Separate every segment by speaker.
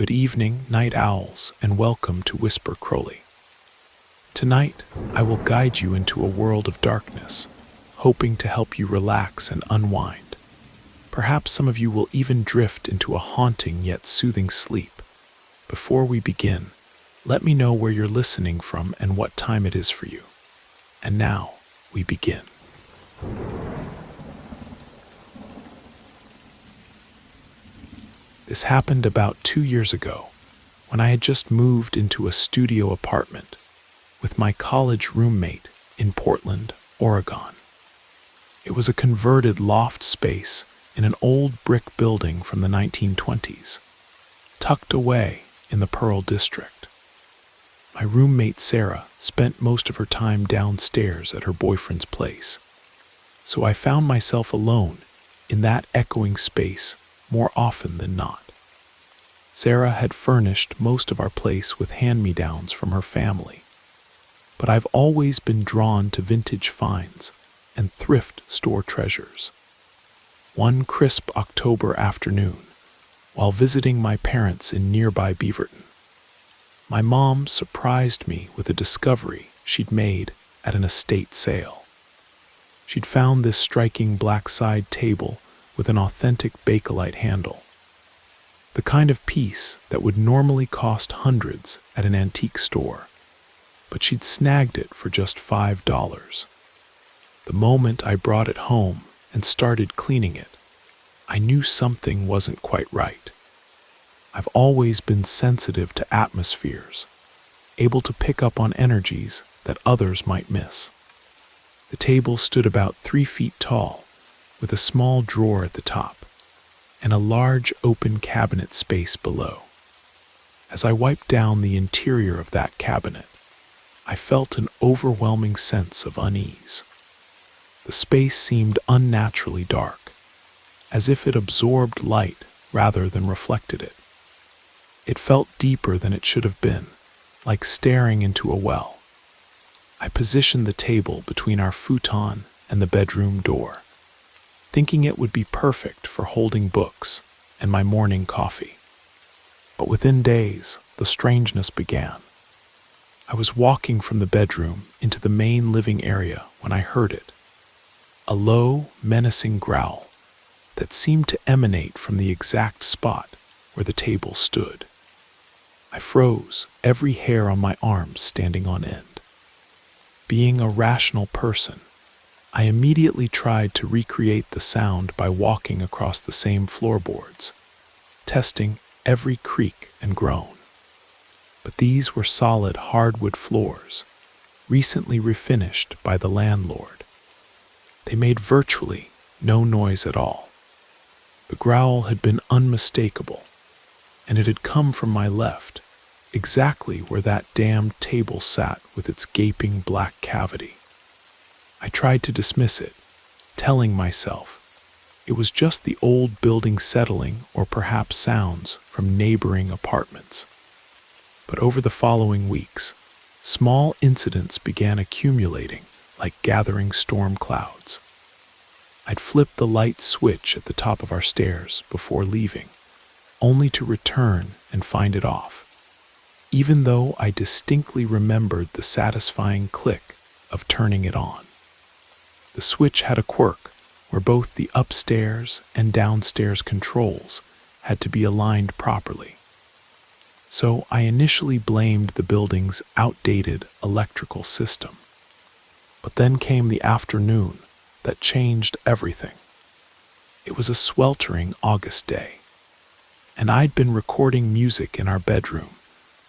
Speaker 1: Good evening, night owls, and welcome to Whisper Crowley. Tonight, I will guide you into a world of darkness, hoping to help you relax and unwind. Perhaps some of you will even drift into a haunting yet soothing sleep. Before we begin, let me know where you're listening from and what time it is for you. And now, we begin. This happened about 2 years ago, when I had just moved into a studio apartment with my college roommate in Portland, Oregon. It was a converted loft space in an old brick building from the 1920s, tucked away in the Pearl District. My roommate Sarah spent most of her time downstairs at her boyfriend's place, so I found myself alone in that echoing space more often than not. Sarah had furnished most of our place with hand-me-downs from her family, but I've always been drawn to vintage finds and thrift store treasures. One crisp October afternoon, while visiting my parents in nearby Beaverton, my mom surprised me with a discovery she'd made at an estate sale. She'd found this striking black side table with an authentic Bakelite handle, the kind of piece that would normally cost hundreds at an antique store, but she'd snagged it for just $5. The moment I brought it home and started cleaning it, I knew something wasn't quite right. I've always been sensitive to atmospheres, able to pick up on energies that others might miss. The table stood about 3 feet tall, with a small drawer at the top, and a large open cabinet space below. As I wiped down the interior of that cabinet, I felt an overwhelming sense of unease. The space seemed unnaturally dark, as if it absorbed light rather than reflected it. It felt deeper than it should have been, like staring into a well. I positioned the table between our futon and the bedroom door, thinking it would be perfect for holding books and my morning coffee. But within days, the strangeness began. I was walking from the bedroom into the main living area when I heard it. A low, menacing growl that seemed to emanate from the exact spot where the table stood. I froze, every hair on my arms standing on end. Being a rational person, I immediately tried to recreate the sound by walking across the same floorboards, testing every creak and groan. But these were solid hardwood floors, recently refinished by the landlord. They made virtually no noise at all. The growl had been unmistakable, and it had come from my left, exactly where that damned table sat with its gaping black cavity. I tried to dismiss it, telling myself it was just the old building settling or perhaps sounds from neighboring apartments. But over the following weeks, small incidents began accumulating like gathering storm clouds. I'd flip the light switch at the top of our stairs before leaving, only to return and find it off, even though I distinctly remembered the satisfying click of turning it on. The switch had a quirk where both the upstairs and downstairs controls had to be aligned properly. So I initially blamed the building's outdated electrical system. But then came the afternoon that changed everything. It was a sweltering August day, and I'd been recording music in our bedroom,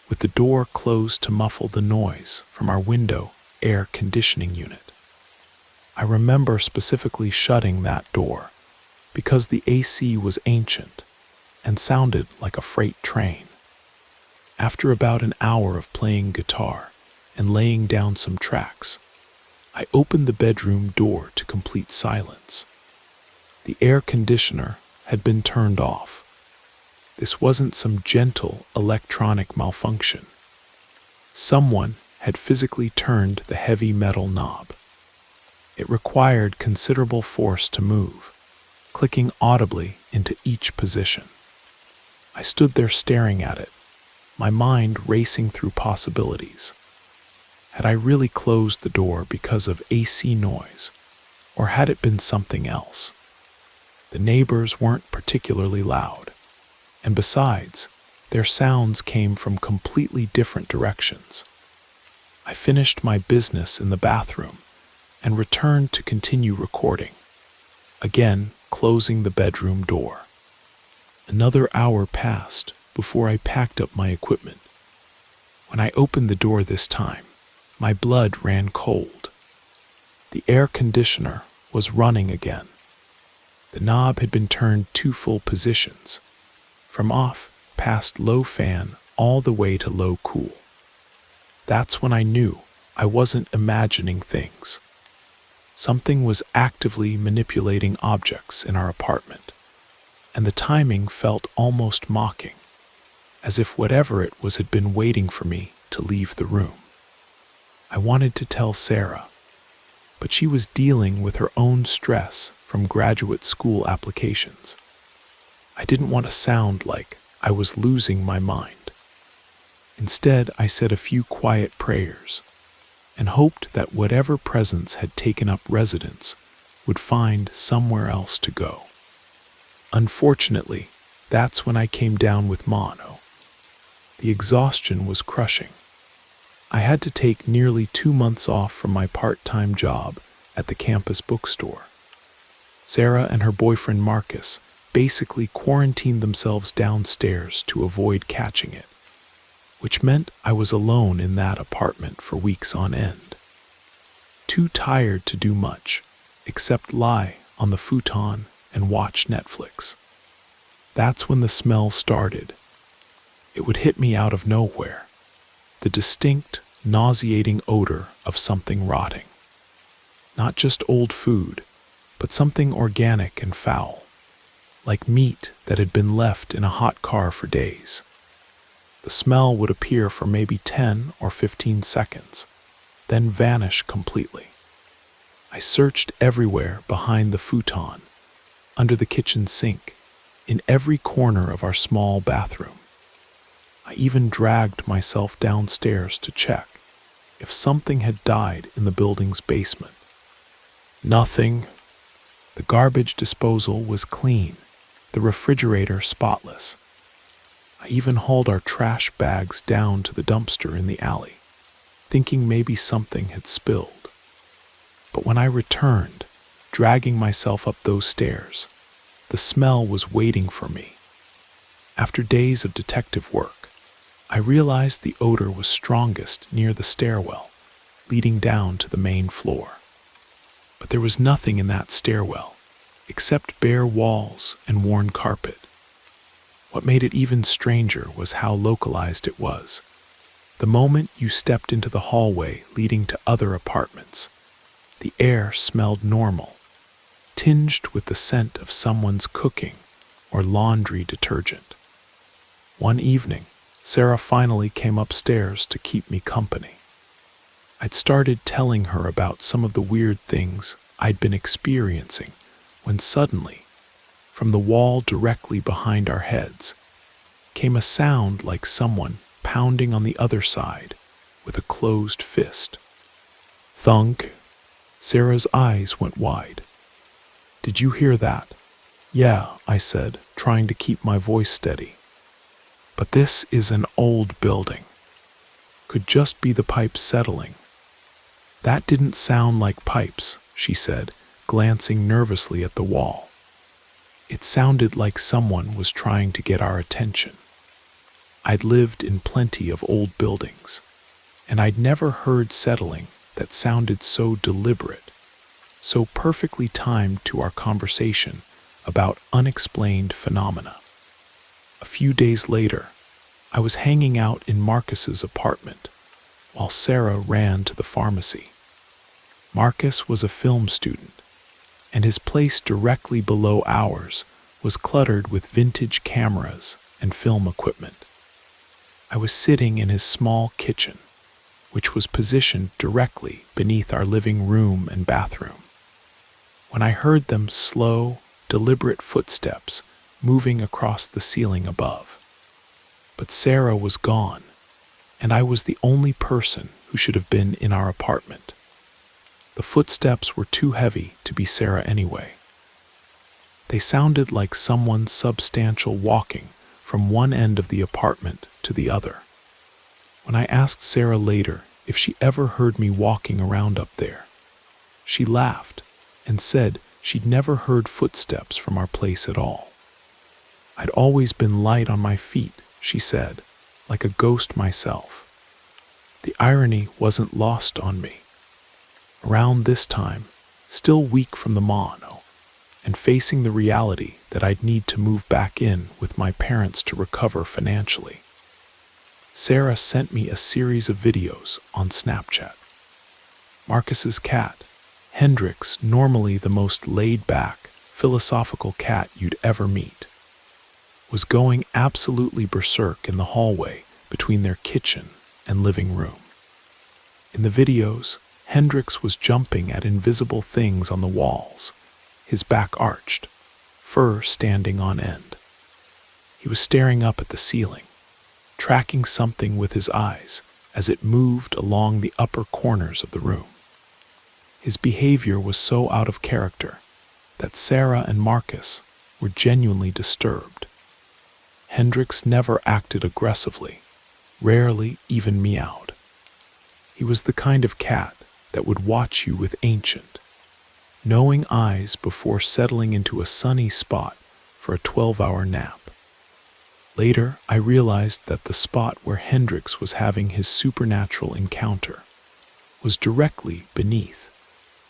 Speaker 1: with the door closed to muffle the noise from our window air conditioning unit. I remember specifically shutting that door because the AC was ancient and sounded like a freight train. After about an hour of playing guitar and laying down some tracks, I opened the bedroom door to complete silence. The air conditioner had been turned off. This wasn't some gentle electronic malfunction. Someone had physically turned the heavy metal knob. It required considerable force to move, clicking audibly into each position. I stood there staring at it, my mind racing through possibilities. Had I really closed the door because of AC noise, or had it been something else? The neighbors weren't particularly loud, and besides, their sounds came from completely different directions. I finished my business in the bathroom and returned to continue recording, again closing the bedroom door. Another hour passed before I packed up my equipment. When I opened the door this time, my blood ran cold. The air conditioner was running again. The knob had been turned 2 full positions, from off past low fan all the way to low cool. That's when I knew I wasn't imagining things. Something was actively manipulating objects in our apartment, and the timing felt almost mocking, as if whatever it was had been waiting for me to leave the room. I wanted to tell Sarah, but she was dealing with her own stress from graduate school applications. I didn't want to sound like I was losing my mind. Instead, I said a few quiet prayers and hoped that whatever presence had taken up residence would find somewhere else to go. Unfortunately, that's when I came down with mono. The exhaustion was crushing. I had to take nearly 2 months off from my part-time job at the campus bookstore. Sarah and her boyfriend Marcus basically quarantined themselves downstairs to avoid catching it, which meant I was alone in that apartment for weeks on end. Too tired to do much, except lie on the futon and watch Netflix. That's when the smell started. It would hit me out of nowhere. The distinct, nauseating odor of something rotting. Not just old food, but something organic and foul, like meat that had been left in a hot car for days. The smell would appear for maybe 10 or 15 seconds, then vanish completely. I searched everywhere behind the futon, under the kitchen sink, in every corner of our small bathroom. I even dragged myself downstairs to check if something had died in the building's basement. Nothing. The garbage disposal was clean, the refrigerator spotless. I even hauled our trash bags down to the dumpster in the alley, thinking maybe something had spilled. But when I returned, dragging myself up those stairs, the smell was waiting for me. After days of detective work, I realized the odor was strongest near the stairwell, leading down to the main floor. But there was nothing in that stairwell, except bare walls and worn carpet. What made it even stranger was how localized it was. The moment you stepped into the hallway leading to other apartments, the air smelled normal, tinged with the scent of someone's cooking or laundry detergent. One evening, Sarah finally came upstairs to keep me company. I'd started telling her about some of the weird things I'd been experiencing when suddenly, from the wall directly behind our heads, came a sound like someone pounding on the other side with a closed fist. Thunk. Sarah's eyes went wide. "Did you hear that?" "Yeah," I said, trying to keep my voice steady. "But this is an old building. Could just be the pipes settling." "That didn't sound like pipes," she said, glancing nervously at the wall. "It sounded like someone was trying to get our attention." I'd lived in plenty of old buildings, and I'd never heard settling that sounded so deliberate, so perfectly timed to our conversation about unexplained phenomena. A few days later, I was hanging out in Marcus's apartment while Sarah ran to the pharmacy. Marcus was a film student, and his place directly below ours was cluttered with vintage cameras and film equipment. I was sitting in his small kitchen, which was positioned directly beneath our living room and bathroom, when I heard them slow, deliberate footsteps moving across the ceiling above. But Sarah was gone, and I was the only person who should have been in our apartment. The footsteps were too heavy to be Sarah anyway. They sounded like someone substantial walking from one end of the apartment to the other. When I asked Sarah later if she ever heard me walking around up there, she laughed and said she'd never heard footsteps from our place at all. I'd always been light on my feet, she said, like a ghost myself. The irony wasn't lost on me. Around this time, still weak from the mono, and facing the reality that I'd need to move back in with my parents to recover financially, Sarah sent me a series of videos on Snapchat. Marcus's cat, Hendrix, normally the most laid-back, philosophical cat you'd ever meet, was going absolutely berserk in the hallway between their kitchen and living room. In the videos, Hendrix was jumping at invisible things on the walls, his back arched, fur standing on end. He was staring up at the ceiling, tracking something with his eyes as it moved along the upper corners of the room. His behavior was so out of character that Sarah and Marcus were genuinely disturbed. Hendrix never acted aggressively, rarely even meowed. He was the kind of cat that would watch you with ancient, knowing eyes before settling into a sunny spot for a 12-hour nap. Later, I realized that the spot where Hendrix was having his supernatural encounter was directly beneath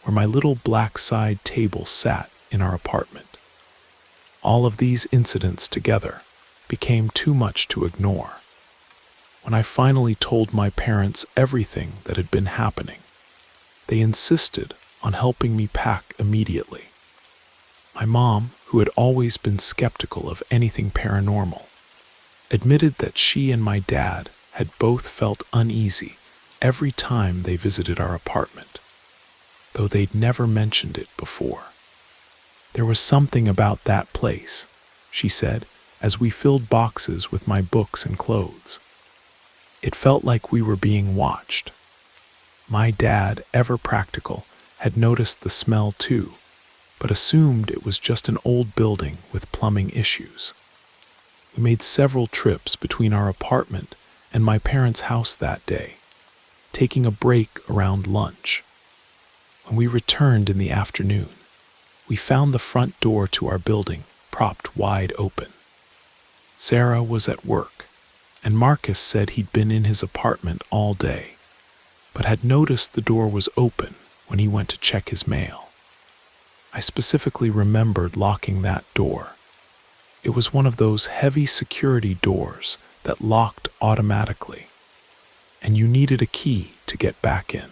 Speaker 1: where my little black side table sat in our apartment. All of these incidents together became too much to ignore. When I finally told my parents everything that had been happening, they insisted on helping me pack immediately. My mom, who had always been skeptical of anything paranormal, admitted that she and my dad had both felt uneasy every time they visited our apartment, though they'd never mentioned it before. There was something about that place, she said, as we filled boxes with my books and clothes. It felt like we were being watched. My dad, ever practical, had noticed the smell too, but assumed it was just an old building with plumbing issues. We made several trips between our apartment and my parents' house that day, taking a break around lunch. When we returned in the afternoon, we found the front door to our building propped wide open. Sarah was at work, and Marcus said he'd been in his apartment all day, but had noticed the door was open when he went to check his mail. I specifically remembered locking that door. It was one of those heavy security doors that locked automatically, and you needed a key to get back in.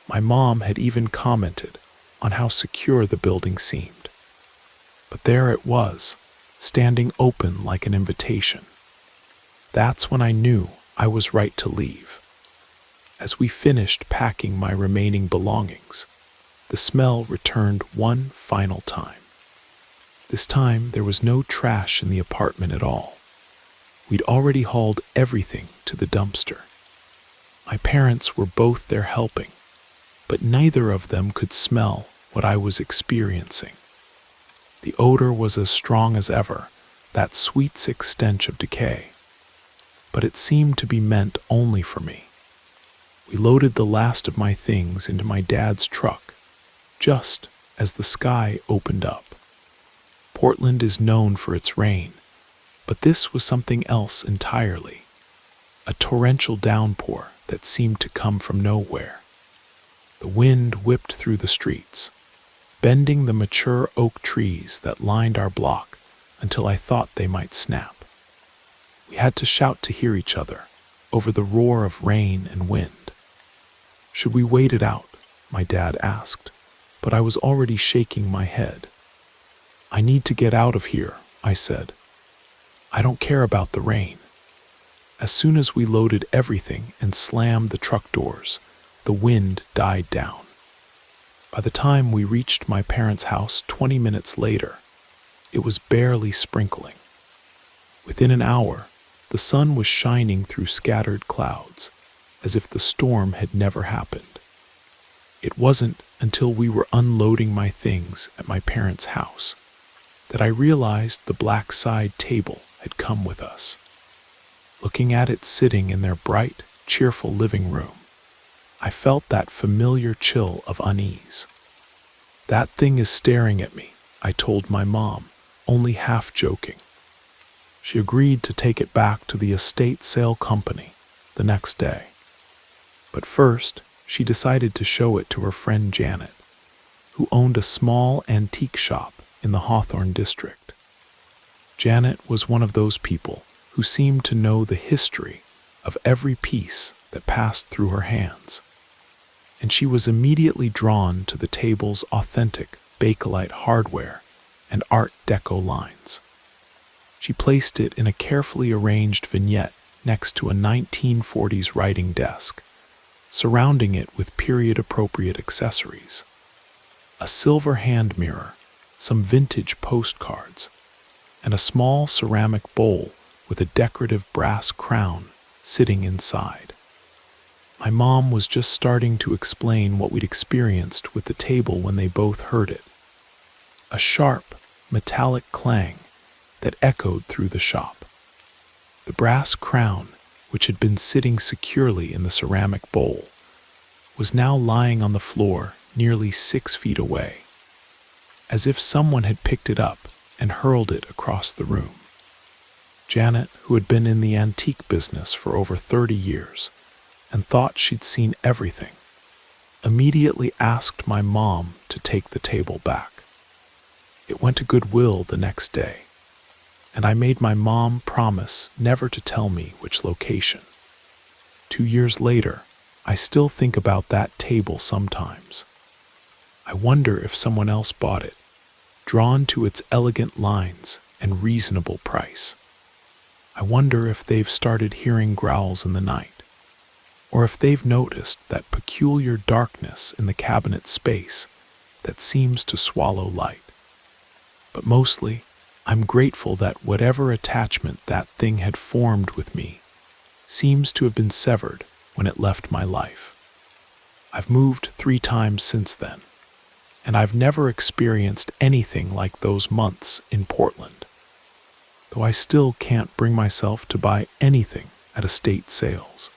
Speaker 1: My mom had even commented on how secure the building seemed. But there it was, standing open like an invitation. That's when I knew I was right to leave. As we finished packing my remaining belongings, the smell returned one final time. This time there was no trash in the apartment at all. We'd already hauled everything to the dumpster. My parents were both there helping, but neither of them could smell what I was experiencing. The odor was as strong as ever, that sweet sick stench of decay. But it seemed to be meant only for me. We loaded the last of my things into my dad's truck, just as the sky opened up. Portland is known for its rain, but this was something else entirely. A torrential downpour that seemed to come from nowhere. The wind whipped through the streets, bending the mature oak trees that lined our block until I thought they might snap. We had to shout to hear each other over the roar of rain and wind. Should we wait it out? My dad asked, but I was already shaking my head. I need to get out of here, I said. I don't care about the rain. As soon as we loaded everything and slammed the truck doors, the wind died down. By the time we reached my parents' house 20 minutes later, it was barely sprinkling. Within an hour, The sun was shining through scattered clouds, as if the storm had never happened. It wasn't until we were unloading my things at my parents' house that I realized the black side table had come with us. Looking at it sitting in their bright, cheerful living room, I felt that familiar chill of unease. "That thing is staring at me," I told my mom, only half joking. She agreed to take it back to the estate sale company the next day. But first, she decided to show it to her friend Janet, who owned a small antique shop in the Hawthorne district. Janet was one of those people who seemed to know the history of every piece that passed through her hands, and she was immediately drawn to the table's authentic Bakelite hardware and Art Deco lines. She placed it in a carefully arranged vignette next to a 1940s writing desk, surrounding it with period-appropriate accessories. A silver hand mirror, some vintage postcards, and a small ceramic bowl with a decorative brass crown sitting inside. My mom was just starting to explain what we'd experienced with the table when they both heard it. A sharp, metallic clang that echoed through the shop. The brass crown, which had been sitting securely in the ceramic bowl, was now lying on the floor nearly 6 feet away, as if someone had picked it up and hurled it across the room. Janet, who had been in the antique business for over 30 years and thought she'd seen everything, immediately asked my mom to take the table back. It went to Goodwill the next day, and I made my mom promise never to tell me which location. 2 years later, I still think about that table sometimes. I wonder if someone else bought it, drawn to its elegant lines and reasonable price. I wonder if they've started hearing growls in the night, or if they've noticed that peculiar darkness in the cabinet space that seems to swallow light. But mostly, I'm grateful that whatever attachment that thing had formed with me seems to have been severed when it left my life. I've moved 3 times since then, and I've never experienced anything like those months in Portland, though I still can't bring myself to buy anything at estate sales.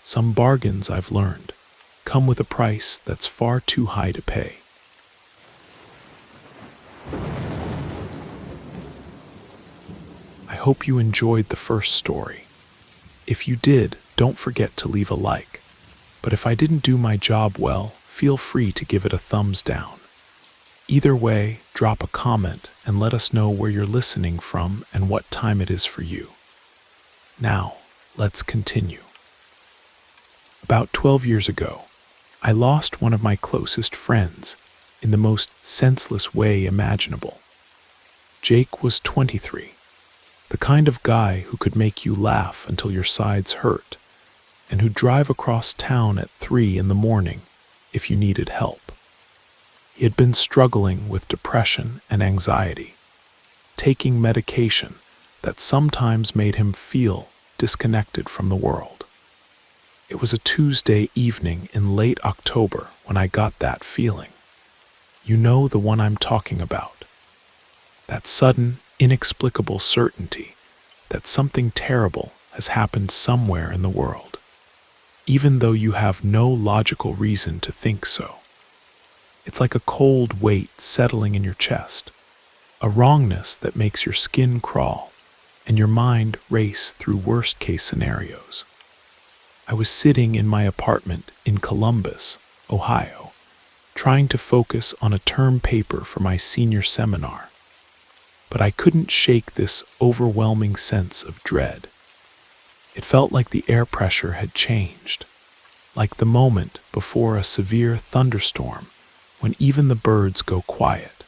Speaker 1: Some bargains, I've learned, come with a price that's far too high to pay. I hope you enjoyed the first story. If you did, don't forget to leave a like. But if I didn't do my job well, feel free to give it a thumbs down. Either way, drop a comment and let us know where you're listening from and what time it is for you. Now, let's continue. About 12 years ago, I lost one of my closest friends in the most senseless way imaginable. Jake was 23, the kind of guy who could make you laugh until your sides hurt, and who'd drive across town at 3 in the morning if you needed help. He had been struggling with depression and anxiety, taking medication that sometimes made him feel disconnected from the world. It was a Tuesday evening in late October when I got that feeling. You know the one I'm talking about. That sudden, inexplicable certainty that something terrible has happened somewhere in the world, even though you have no logical reason to think so. It's like a cold weight settling in your chest, a wrongness that makes your skin crawl and your mind race through worst-case scenarios. I was sitting in my apartment in Columbus, Ohio, trying to focus on a term paper for my senior seminar, but I couldn't shake this overwhelming sense of dread. It felt like the air pressure had changed, like the moment before a severe thunderstorm when even the birds go quiet.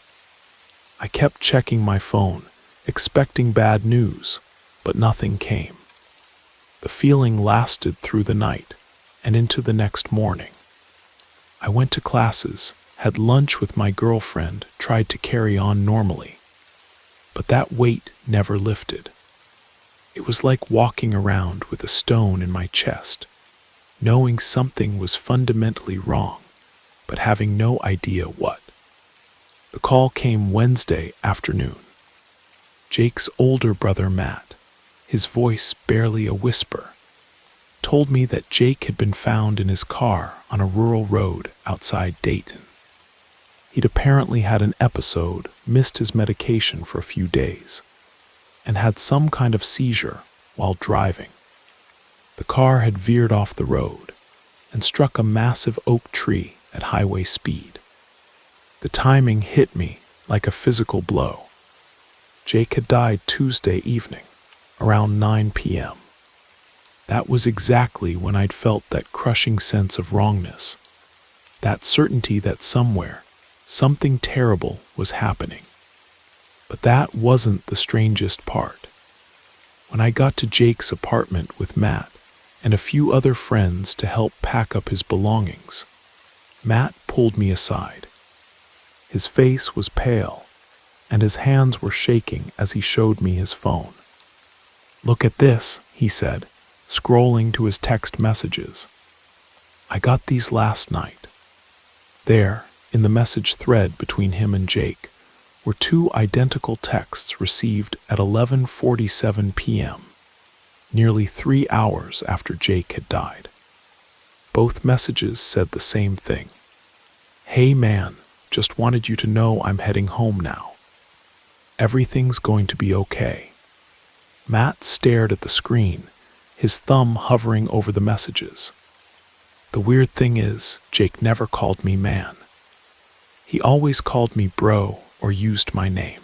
Speaker 1: I kept checking my phone, expecting bad news, but nothing came. The feeling lasted through the night and into the next morning. I went to classes, had lunch with my girlfriend, tried to carry on normally, but that weight never lifted. It was like walking around with a stone in my chest, knowing something was fundamentally wrong, but having no idea what. The call came Wednesday afternoon. Jake's older brother, Matt, his voice barely a whisper, told me that Jake had been found in his car on a rural road outside Dayton. He'd apparently had an episode, missed his medication for a few days, and had some kind of seizure while driving. The car had veered off the road and struck a massive oak tree at highway speed. The timing hit me like a physical blow. Jake had died Tuesday evening, around 9 p.m. That was exactly when I'd felt that crushing sense of wrongness, that certainty that somewhere, something terrible was happening. But that wasn't the strangest part. When I got to Jake's apartment with Matt and a few other friends to help pack up his belongings, Matt pulled me aside. His face was pale, and his hands were shaking as he showed me his phone. "Look at this," he said, scrolling to his text messages. "I got these last night." There, in the message thread between him and Jake, were two identical texts received at 11:47 p.m., nearly 3 hours after Jake had died. Both messages said the same thing. "Hey man, just wanted you to know I'm heading home now. Everything's going to be okay." Matt stared at the screen, his thumb hovering over the messages. "The weird thing is, Jake never called me man. He always called me bro or used my name.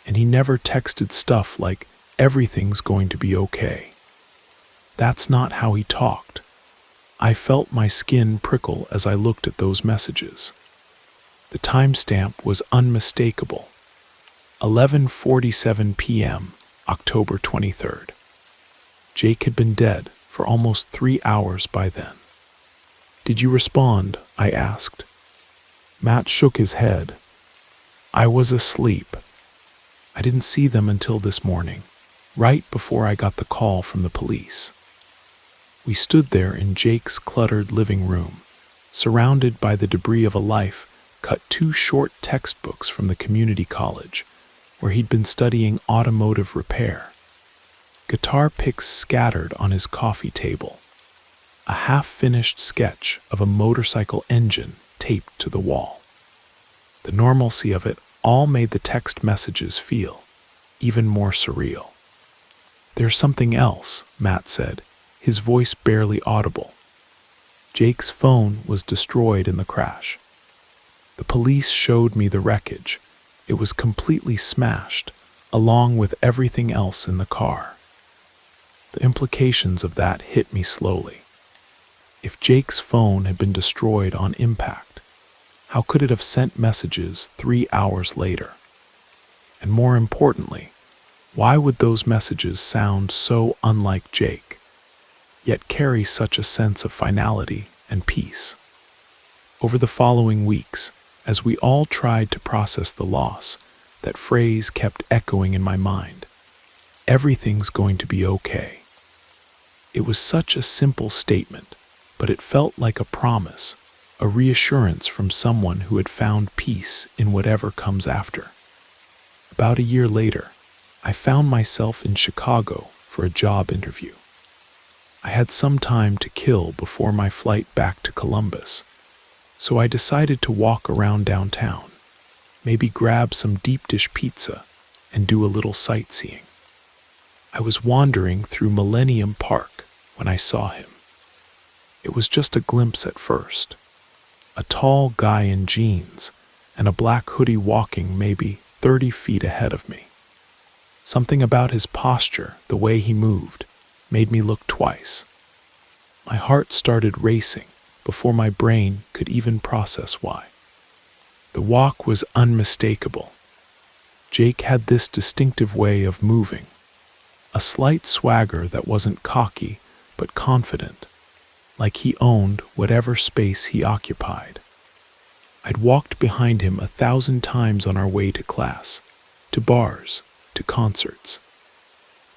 Speaker 1: And he never texted stuff like, 'Everything's going to be okay.' That's not how he talked." I felt my skin prickle as I looked at those messages. The timestamp was unmistakable. 11:47 p.m., October 23rd. Jake had been dead for almost 3 hours by then. "Did you respond?" I asked. Matt shook his head. "I was asleep. I didn't see them until this morning, right before I got the call from the police." We stood there in Jake's cluttered living room, surrounded by the debris of a life cut 2 short textbooks from the community college, where he'd been studying automotive repair. Guitar picks scattered on his coffee table. A half-finished sketch of a motorcycle engine taped to the wall. The normalcy of it all made the text messages feel even more surreal. "There's something else," Matt said, his voice barely audible. Jake's phone was destroyed in the crash. The police showed me the wreckage. It was completely smashed, along with everything else in the car. The implications of that hit me slowly. If Jake's phone had been destroyed on impact, how could it have sent messages 3 hours later? And more importantly, why would those messages sound so unlike Jake, yet carry such a sense of finality and peace? Over the following weeks, as we all tried to process the loss, that phrase kept echoing in my mind. "Everything's going to be okay." It was such a simple statement, but it felt like a promise, a reassurance from someone who had found peace in whatever comes after. About a year later, I found myself in Chicago for a job interview. I had some time to kill before my flight back to Columbus, so I decided to walk around downtown, maybe grab some deep dish pizza, and do a little sightseeing. I was wandering through Millennium Park when I saw him. It was just a glimpse at first. A tall guy in jeans and a black hoodie walking maybe 30 feet ahead of me. Something about his posture, the way he moved, made me look twice. My heart started racing before my brain could even process why. The walk was unmistakable. Jake had this distinctive way of moving, a slight swagger that wasn't cocky but confident, like he owned whatever space he occupied. I'd walked behind him 1,000 times on our way to class, to bars, to concerts.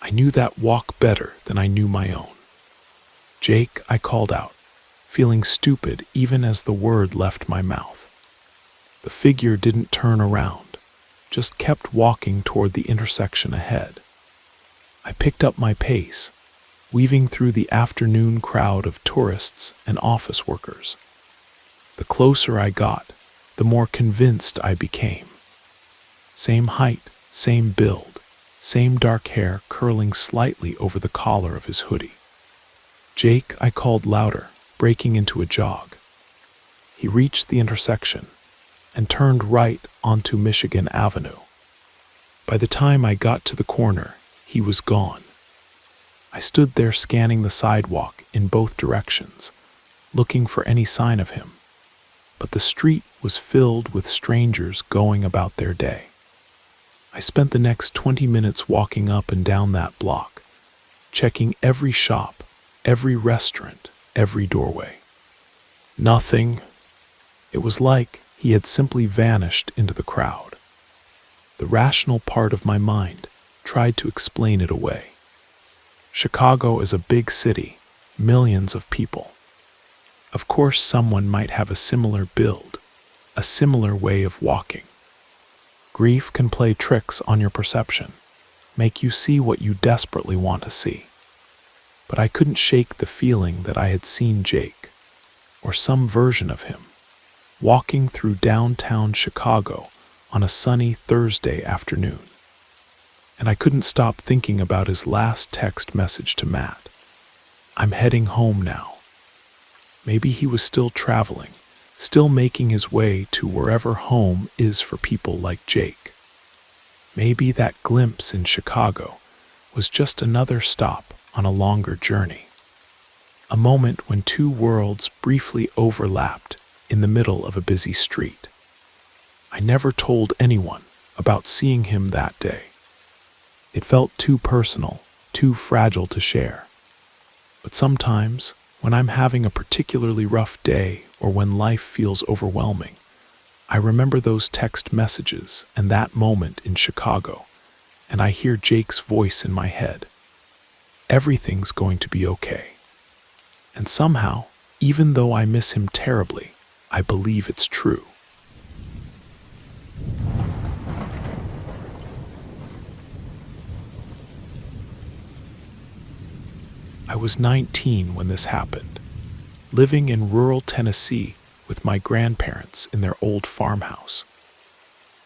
Speaker 1: I knew that walk better than I knew my own. "Jake," I called out, feeling stupid even as the word left my mouth. The figure didn't turn around, just kept walking toward the intersection ahead. I picked up my pace, weaving through the afternoon crowd of tourists and office workers. The closer I got, the more convinced I became. Same height, same build, same dark hair curling slightly over the collar of his hoodie. "Jake," I called louder, breaking into a jog. He reached the intersection and turned right onto Michigan Avenue. By the time I got to the corner, he was gone. I stood there scanning the sidewalk in both directions, looking for any sign of him, but the street was filled with strangers going about their day. I spent the next 20 minutes walking up and down that block, checking every shop, every restaurant, every doorway. Nothing. It was like he had simply vanished into the crowd. The rational part of my mind tried to explain it away. Chicago is a big city, millions of people. Of course, someone might have a similar build, a similar way of walking. Grief can play tricks on your perception, make you see what you desperately want to see. But I couldn't shake the feeling that I had seen Jake, or some version of him, walking through downtown Chicago on a sunny Thursday afternoon. And I couldn't stop thinking about his last text message to Matt. "I'm heading home now." Maybe he was still traveling, still making his way to wherever home is for people like Jake. Maybe that glimpse in Chicago was just another stop on a longer journey. A moment when two worlds briefly overlapped in the middle of a busy street. I never told anyone about seeing him that day. It felt too personal, too fragile to share. But sometimes, when I'm having a particularly rough day or when life feels overwhelming, I remember those text messages and that moment in Chicago, and I hear Jake's voice in my head. Everything's going to be okay. And somehow, even though I miss him terribly, I believe it's true. I was 19 when this happened, living in rural Tennessee with my grandparents in their old farmhouse.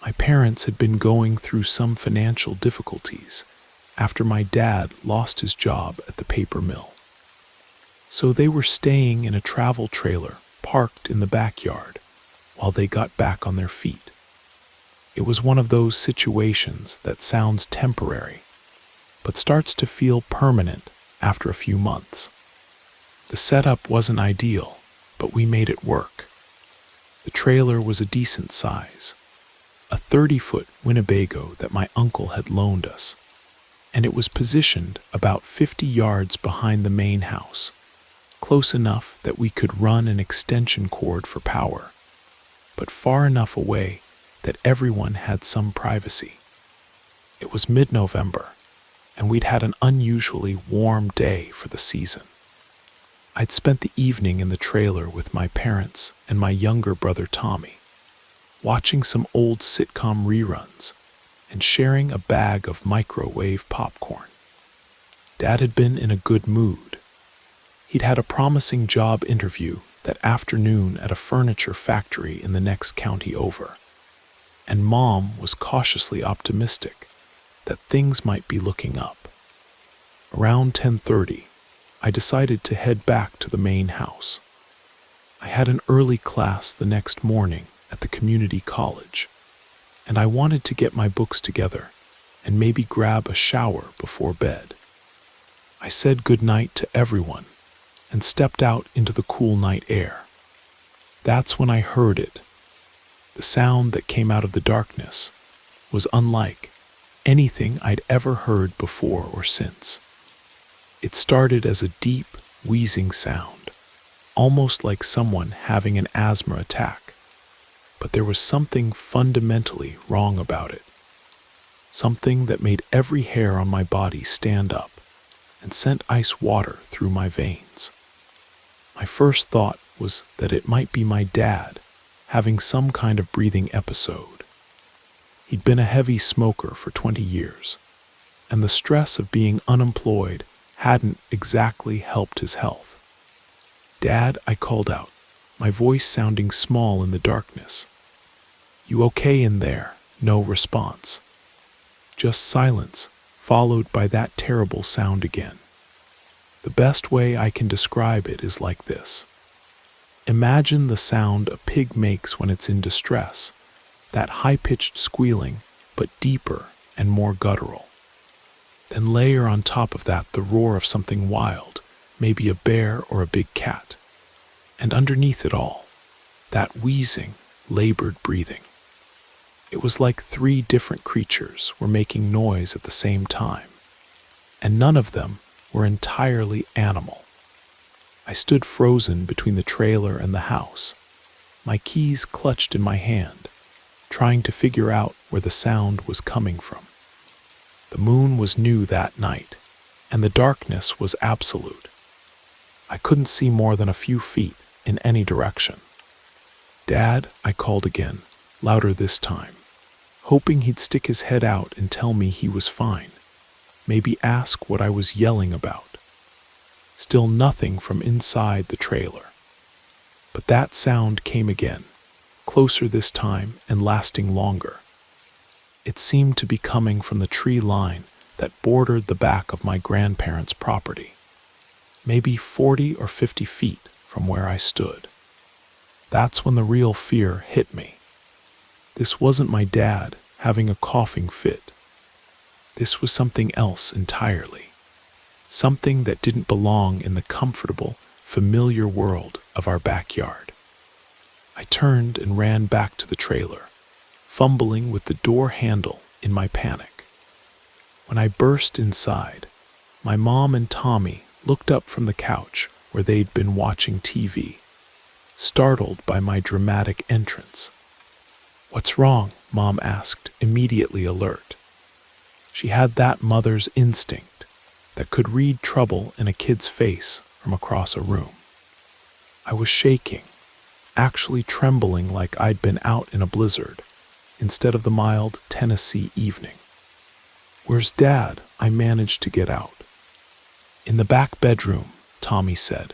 Speaker 1: My parents had been going through some financial difficulties after my dad lost his job at the paper mill. So they were staying in a travel trailer parked in the backyard while they got back on their feet. It was one of those situations that sounds temporary, but starts to feel permanent after a few months. The setup wasn't ideal, but we made it work. The trailer was a decent size, a 30-foot Winnebago that my uncle had loaned us, and it was positioned about 50 yards behind the main house, close enough that we could run an extension cord for power, but far enough away that everyone had some privacy. It was mid-November, and we'd had an unusually warm day for the season. I'd spent the evening in the trailer with my parents and my younger brother Tommy, watching some old sitcom reruns and sharing a bag of microwave popcorn. Dad had been in a good mood. He'd had a promising job interview that afternoon at a furniture factory in the next county over, and Mom was cautiously optimistic that things might be looking up. Around 10:30, I decided to head back to the main house. I had an early class the next morning at the community college, and I wanted to get my books together and maybe grab a shower before bed. I said goodnight to everyone and stepped out into the cool night air. That's when I heard it. The sound that came out of the darkness was unlike anything I'd ever heard before or since. It started as a deep, wheezing sound, almost like someone having an asthma attack, but there was something fundamentally wrong about it. something that made every hair on my body stand up and sent ice water through my veins. My first thought was that it might be my dad having some kind of breathing episode. He'd been a heavy smoker for 20 years, and the stress of being unemployed hadn't exactly helped his health. "Dad," I called out, my voice sounding small in the darkness. "You okay in there?" No response. Just silence, followed by that terrible sound again. The best way I can describe it is like this. Imagine the sound a pig makes when it's in distress, that high-pitched squealing, but deeper and more guttural. Then layer on top of that the roar of something wild, maybe a bear or a big cat. And underneath it all, that wheezing, labored breathing. It was like 3 different creatures were making noise at the same time, and none of them were entirely animal. I stood frozen between the trailer and the house, my keys clutched in my hand, trying to figure out where the sound was coming from. The moon was new that night, and the darkness was absolute. I couldn't see more than a few feet in any direction. "Dad," I called again, louder this time, hoping he'd stick his head out and tell me he was fine, maybe ask what I was yelling about. Still nothing from inside the trailer. But that sound came again, closer this time and lasting longer. It seemed to be coming from the tree line that bordered the back of my grandparents' property, maybe 40 or 50 feet from where I stood. That's when the real fear hit me. This wasn't my dad having a coughing fit. This was something else entirely. Something that didn't belong in the comfortable, familiar world of our backyard. I turned and ran back to the trailer, fumbling with the door handle in my panic. When I burst inside, my mom and Tommy looked up from the couch where they'd been watching TV, startled by my dramatic entrance. "What's wrong?" Mom asked, immediately alert. She had that mother's instinct that could read trouble in a kid's face from across a room. I was shaking, actually trembling like I'd been out in a blizzard, instead of the mild Tennessee evening. "Where's Dad?" I managed to get out. "In the back bedroom," Tommy said,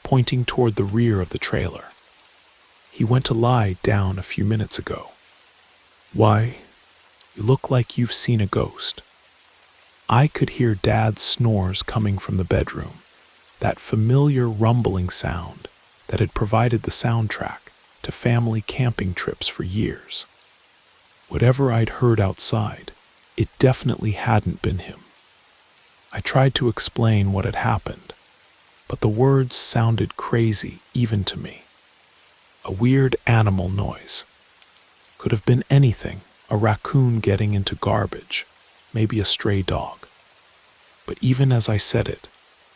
Speaker 1: pointing toward the rear of the trailer. "He went to lie down a few minutes ago." "Why, you look like you've seen a ghost." I could hear Dad's snores coming from the bedroom, that familiar rumbling sound that had provided the soundtrack to family camping trips for years. Whatever I'd heard outside, it definitely hadn't been him. I tried to explain what had happened, but the words sounded crazy even to me. A weird animal noise. Could have been anything, a raccoon getting into garbage, maybe a stray dog. But even as I said it,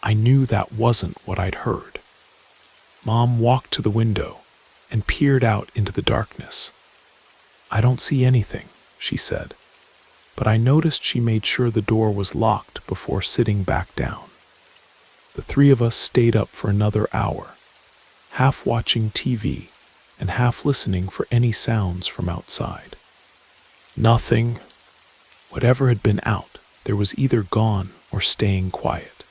Speaker 1: I knew that wasn't what I'd heard. Mom walked to the window and peered out into the darkness. "I don't see anything," she said, but I noticed she made sure the door was locked before sitting back down. The 3 of us stayed up for another hour, half watching TV and half listening for any sounds from outside. Nothing. Whatever had been out, there was either gone or staying quiet.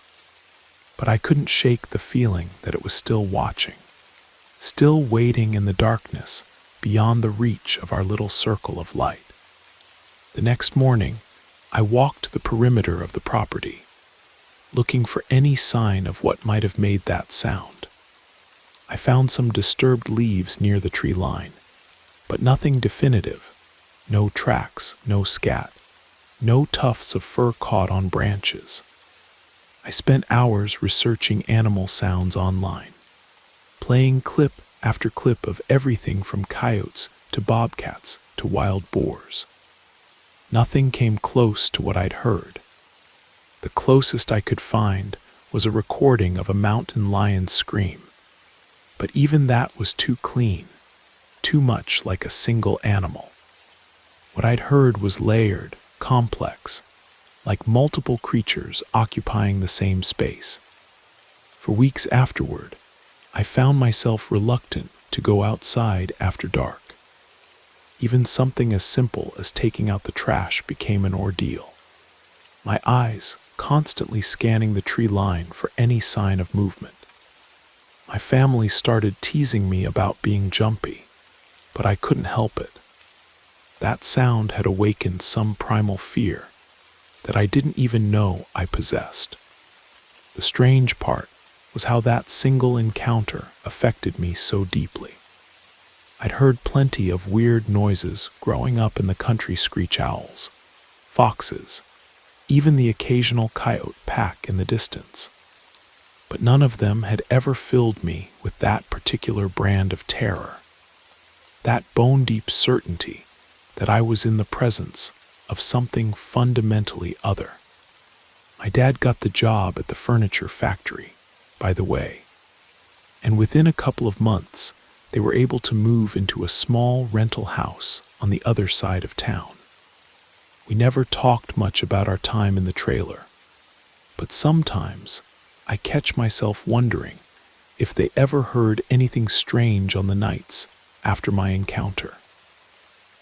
Speaker 1: But I couldn't shake the feeling that it was still watching, still waiting in the darkness beyond the reach of our little circle of light. The next morning, I walked the perimeter of the property, looking for any sign of what might have made that sound. I found some disturbed leaves near the tree line, but nothing definitive. No tracks, no scat, no tufts of fur caught on branches. I spent hours researching animal sounds online, playing clip after clip of everything from coyotes to bobcats to wild boars. Nothing came close to what I'd heard. The closest I could find was a recording of a mountain lion's scream, but even that was too clean, too much like a single animal. What I'd heard was layered, complex, like multiple creatures occupying the same space. For weeks afterward, I found myself reluctant to go outside after dark. Even something as simple as taking out the trash became an ordeal. My eyes constantly scanning the tree line for any sign of movement. My family started teasing me about being jumpy, but I couldn't help it. That sound had awakened some primal fear that I didn't even know I possessed. The strange part was how that single encounter affected me so deeply. I'd heard plenty of weird noises growing up in the country: screech owls, foxes, even the occasional coyote pack in the distance. But none of them had ever filled me with that particular brand of terror. That bone-deep certainty that I was in the presence of something fundamentally other. My dad got the job at the furniture factory, by the way, and within a couple of months, they were able to move into a small rental house on the other side of town. We never talked much about our time in the trailer, but sometimes I catch myself wondering if they ever heard anything strange on the nights after my encounter.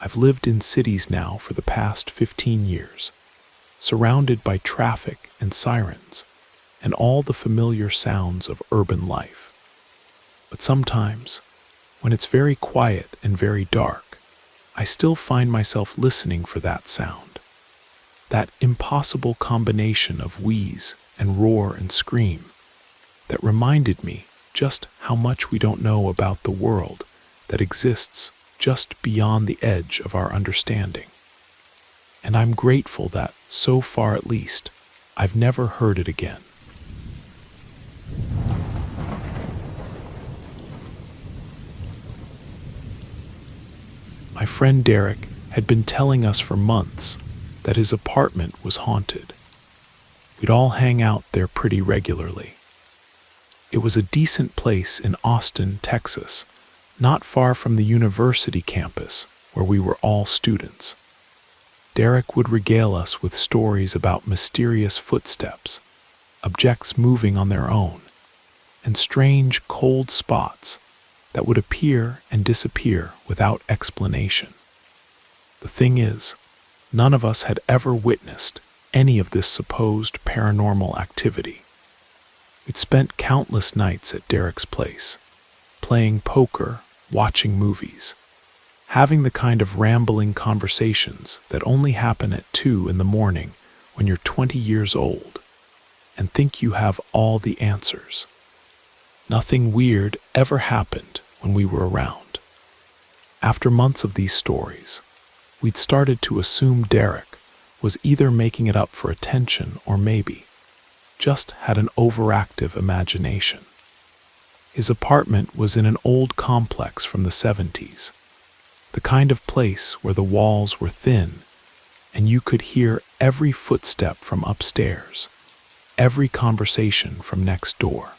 Speaker 1: I've lived in cities now for the past 15 years, surrounded by traffic and sirens and all the familiar sounds of urban life. But sometimes, when it's very quiet and very dark, I still find myself listening for that sound. That impossible combination of wheeze and roar and scream that reminded me just how much we don't know about the world that exists just beyond the edge of our understanding. And I'm grateful that, so far at least, I've never heard it again. My friend Derek had been telling us for months that his apartment was haunted. We'd all hang out there pretty regularly. It was a decent place in Austin, Texas, not far from the university campus where we were all students. Derek would regale us with stories about mysterious footsteps, objects moving on their own, and strange cold spots that would appear and disappear without explanation. The thing is, none of us had ever witnessed any of this supposed paranormal activity. We'd spent countless nights at Derek's place, playing poker, watching movies, having the kind of rambling conversations that only happen at 2 in the morning when you're 20 years old and think you have all the answers. Nothing weird ever happened when we were around. After months of these stories, we'd started to assume Derek was either making it up for attention or maybe just had an overactive imagination. His apartment was in an old complex from the 70s, the kind of place where the walls were thin and you could hear every footstep from upstairs, every conversation from next door.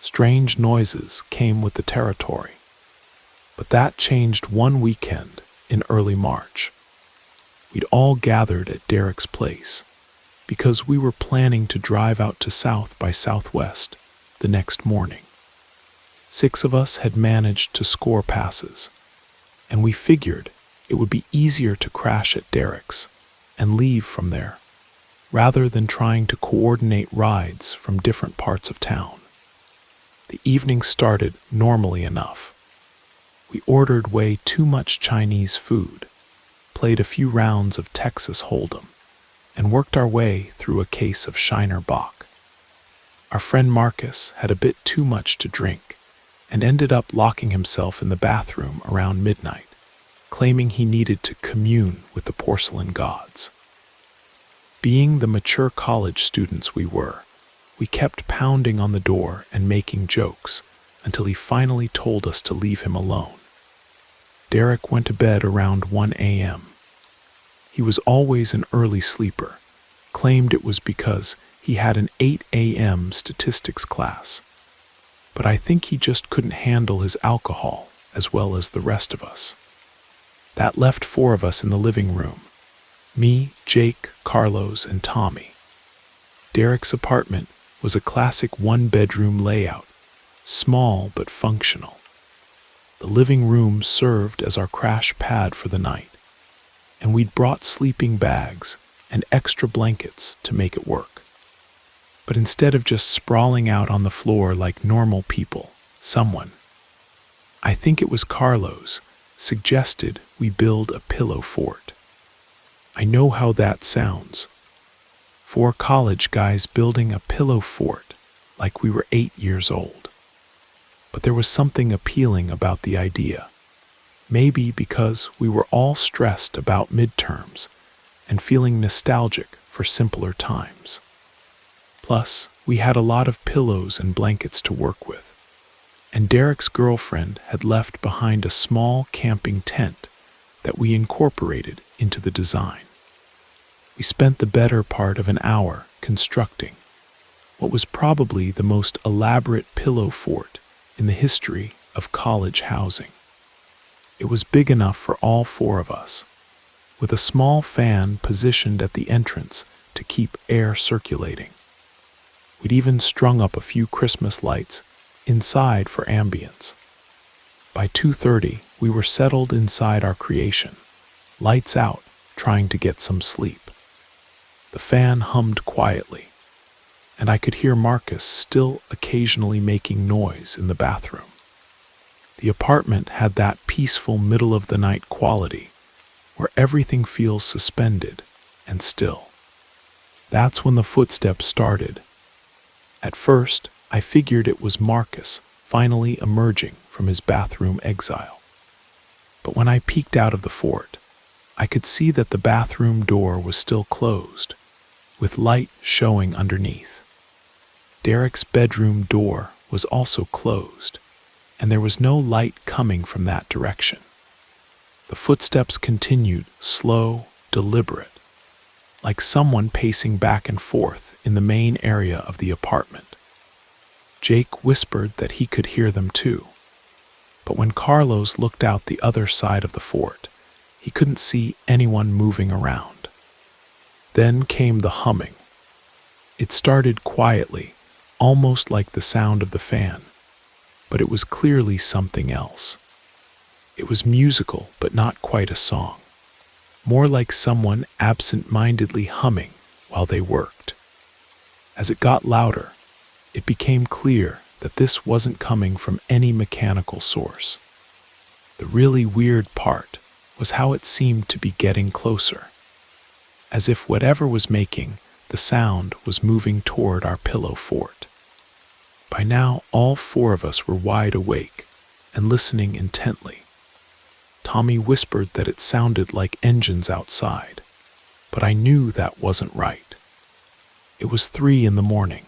Speaker 1: Strange noises came with the territory, but that changed one weekend in early March. We'd all gathered at Derek's place because we were planning to drive out to South by Southwest the next morning. 6 of us had managed to score passes, and we figured it would be easier to crash at Derek's and leave from there, rather than trying to coordinate rides from different parts of town. The evening started normally enough. We ordered way too much Chinese food, played a few rounds of Texas Hold'em, and worked our way through a case of Shiner Bock. Our friend Marcus had a bit too much to drink and ended up locking himself in the bathroom around midnight, claiming he needed to commune with the porcelain gods. Being the mature college students we were, we kept pounding on the door and making jokes until he finally told us to leave him alone. Derek went to bed around 1 a.m. He was always an early sleeper, claimed it was because he had an 8 a.m. statistics class. But I think he just couldn't handle his alcohol as well as the rest of us. That left 4 of us in the living room, Me, Jake, Carlos, and Tommy. Derek's apartment was a classic one-bedroom layout, small but functional. The living room served as our crash pad for the night, and we'd brought sleeping bags and extra blankets to make it work. But instead of just sprawling out on the floor like normal people, someone, I think it was Carlos, suggested we build a pillow fort. I know how that sounds. 4 college guys building a pillow fort like we were 8 years old. But there was something appealing about the idea. Maybe because we were all stressed about midterms and feeling nostalgic for simpler times. Plus, we had a lot of pillows and blankets to work with, and Derek's girlfriend had left behind a small camping tent that we incorporated into the design. We spent the better part of an hour constructing what was probably the most elaborate pillow fort in the history of college housing. It was big enough for all 4 of us, with a small fan positioned at the entrance to keep air circulating. We'd even strung up a few Christmas lights inside for ambience. By 2:30, we were settled inside our creation, lights out, trying to get some sleep. The fan hummed quietly, and I could hear Marcus still occasionally making noise in the bathroom. The apartment had that peaceful middle-of-the-night quality where everything feels suspended and still. That's when the footsteps started. At first, I figured it was Marcus finally emerging from his bathroom exile. But when I peeked out of the fort, I could see that the bathroom door was still closed, with light showing underneath. Derek's bedroom door was also closed, and there was no light coming from that direction. The footsteps continued, slow, deliberate, like someone pacing back and forth in the main area of the apartment. Jake whispered that he could hear them too, but when Carlos looked out the other side of the fort, he couldn't see anyone moving around. Then came the humming. It started quietly, almost like the sound of the fan, but it was clearly something else. It was musical, but not quite a song, more like someone absent-mindedly humming while they worked. As it got louder, it became clear that this wasn't coming from any mechanical source. The really weird part was how it seemed to be getting closer, as if whatever was making the sound was moving toward our pillow fort. By now, all 4 of us were wide awake and listening intently. Tommy whispered that it sounded like engines outside, but I knew that wasn't right. It was 3 in the morning,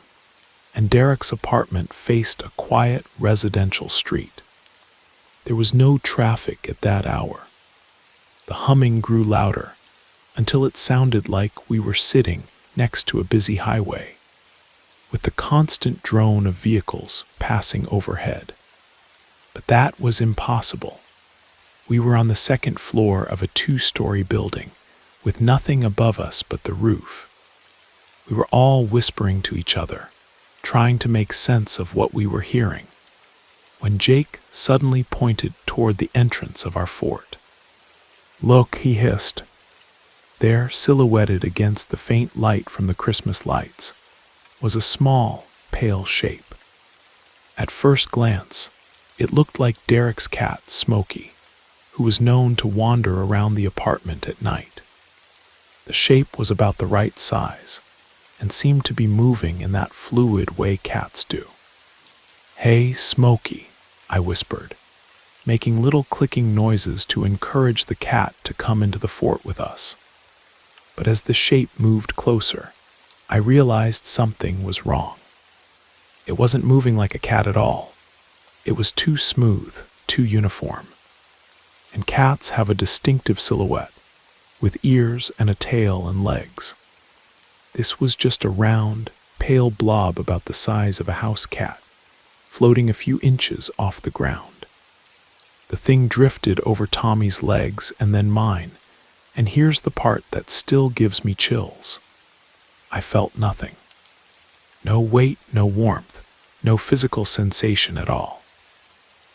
Speaker 1: and Derek's apartment faced a quiet residential street. There was no traffic at that hour. The humming grew louder until it sounded like we were sitting next to a busy highway, with the constant drone of vehicles passing overhead. But that was impossible. We were on the 2nd floor of a 2-story building, with nothing above us but the roof. We were all whispering to each other, trying to make sense of what we were hearing, when Jake suddenly pointed toward the entrance of our fort. "Look," he hissed. There, silhouetted against the faint light from the Christmas lights, was a small, pale shape. At first glance, it looked like Derek's cat, Smokey, who was known to wander around the apartment at night. The shape was about the right size, and seemed to be moving in that fluid way cats do. "Hey, Smokey," I whispered, making little clicking noises to encourage the cat to come into the fort with us. But as the shape moved closer, I realized something was wrong. It wasn't moving like a cat at all. It was too smooth, too uniform. And cats have a distinctive silhouette, with ears and a tail and legs. This was just a round, pale blob about the size of a house cat, floating a few inches off the ground. The thing drifted over Tommy's legs and then mine, And here's the part that still gives me chills. I felt nothing. No weight, no warmth, no physical sensation at all.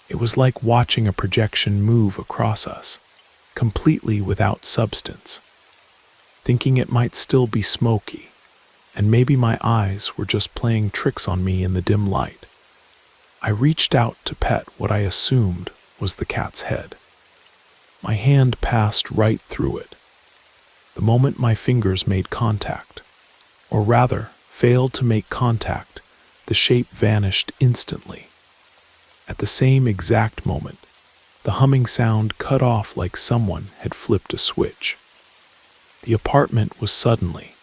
Speaker 1: It was like watching a projection move across us, completely without substance. Thinking it might still be smoky, and maybe my eyes were just playing tricks on me in the dim light, I reached out to pet what I assumed was the cat's head. My hand passed right through it. The moment my fingers made contact, or rather, failed to make contact, the shape vanished instantly. At the same exact moment, the humming sound cut off like someone had flipped a switch. The apartment was suddenly,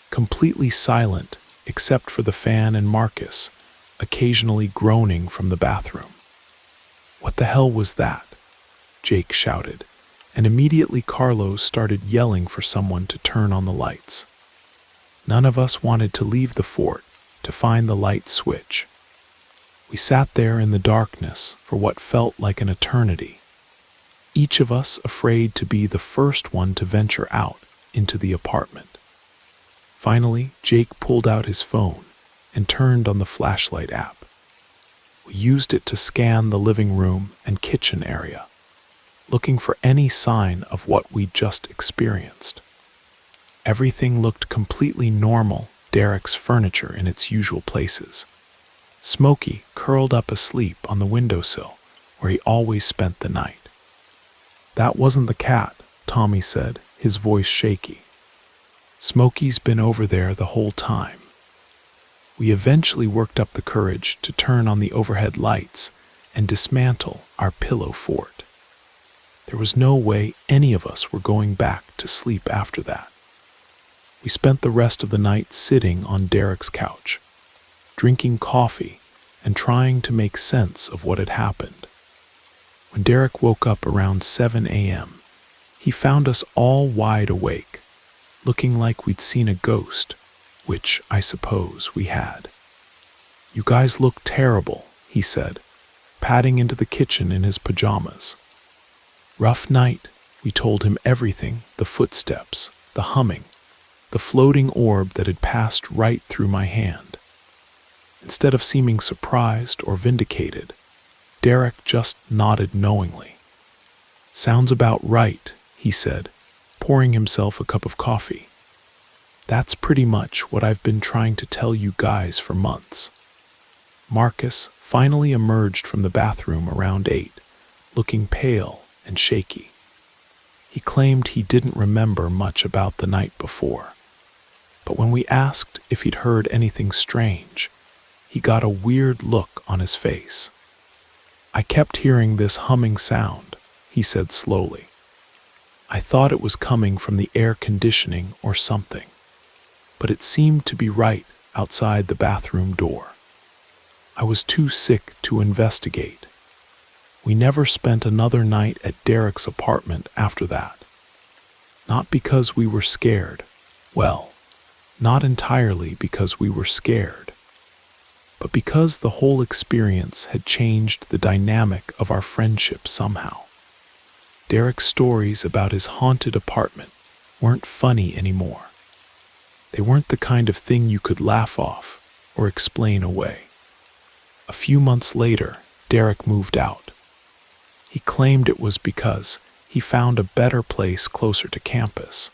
Speaker 1: completely silent except for the fan and Marcus, occasionally groaning from the bathroom. "What the hell was that?" Jake shouted, and immediately Carlos started yelling for someone to turn on the lights. None of us wanted to leave the fort to find the light switch. We sat there in the darkness for what felt like an eternity, each of us afraid to be the first one to venture out into the apartment. Finally, Jake pulled out his phone and turned on the flashlight app. We used it to scan the living room and kitchen area, looking for any sign of what we'd just experienced. Everything looked completely normal, Derek's furniture in its usual places. Smokey curled up asleep on the windowsill, where he always spent the night. "That wasn't the cat," Tommy said, his voice shaky. "Smokey's been over there the whole time." We eventually worked up the courage to turn on the overhead lights and dismantle our pillow fort. There was no way any of us were going back to sleep after that. We spent the rest of the night sitting on Derek's couch, drinking coffee and trying to make sense of what had happened. When Derek woke up around 7 a.m., he found us all wide awake, looking like we'd seen a ghost, which I suppose we had. "You guys look terrible," he said, padding into the kitchen in his pajamas. "Rough night," we told him everything, the footsteps, the humming, the floating orb that had passed right through my hand. Instead of seeming surprised or vindicated, Derek just nodded knowingly. "Sounds about right," he said, pouring himself a cup of coffee. "That's pretty much what I've been trying to tell you guys for months." Marcus finally emerged from the bathroom around 8, looking pale and shaky. He claimed he didn't remember much about the night before, but when we asked if he'd heard anything strange, he got a weird look on his face. "I kept hearing this humming sound," he said slowly. "I thought it was coming from the air conditioning or something, but it seemed to be right outside the bathroom door. I was too sick to investigate." We never spent another night at Derek's apartment after that. Not because we were scared. Well, not entirely because we were scared, but because the whole experience had changed the dynamic of our friendship somehow. Derek's stories about his haunted apartment weren't funny anymore. They weren't the kind of thing you could laugh off or explain away. A few months later, Derek moved out. He claimed it was because he found a better place closer to campus,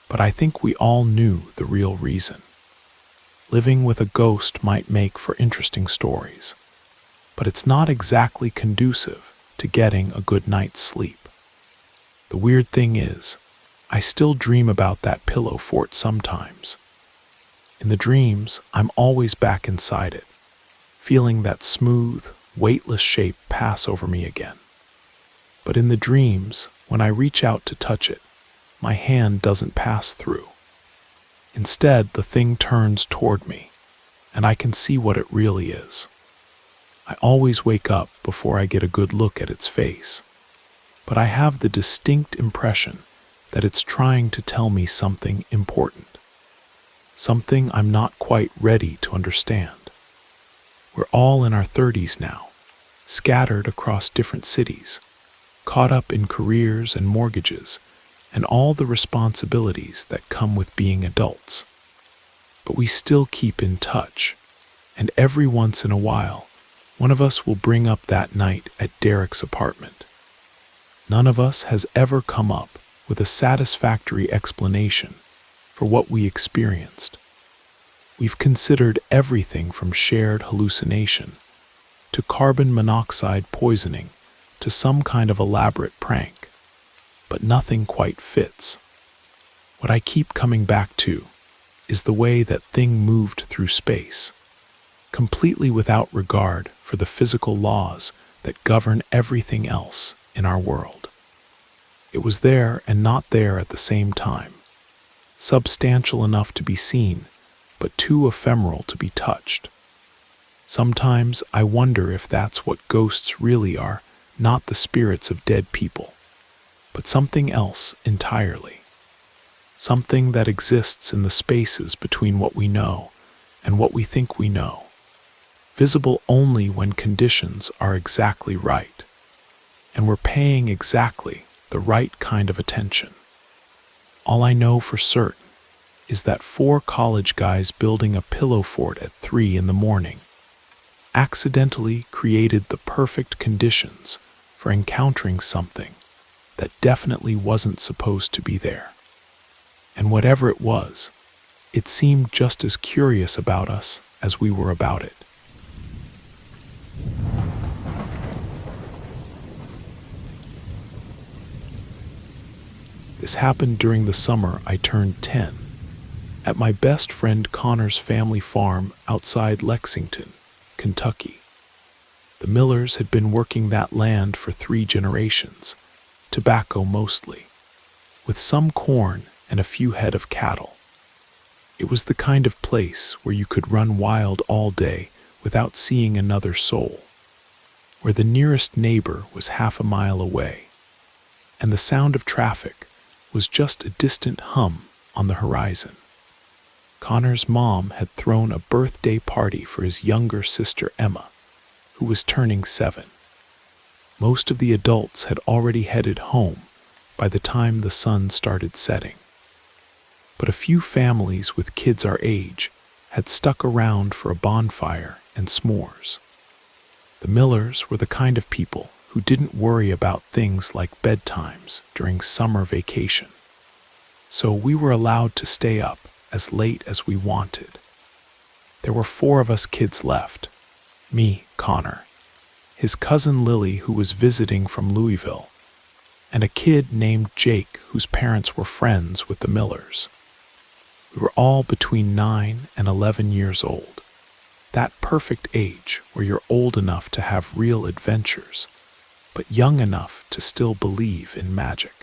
Speaker 1: but I think we all knew the real reason. Living with a ghost might make for interesting stories, but it's not exactly conducive to getting a good night's sleep. The weird thing is, I still dream about that pillow fort sometimes. In the dreams, I'm always back inside it, feeling that smooth, weightless shape pass over me again. But in the dreams, when I reach out to touch it, my hand doesn't pass through. Instead, the thing turns toward me, and I can see what it really is. I always wake up before I get a good look at its face, but I have the distinct impression that it's trying to tell me something important, something I'm not quite ready to understand. We're all in our 30s now, scattered across different cities, caught up in careers and mortgages, and all the responsibilities that come with being adults. But we still keep in touch, and every once in a while, one of us will bring up that night at Derek's apartment. None of us has ever come up with a satisfactory explanation for what we experienced. We've considered everything from shared hallucination to carbon monoxide poisoning to some kind of elaborate prank, but nothing quite fits. What I keep coming back to is the way that thing moved through space, completely without regard for the physical laws that govern everything else in our world. It was there and not there at the same time, substantial enough to be seen, but too ephemeral to be touched. Sometimes I wonder if that's what ghosts really are, not the spirits of dead people, but something else entirely. Something that exists in the spaces between what we know and what we think we know, visible only when conditions are exactly right, and we're paying exactly the right kind of attention. All I know for certain is that 4 college guys building a pillow fort at 3 in the morning accidentally created the perfect conditions for encountering something that definitely wasn't supposed to be there. And whatever it was, it seemed just as curious about us as we were about it. This happened during the summer I turned 10, at my best friend Connor's family farm outside Lexington, Kentucky. The Millers had been working that land for 3 generations, tobacco mostly, with some corn and a few head of cattle. It was the kind of place where you could run wild all day without seeing another soul, where the nearest neighbor was half a mile away, and the sound of traffic was just a distant hum on the horizon. Connor's mom had thrown a birthday party for his younger sister Emma, who was turning 7. Most of the adults had already headed home by the time the sun started setting. But a few families with kids our age had stuck around for a bonfire and s'mores. The Millers were the kind of people who didn't worry about things like bedtimes during summer vacation. So we were allowed to stay up as late as we wanted. There were 4 of us kids left. Me, Connor, his cousin Lily, who was visiting from Louisville, and a kid named Jake whose parents were friends with the Millers. We were all between 9 and 11 years old, that perfect age where you're old enough to have real adventures, but young enough to still believe in magic.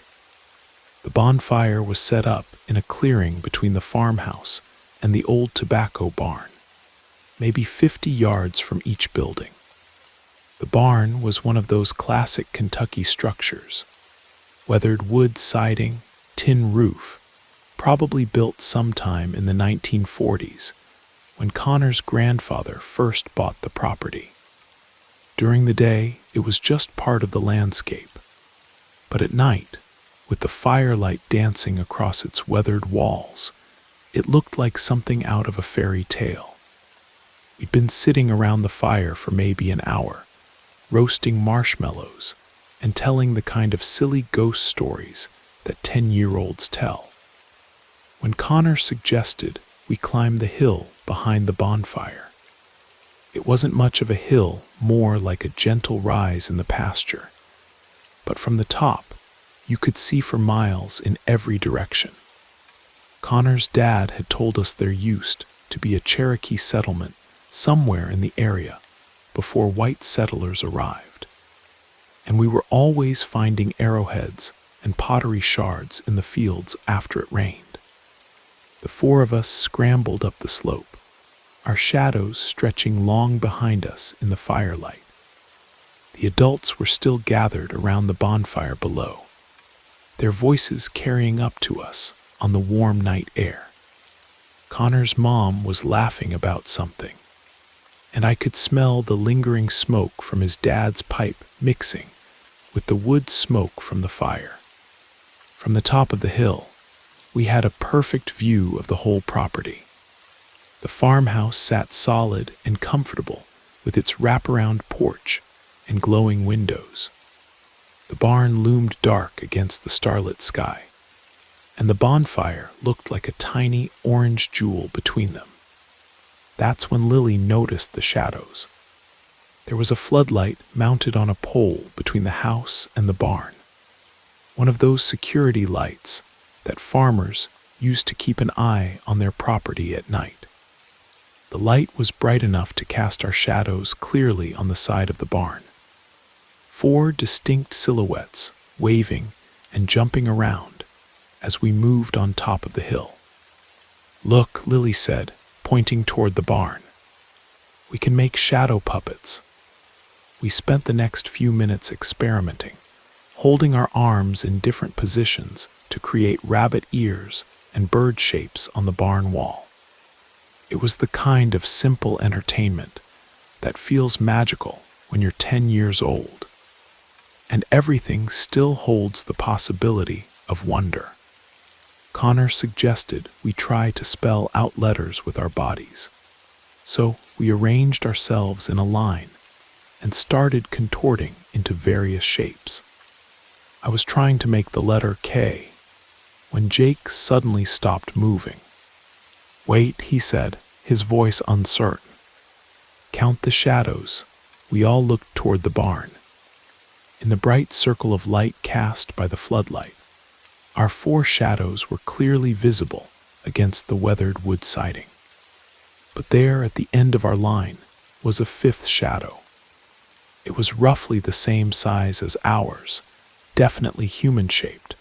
Speaker 1: The bonfire was set up in a clearing between the farmhouse and the old tobacco barn, maybe 50 yards from each building. The barn was one of those classic Kentucky structures, weathered wood siding, tin roof, probably built sometime in the 1940s, when Connor's grandfather first bought the property. During the day, it was just part of the landscape, but at night, with the firelight dancing across its weathered walls, it looked like something out of a fairy tale. We'd been sitting around the fire for maybe an hour, roasting marshmallows and telling the kind of silly ghost stories that 10-year-olds tell, when Connor suggested we climb the hill behind the bonfire. It wasn't much of a hill, more like a gentle rise in the pasture, but from the top, you could see for miles in every direction. Connor's dad had told us there used to be a Cherokee settlement somewhere in the area before white settlers arrived, and we were always finding arrowheads and pottery shards in the fields after it rained. The 4 of us scrambled up the slope, our shadows stretching long behind us in the firelight. The adults were still gathered around the bonfire below, their voices carrying up to us on the warm night air. Connor's mom was laughing about something, and I could smell the lingering smoke from his dad's pipe mixing with the wood smoke from the fire. From the top of the hill, we had a perfect view of the whole property. The farmhouse sat solid and comfortable with its wraparound porch and glowing windows. The barn loomed dark against the starlit sky, and the bonfire looked like a tiny orange jewel between them. That's when Lily noticed the shadows. There was a floodlight mounted on a pole between the house and the barn, one of those security lights that farmers used to keep an eye on their property at night. The light was bright enough to cast our shadows clearly on the side of the barn. 4 distinct silhouettes waving and jumping around as we moved on top of the hill. "Look," Lily said, pointing toward the barn. "We can make shadow puppets." We spent the next few minutes experimenting, holding our arms in different positions to create rabbit ears and bird shapes on the barn wall. It was the kind of simple entertainment that feels magical when you're 10 years old, and everything still holds the possibility of wonder. Connor suggested we try to spell out letters with our bodies, so we arranged ourselves in a line and started contorting into various shapes. I was trying to make the letter K when Jake suddenly stopped moving. "Wait," he said, his voice uncertain. "Count the shadows." We all looked toward the barn. In the bright circle of light cast by the floodlight, our 4 shadows were clearly visible against the weathered wood siding. But there at the end of our line was a 5th shadow. It was roughly the same size as ours, definitely human-shaped,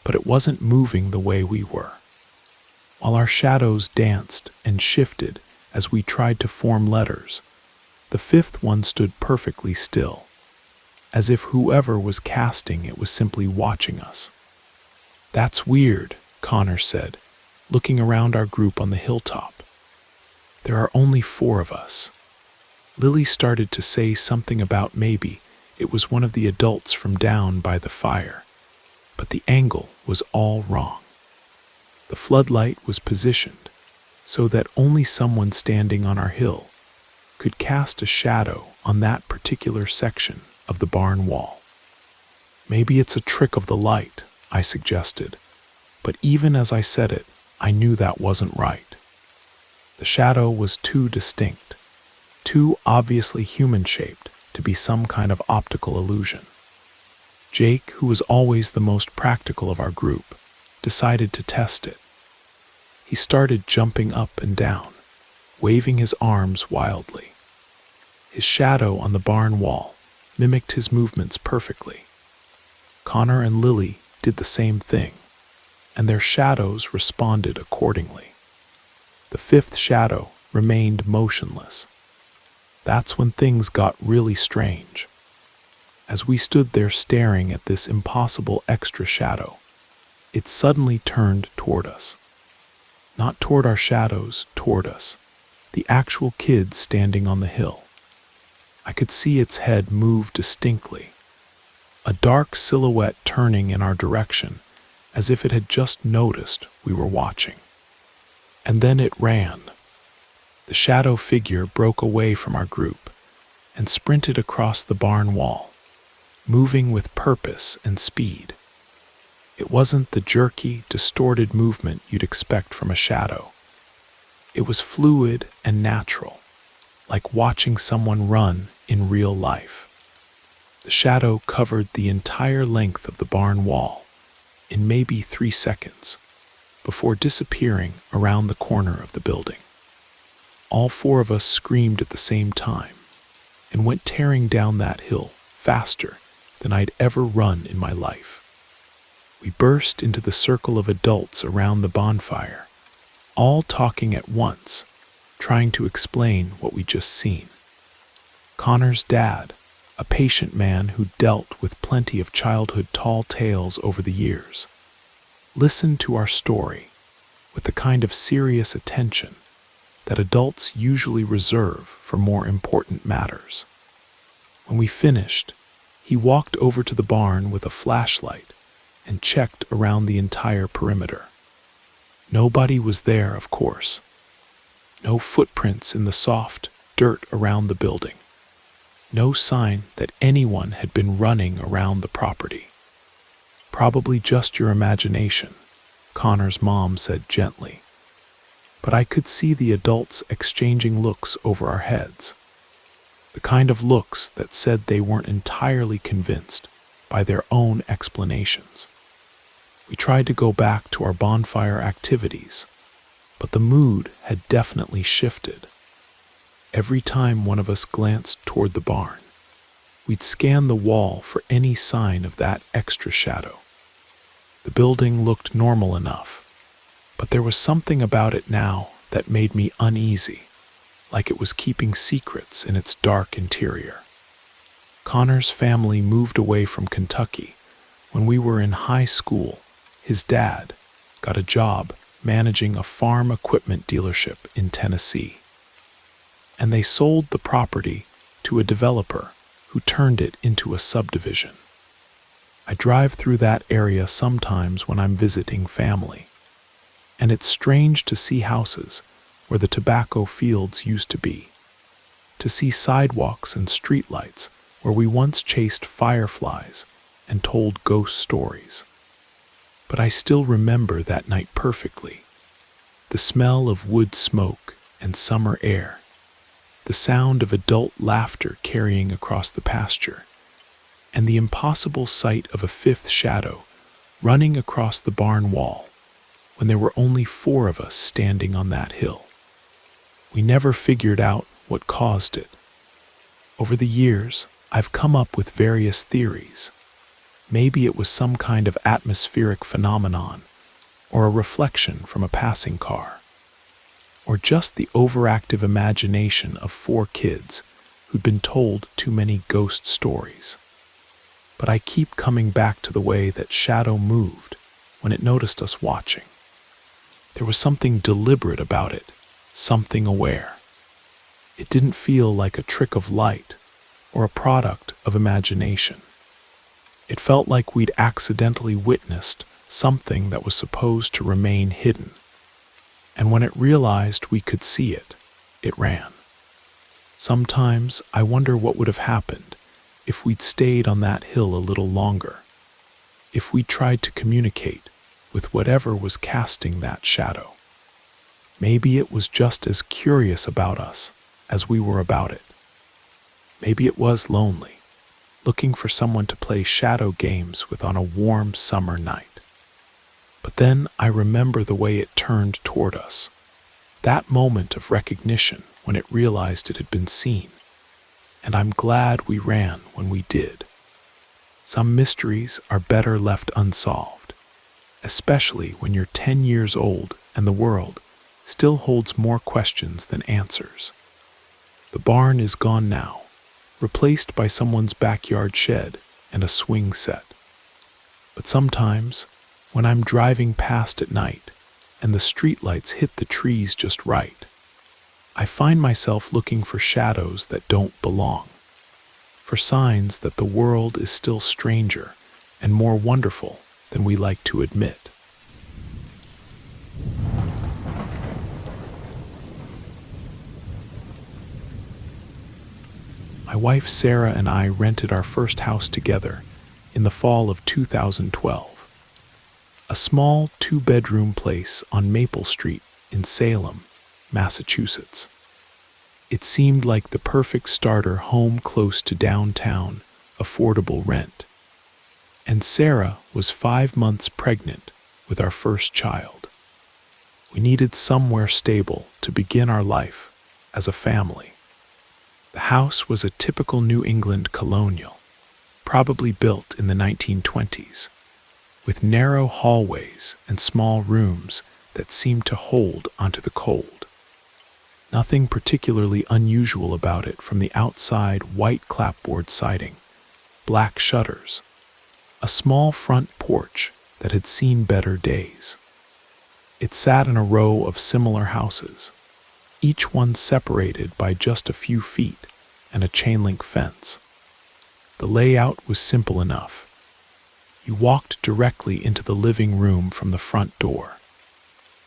Speaker 1: but it wasn't moving the way we were. While our shadows danced and shifted as we tried to form letters, the 5th one stood perfectly still, as if whoever was casting it was simply watching us. "That's weird," Connor said, looking around our group on the hilltop. "There are only 4 of us." Lily started to say something about maybe it was one of the adults from down by the fire, but the angle was all wrong. The floodlight was positioned so that only someone standing on our hill could cast a shadow on that particular section of the barn wall. "Maybe it's a trick of the light," I suggested, but even as I said it, I knew that wasn't right. The shadow was too distinct, too obviously human-shaped to be some kind of optical illusion. Jake, who was always the most practical of our group, decided to test it. He started jumping up and down, waving his arms wildly. His shadow on the barn wall mimicked his movements perfectly. Connor and Lily did the same thing, and their shadows responded accordingly. The 5th shadow remained motionless. That's when things got really strange. As we stood there staring at this impossible extra shadow, it suddenly turned toward us. Not toward our shadows, toward us, the actual kid standing on the hill. I could see its head move distinctly, a dark silhouette turning in our direction as if it had just noticed we were watching. And then it ran. The shadow figure broke away from our group and sprinted across the barn wall, moving with purpose and speed. It wasn't the jerky, distorted movement you'd expect from a shadow. It was fluid and natural, like watching someone run in real life. The shadow covered the entire length of the barn wall in maybe 3 seconds, before disappearing around the corner of the building. All 4 of us screamed at the same time and went tearing down that hill faster than I'd ever run in my life. We burst into the circle of adults around the bonfire, all talking at once, trying to explain what we'd just seen. Connor's dad, a patient man who dealt with plenty of childhood tall tales over the years, listened to our story with the kind of serious attention that adults usually reserve for more important matters. When we finished, he walked over to the barn with a flashlight and checked around the entire perimeter. Nobody was there, of course. No footprints in the soft dirt around the building. No sign that anyone had been running around the property. "Probably just your imagination," Connor's mom said gently. But I could see the adults exchanging looks over our heads. The kind of looks that said they weren't entirely convinced by their own explanations. We tried to go back to our bonfire activities, but the mood had definitely shifted. Every time one of us glanced toward the barn, we'd scan the wall for any sign of that extra shadow. The building looked normal enough, but there was something about it now that made me uneasy, like it was keeping secrets in its dark interior. Connor's family moved away from Kentucky when we were in high school. His dad got a job managing a farm equipment dealership in Tennessee, and they sold the property to a developer who turned it into a subdivision. I drive through that area sometimes when I'm visiting family, and it's strange to see houses where the tobacco fields used to be, to see sidewalks and streetlights where we once chased fireflies and told ghost stories. But I still remember that night perfectly. The smell of wood smoke and summer air, the sound of adult laughter carrying across the pasture, and the impossible sight of a fifth shadow running across the barn wall when there were only 4 of us standing on that hill. We never figured out what caused it. Over the years, I've come up with various theories. Maybe it was some kind of atmospheric phenomenon, or a reflection from a passing car, or just the overactive imagination of 4 kids who'd been told too many ghost stories. But I keep coming back to the way that shadow moved when it noticed us watching. There was something deliberate about it, something aware. It didn't feel like a trick of light or a product of imagination. It felt like we'd accidentally witnessed something that was supposed to remain hidden. And when it realized we could see it, it ran. Sometimes I wonder what would have happened if we'd stayed on that hill a little longer, if we tried to communicate with whatever was casting that shadow. Maybe it was just as curious about us as we were about it. Maybe it was lonely, looking for someone to play shadow games with on a warm summer night. But then I remember the way it turned toward us, that moment of recognition when it realized it had been seen. And I'm glad we ran when we did. Some mysteries are better left unsolved, especially when you're 10 years old and the world still holds more questions than answers. The barn is gone now, replaced by someone's backyard shed and a swing set. But sometimes, when I'm driving past at night and the streetlights hit the trees just right, I find myself looking for shadows that don't belong, for signs that the world is still stranger and more wonderful than we like to admit. My wife Sarah and I rented our first house together in the fall of 2012. A small 2-bedroom place on Maple Street in Salem, Massachusetts. It seemed like the perfect starter home close to downtown, affordable rent. And Sarah was 5 months pregnant with our first child. We needed somewhere stable to begin our life as a family. The house was a typical New England colonial, probably built in the 1920s, with narrow hallways and small rooms that seemed to hold onto the cold. Nothing particularly unusual about it from the outside: white clapboard siding, black shutters, a small front porch that had seen better days. It sat in a row of similar houses, each one separated by just a few feet and a chain-link fence. The layout was simple enough. You walked directly into the living room from the front door,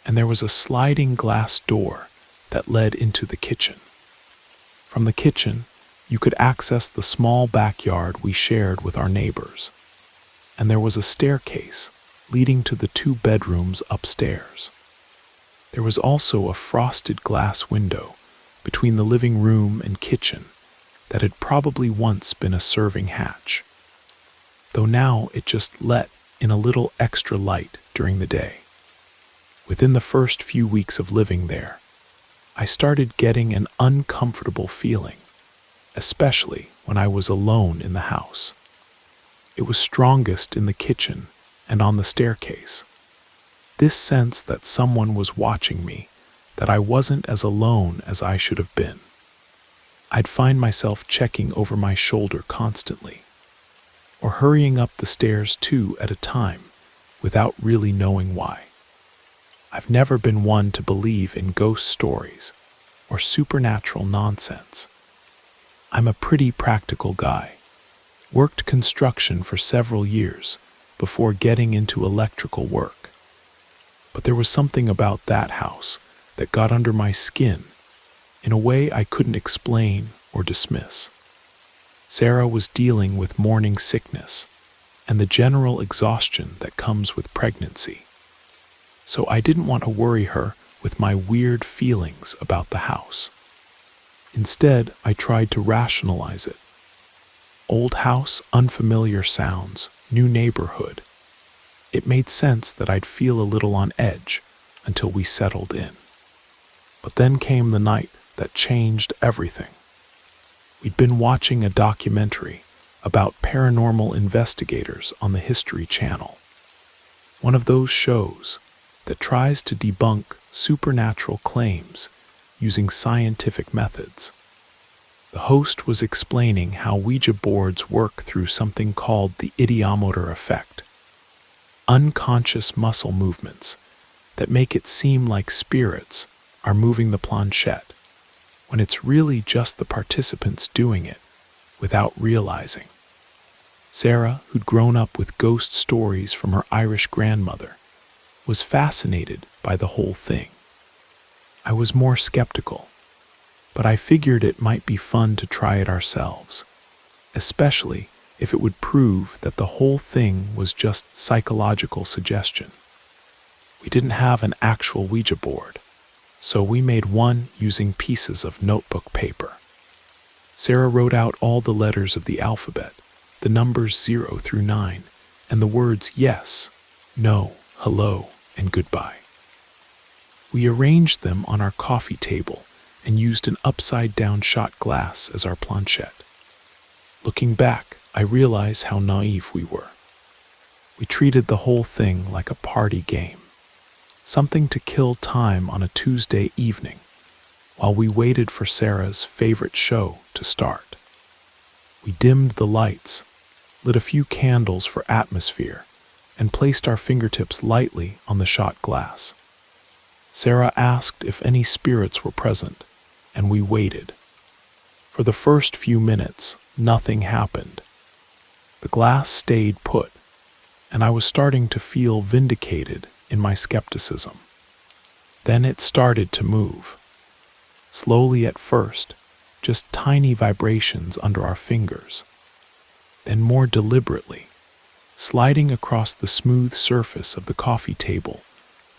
Speaker 1: and there was a sliding glass door that led into the kitchen. From the kitchen, you could access the small backyard we shared with our neighbors, and there was a staircase leading to the 2 bedrooms upstairs. There was also a frosted glass window between the living room and kitchen that had probably once been a serving hatch, though now it just let in a little extra light during the day. Within the first few weeks of living there, I started getting an uncomfortable feeling, especially when I was alone in the house. It was strongest in the kitchen and on the staircase. This sense that someone was watching me, that I wasn't as alone as I should have been. I'd find myself checking over my shoulder constantly, or hurrying up the stairs 2 at a time without really knowing why. I've never been one to believe in ghost stories or supernatural nonsense. I'm a pretty practical guy. Worked construction for several years before getting into electrical work. But there was something about that house that got under my skin in a way I couldn't explain or dismiss. Sarah was dealing with morning sickness and the general exhaustion that comes with pregnancy. So I didn't want to worry her with my weird feelings about the house. Instead, I tried to rationalize it. Old house, unfamiliar sounds, new neighborhood. It made sense that I'd feel a little on edge until we settled in. But then came the night that changed everything. We'd been watching a documentary about paranormal investigators on the History Channel. One of those shows that tries to debunk supernatural claims using scientific methods. The host was explaining how Ouija boards work through something called the ideomotor effect, unconscious muscle movements that make it seem like spirits are moving the planchette, when it's really just the participants doing it without realizing. Sarah, who'd grown up with ghost stories from her Irish grandmother, was fascinated by the whole thing. I was more skeptical, but I figured it might be fun to try it ourselves, especially if it would prove that the whole thing was just psychological suggestion. We didn't have an actual Ouija board, so we made one using pieces of notebook paper. Sarah wrote out all the letters of the alphabet, the numbers 0 through 9, and the words yes, no, hello, and goodbye. We arranged them on our coffee table and used an upside-down shot glass as our planchette. Looking back, I realize how naive we were. We treated the whole thing like a party game, something to kill time on a Tuesday evening while we waited for Sarah's favorite show to start. We dimmed the lights, lit a few candles for atmosphere, and placed our fingertips lightly on the shot glass. Sarah asked if any spirits were present, and we waited. For the first few minutes, nothing happened. The glass stayed put, and I was starting to feel vindicated in my skepticism. Then it started to move. Slowly at first, just tiny vibrations under our fingers. Then more deliberately, sliding across the smooth surface of the coffee table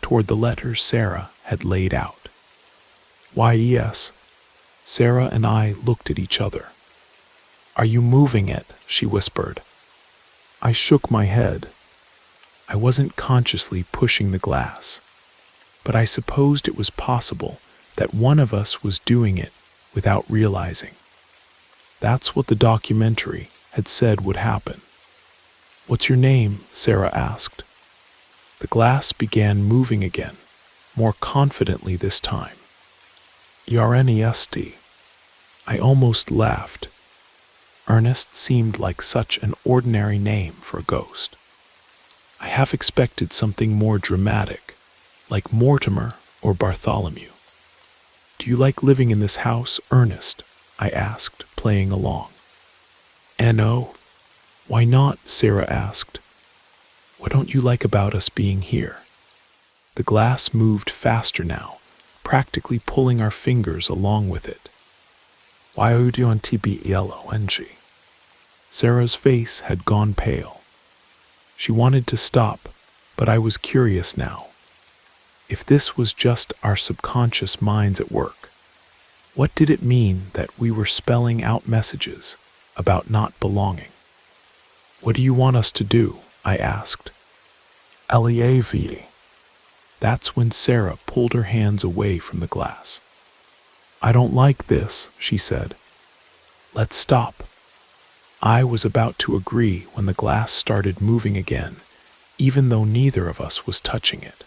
Speaker 1: toward the letters Sarah had laid out. Why, yes. Sarah and I looked at each other. "Are you moving it?" she whispered. I shook my head. I wasn't consciously pushing the glass, but I supposed it was possible that one of us was doing it without realizing. That's what the documentary had said would happen. "What's your name?" Sarah asked. The glass began moving again, more confidently this time. Ernest. I almost laughed. Ernest seemed like such an ordinary name for a ghost. I half expected something more dramatic, like Mortimer or Bartholomew. "Do you like living in this house, Ernest?" I asked, playing along. "No. Why not?" Sarah asked. What don't you like about us being here? The glass moved faster now, practically pulling our fingers along with it. Why are you on TB yellow, NG? Sarah's face had gone pale. She wanted to stop, but I was curious now. If this was just our subconscious minds at work, what did it mean that we were spelling out messages about not belonging? What do you want us to do? I asked. Leave. That's when Sarah pulled her hands away from the glass. I don't like this, she said. Let's stop. I was about to agree when the glass started moving again, even though neither of us was touching it.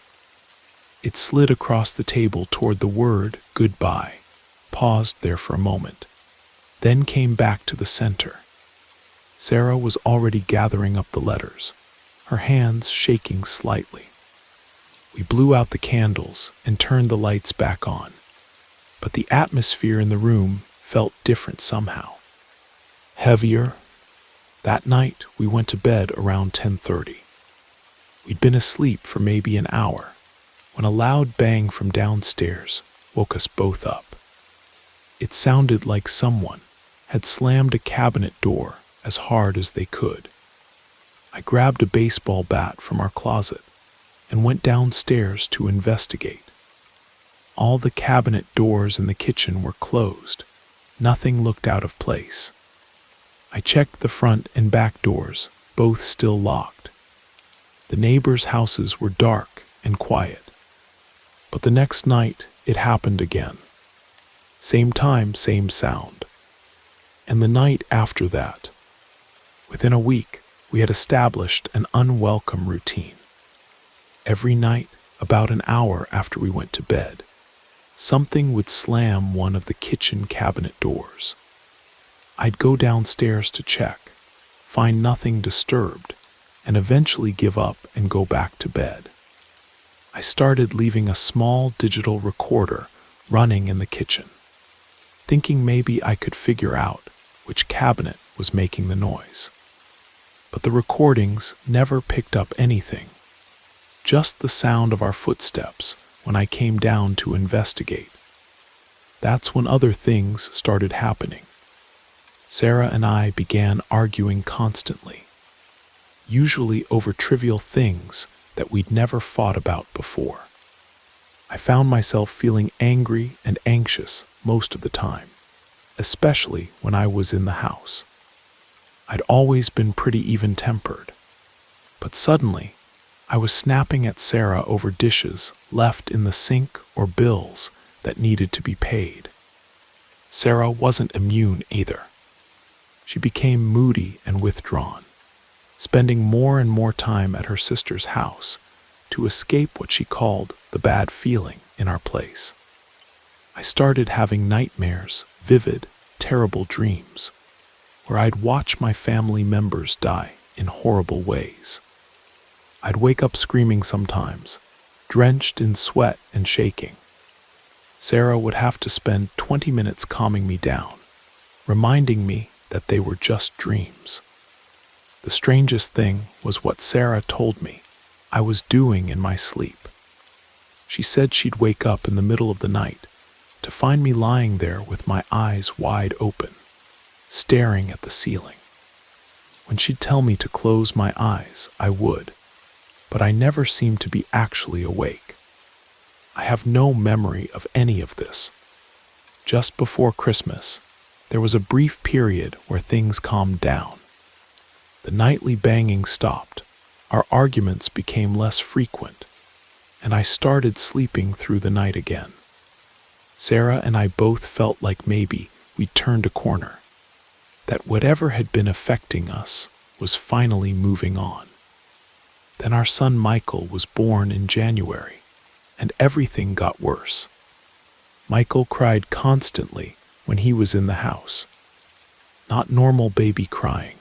Speaker 1: It slid across the table toward the word goodbye, paused there for a moment, then came back to the center. Sarah was already gathering up the letters, her hands shaking slightly. We blew out the candles and turned the lights back on, but the atmosphere in the room felt different somehow. Heavier. That night, we went to bed around 10:30. We'd been asleep for maybe an hour when a loud bang from downstairs woke us both up. It sounded like someone had slammed a cabinet door as hard as they could. I grabbed a baseball bat from our closet and went downstairs to investigate. All the cabinet doors in the kitchen were closed. Nothing looked out of place. I checked the front and back doors, both still locked. The neighbors' houses were dark and quiet. But the next night, it happened again. Same time, same sound. And the night after that. Within a week, we had established an unwelcome routine. Every night, about an hour after we went to bed, something would slam one of the kitchen cabinet doors. I'd go downstairs to check, find nothing disturbed, and eventually give up and go back to bed. I started leaving a small digital recorder running in the kitchen, thinking maybe I could figure out which cabinet was making the noise. But the recordings never picked up anything, just the sound of our footsteps when I came down to investigate. That's when other things started happening. Sarah and I began arguing constantly, usually over trivial things that we'd never fought about before. I found myself feeling angry and anxious most of the time, especially when I was in the house. I'd always been pretty even-tempered, but suddenly I was snapping at Sarah over dishes left in the sink or bills that needed to be paid. Sarah wasn't immune either. She became moody and withdrawn, spending more and more time at her sister's house to escape what she called the bad feeling in our place. I started having nightmares, vivid, terrible dreams, where I'd watch my family members die in horrible ways. I'd wake up screaming sometimes, drenched in sweat and shaking. Sarah would have to spend 20 minutes calming me down, reminding me that they were just dreams. The strangest thing was what Sarah told me I was doing in my sleep. She said she'd wake up in the middle of the night to find me lying there with my eyes wide open, staring at the ceiling. When she'd tell me to close my eyes, I would, but I never seemed to be actually awake. I have no memory of any of this. Just before Christmas, there was a brief period where things calmed down. The nightly banging stopped, our arguments became less frequent, and I started sleeping through the night again. Sarah and I both felt like maybe we'd turned a corner, that whatever had been affecting us was finally moving on. Then our son Michael was born in January, and everything got worse. Michael cried constantly when he was in the house. Not normal baby crying.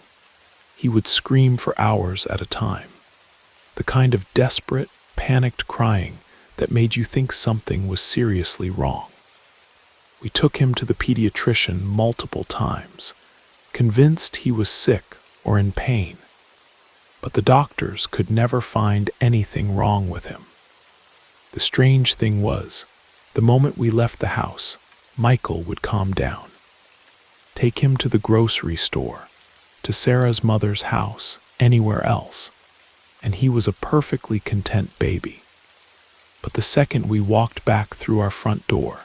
Speaker 1: He would scream for hours at a time. The kind of desperate, panicked crying that made you think something was seriously wrong. We took him to the pediatrician multiple times, convinced he was sick or in pain. but the doctors could never find anything wrong with him. The strange thing was, the moment we left the house, Michael would calm down. Take him to the grocery store, to Sarah's mother's house, anywhere else, and he was a perfectly content baby. But the second we walked back through our front door,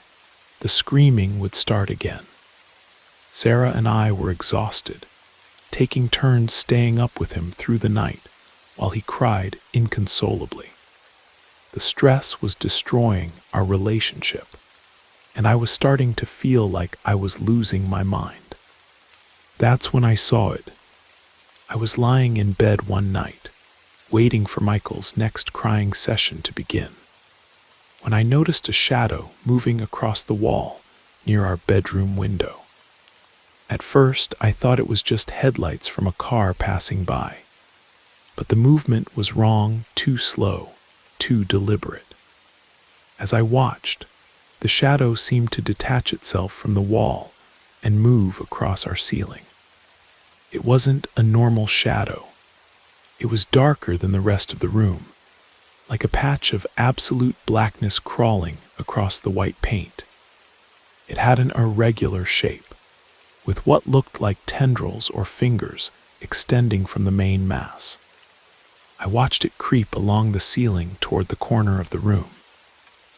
Speaker 1: the screaming would start again. Sarah and I were exhausted, taking turns staying up with him through the night while he cried inconsolably. The stress was destroying our relationship, and I was starting to feel like I was losing my mind. That's when I saw it. I was lying in bed one night, waiting for Michael's next crying session to begin, when I noticed a shadow moving across the wall near our bedroom window. At first, I thought it was just headlights from a car passing by, but the movement was wrong, too slow, too deliberate. As I watched, the shadow seemed to detach itself from the wall and move across our ceiling. It wasn't a normal shadow. It was darker than the rest of the room, like a patch of absolute blackness crawling across the white paint. It had an irregular shape, with what looked like tendrils or fingers extending from the main mass. I watched it creep along the ceiling toward the corner of the room,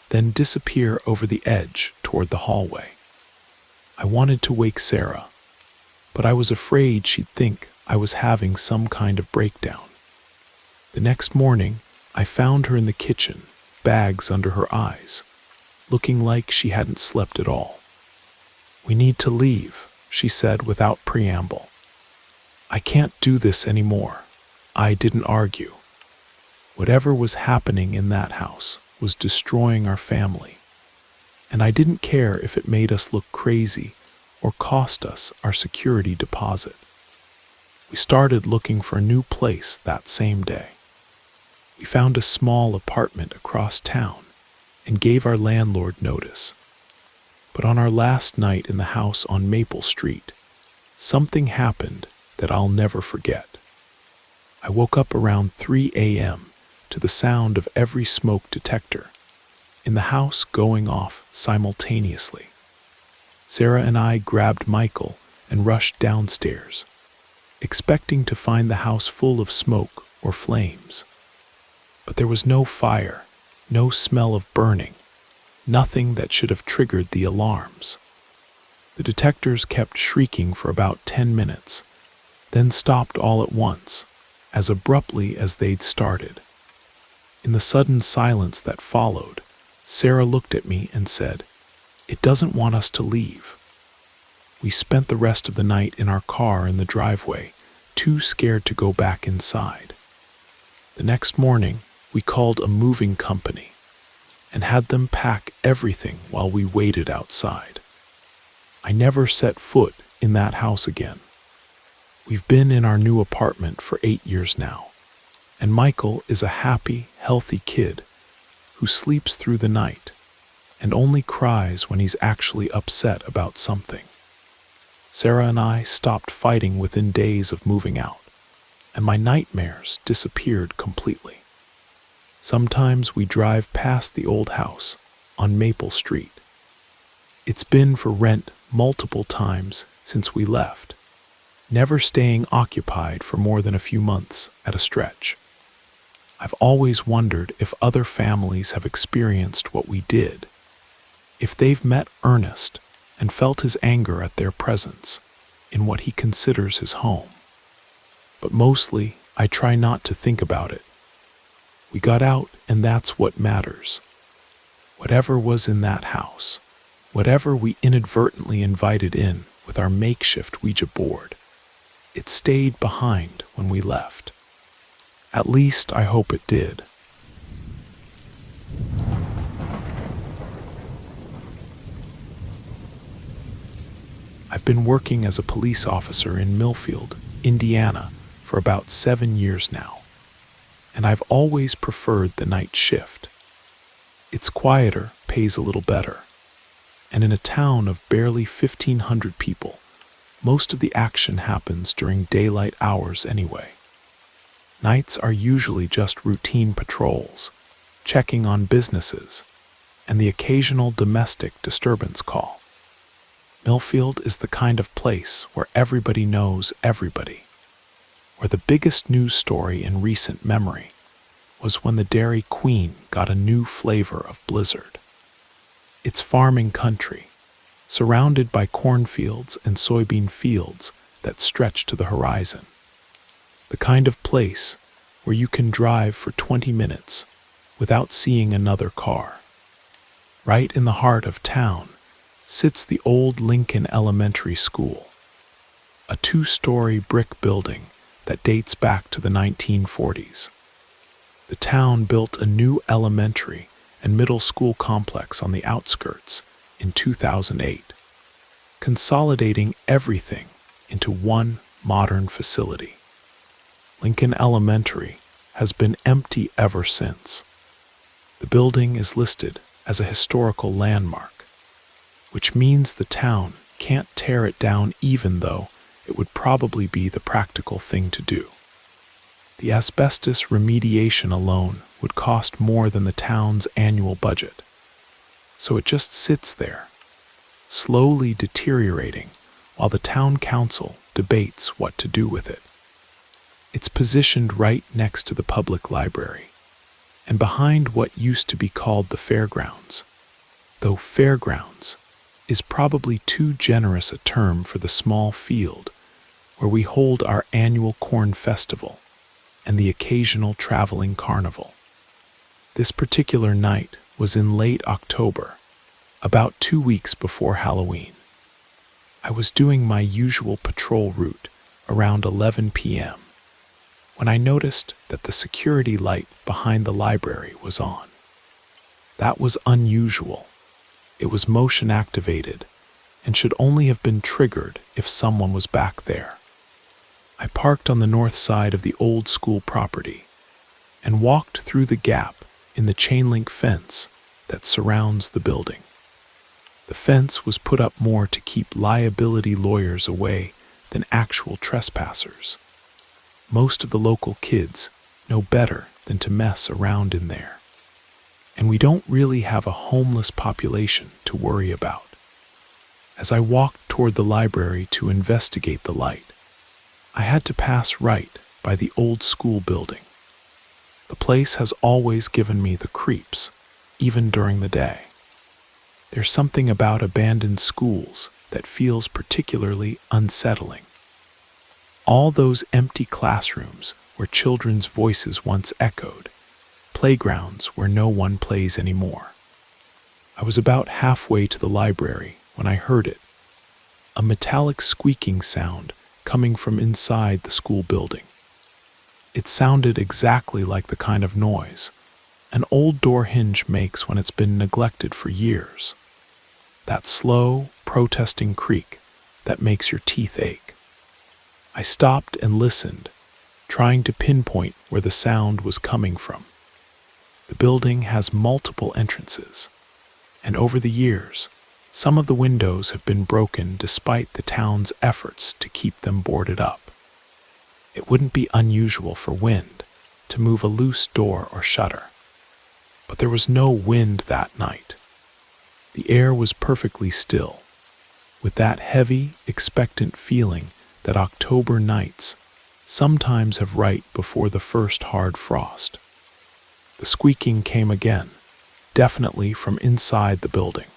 Speaker 1: then disappear over the edge toward the hallway. I wanted to wake Sarah, but I was afraid she'd think I was having some kind of breakdown. The next morning, I found her in the kitchen, bags under her eyes, looking like she hadn't slept at all. "We need to leave," she said without preamble. "I can't do this anymore." I didn't argue. Whatever was happening in that house was destroying our family, and I didn't care if it made us look crazy or cost us our security deposit. We started looking for a new place that same day. We found a small apartment across town and gave our landlord notice. But on our last night in the house on Maple Street, something happened that I'll never forget. I woke up around 3 a.m. to the sound of every smoke detector in the house going off simultaneously. Sarah and I grabbed Michael and rushed downstairs, expecting to find the house full of smoke or flames. But there was no fire, no smell of burning, nothing that should have triggered the alarms. The detectors kept shrieking for about 10 minutes, then stopped all at once, as abruptly as they'd started. In the sudden silence that followed, Sarah looked at me and said, "It doesn't want us to leave." We spent the rest of the night in our car in the driveway, too scared to go back inside. The next morning, we called a moving company and had them pack everything while we waited outside. I never set foot in that house again. We've been in our new apartment for 8 years now, and Michael is a happy, healthy kid who sleeps through the night and only cries when he's actually upset about something. Sarah and I stopped fighting within days of moving out, and my nightmares disappeared completely. Sometimes we drive past the old house on Maple Street. It's been for rent multiple times since we left, never staying occupied for more than a few months at a stretch. I've always wondered if other families have experienced what we did, if they've met Ernest and felt his anger at their presence in what he considers his home. But mostly, I try not to think about it. We got out, and that's what matters. Whatever was in that house, whatever we inadvertently invited in with our makeshift Ouija board, it stayed behind when we left. At least I hope it did. I've been working as a police officer in Millfield, Indiana, for about 7 years now, and I've always preferred the night shift. It's quieter, pays a little better, and in a town of barely 1,500 people, most of the action happens during daylight hours anyway. Nights are usually just routine patrols, checking on businesses, and the occasional domestic disturbance call. Millfield is the kind of place where everybody knows everybody, where the biggest news story in recent memory was when the Dairy Queen got a new flavor of blizzard. It's farming country, surrounded by cornfields and soybean fields that stretch to the horizon. The kind of place where you can drive for 20 minutes without seeing another car. Right in the heart of town sits the old Lincoln Elementary School, a two-story brick building that dates back to the 1940s. The town built a new elementary and middle school complex on the outskirts in 2008, consolidating everything into one modern facility. Lincoln Elementary has been empty ever since. The building is listed as a historical landmark, which means the town can't tear it down even though it would probably be the practical thing to do. The asbestos remediation alone would cost more than the town's annual budget. So it just sits there, slowly deteriorating while the town council debates what to do with it. It's positioned right next to the public library and behind what used to be called the fairgrounds, though fairgrounds is probably too generous a term for the small field where we hold our annual corn festival and the occasional traveling carnival. This particular night was in late October, about 2 weeks before Halloween. I was doing my usual patrol route around 11 p.m. when I noticed that the security light behind the library was on. That was unusual. It was motion activated and should only have been triggered if someone was back there. I parked on the north side of the old school property and walked through the gap in the chain-link fence that surrounds the building. The fence was put up more to keep liability lawyers away than actual trespassers. Most of the local kids know better than to mess around in there. And we don't really have a homeless population to worry about. As I walked toward the library to investigate the light, I had to pass right by the old school building. The place has always given me the creeps, even during the day. There's something about abandoned schools that feels particularly unsettling. All those empty classrooms where children's voices once echoed, playgrounds where no one plays anymore. I was about halfway to the library when I heard it, a metallic squeaking sound coming from inside the school building. It sounded exactly like the kind of noise an old door hinge makes when it's been neglected for years. That slow, protesting creak that makes your teeth ache. I stopped and listened, trying to pinpoint where the sound was coming from. The building has multiple entrances, and over the years, some of the windows have been broken despite the town's efforts to keep them boarded up. It wouldn't be unusual for wind to move a loose door or shutter, but there was no wind that night. The air was perfectly still, with that heavy, expectant feeling that October nights sometimes have right before the first hard frost. The squeaking came again, definitely from inside the building.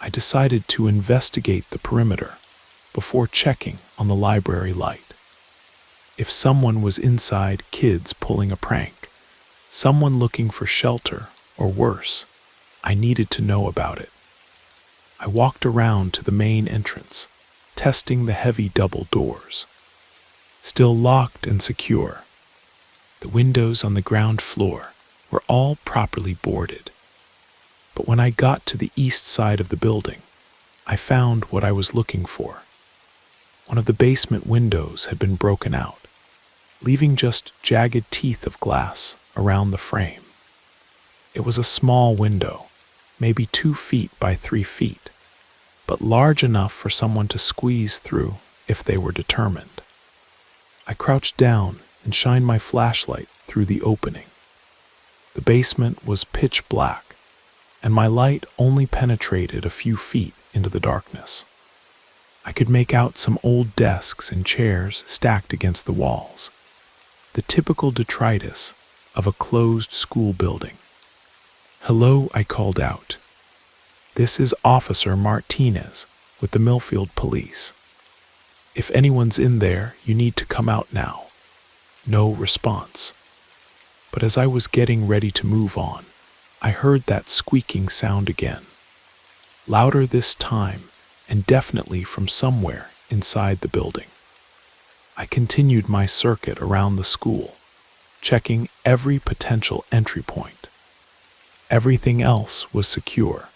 Speaker 1: I decided to investigate the perimeter before checking on the library light. If someone was inside, kids pulling a prank, someone looking for shelter, or worse, I needed to know about it. I walked around to the main entrance, testing the heavy double doors. Still locked and secure. The windows on the ground floor were all properly boarded. But when I got to the east side of the building, I found what I was looking for. One of the basement windows had been broken out, leaving just jagged teeth of glass around the frame. It was a small window, maybe 2 feet by 3 feet, but large enough for someone to squeeze through if they were determined. I crouched down and shined my flashlight through the opening. The basement was pitch black, and my light only penetrated a few feet into the darkness. I could make out some old desks and chairs stacked against the walls, the typical detritus of a closed school building. "Hello," I called out. "This is Officer Martinez with the Millfield Police. If anyone's in there, you need to come out now." No response. But as I was getting ready to move on, I heard that squeaking sound again. Louder this time, and definitely from somewhere inside the building. I continued my circuit around the school, checking every potential entry point. Everything else was secure.